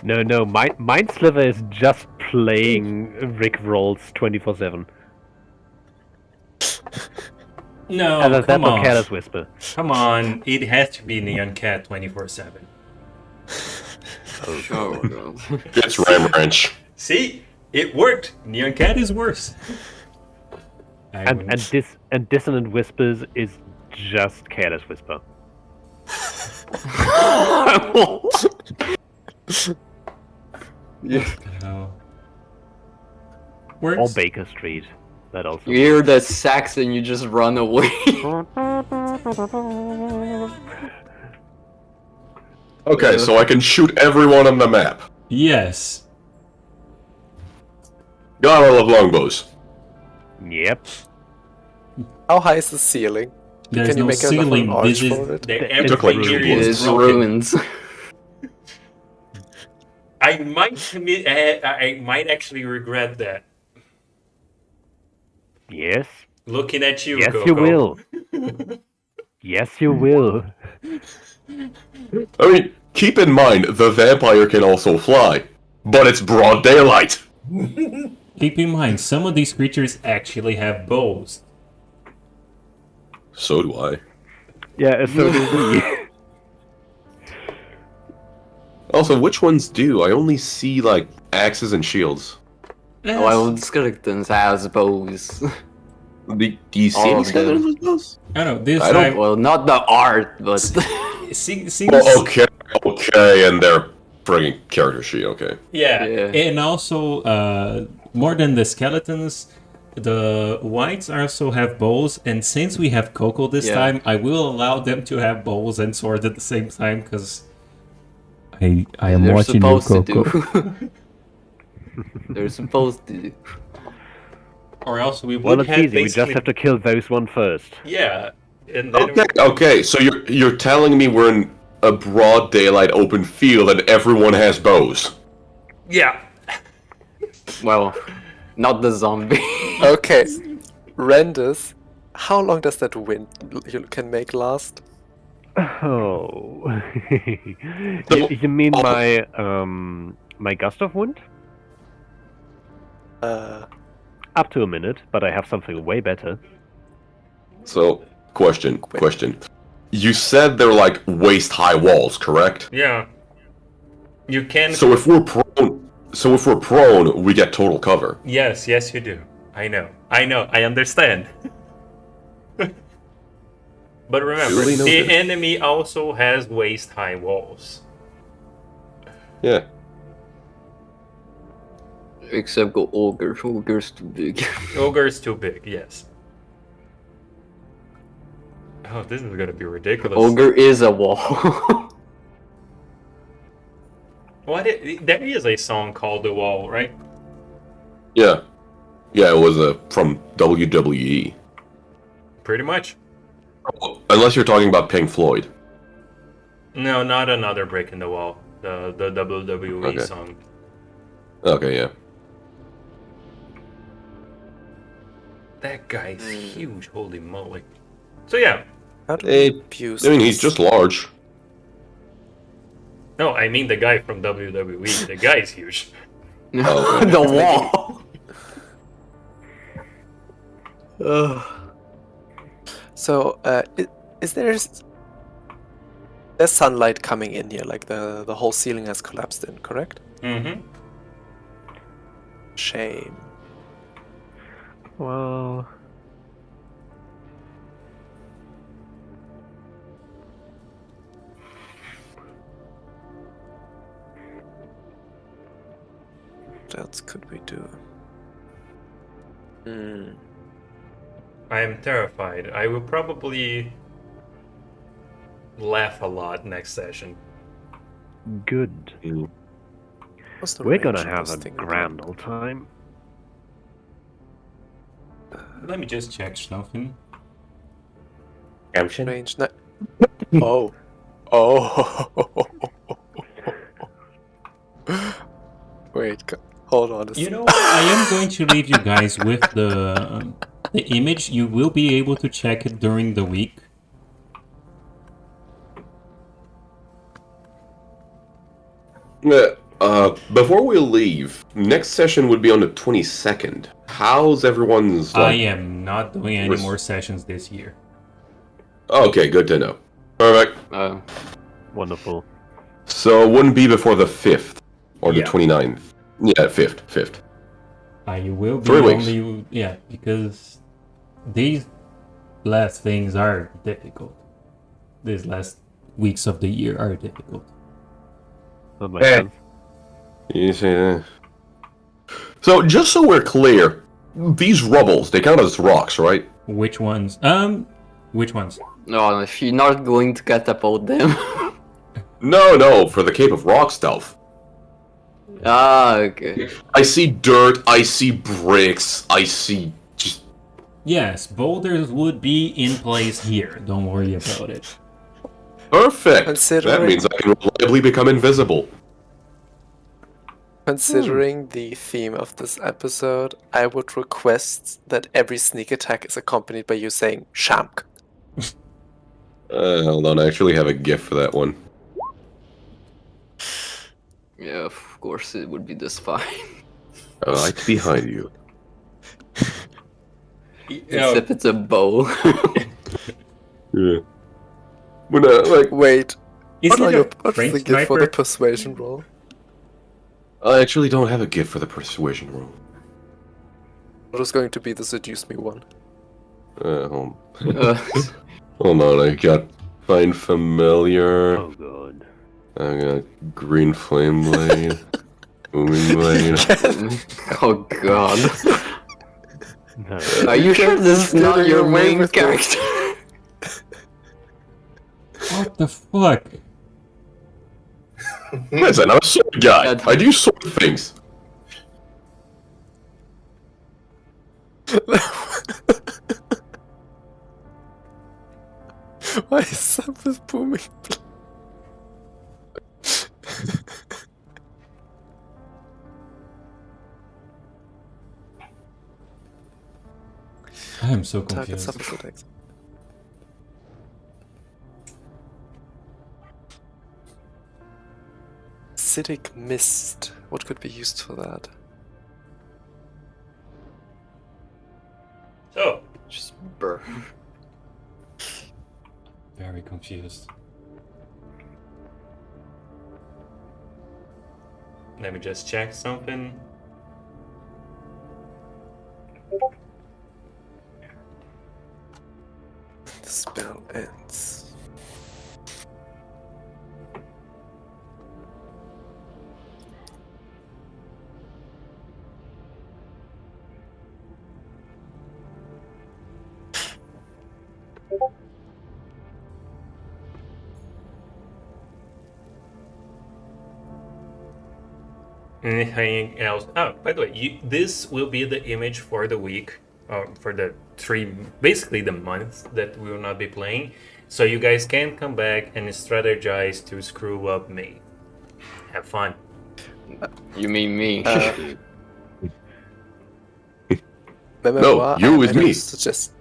No, Mind Sliver is just playing Rick rolls 24/7. No, Either that come or on. Careless Whisper. Come on, it has to be Neon Cat 24/7. Oh, God. It's Ram Wrench. See? It worked! Neon Cat is worse. And Dissonant Whispers is just Careless Whisper. Yeah. Works. Or Baker Street. That also. You hear the sax and you just run away. Okay, so I can shoot everyone on the map. Yes. Got all of longbows. Yep. How high is the ceiling? There's Can you no make another ceiling. arch This is for it? took like everything 2 here blows. is It's broken. ruins. I might commit. I might actually regret that. Yes. Looking at you, Yes, Coco. you will. Yes, you will. I mean, keep in mind, the vampire can also fly. But it's broad daylight. Keep in mind, some of these creatures actually have bows. So do I. Yeah, so do we. Also, which ones do? I only see, like, axes and shields. Well, skeletons has bows. Do you see All any of them. skeletons with those? I don't know. This I don't- time, Well, not the art, but seems Oh, okay, and they're friggin' character sheet, okay. yeah. Yeah. And also, more than the skeletons, the whites also have bows. And since we have Coco this Yeah. time, I will allow them to have bows and swords at the same time because I am they're watching you, supposed to Coco. do. They're supposed to do. Or else we would Well, it's have easy. We just basically- have to kill those one first. Yeah. And then Okay, so you're telling me we're in a broad daylight open field and everyone has bows. yeah. Well, not the zombie. Okay, Rendus, how long does that wind you can make last? Oh. you mean my my gust of wind? Up to a minute, but I have something way better. So, question. You said they're like waist-high walls, correct? Yeah. You can. So if we're prone, we get total cover. Yes, you do. I know. I understand. But remember, Really the noted. enemy also has waist-high walls. Yeah. Except go ogre. Ogre's too big. Ogre's too big, yes. Oh, this is gonna be ridiculous. Ogre is a wall. There is a song called The Wall, right? Yeah. Yeah, it was from WWE. Pretty much. Unless you're talking about Pink Floyd. No, not another Break in the Wall. The WWE Okay. song. Okay, yeah. That guy's huge, holy moly. So yeah. How do Hey, we abuse I mean, he's this? just large. No, I mean the guy from WWE. The guy's huge. Oh, okay. The wall. So, is there's sunlight coming in here? Like the whole ceiling has collapsed in, correct? Mm-hmm. Shame. Well, What else could we do? Hmm. I am terrified. I will probably laugh a lot next session. good. What's the We're range gonna of have this a thing grand old time. Let me just check something. Redemption? Range. Oh. Oh. Wait. Hold on. You know, I am going to leave you guys with the image. You will be able to check it during the week. Before we leave, next session would be on the 22nd. How's everyone's, I like... am not doing any more sessions this year. Okay, good to know. Perfect. Wonderful. So it wouldn't be before the 5th, or the Yeah. 29th. Yeah, 5th. I will be 3 weeks. only... Yeah, because these last things are difficult. These last weeks of the year are difficult. That makes Eh. sense. You say that. So, just so we're clear, these rubbles, they count as rocks, right? Which ones? Which ones? No, if you're not going to catapult them. No, for the Cape of Rock stealth. Okay. I see dirt, I see bricks, I see just... Yes, boulders would be in place here. Don't worry about it. Perfect! That Considering- means I can reliably become invisible. Considering the theme of this episode, I would request that every sneak attack is accompanied by you saying "Shamk." Hold on, I actually have a GIF for that one. Yeah, of course it would be this fine. Right behind you. Except it's a bow. Yeah. When, Wait, Is what it are a your what's French the gift for the sniper? persuasion roll? I actually don't have a GIF for the persuasion roll. What is going to be the seduce me one? Hold Uh, hold on, I got find familiar. Oh god. I got green flame blade. Booming blade. oh god. No. Are you sure this is not getting your away main with character? What the fuck? Listen, I'm a sword guy. Yeah, I do sword things. Why is that with booming? I am so Target confused. substitute X. Acidic mist. What could be used for that? So, Just burn. very confused. Let me just check something. The spell ends. Anything else? Oh, by the way, this will be the image for the week, for the basically the month that we will not be playing. So you guys can come back and strategize to screw up me. Have fun. You mean me? No, you with me. Suggest...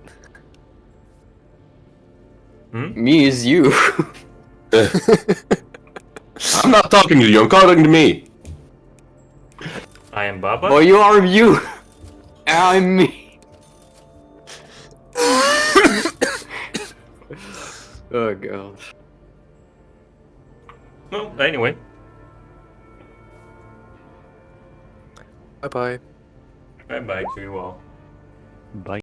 Me is you. I'm not talking to you, I'm talking to me. I am Baba. Well, you are you. I'm me. Oh god. Well, anyway. Bye bye. Bye bye to you all. Bye.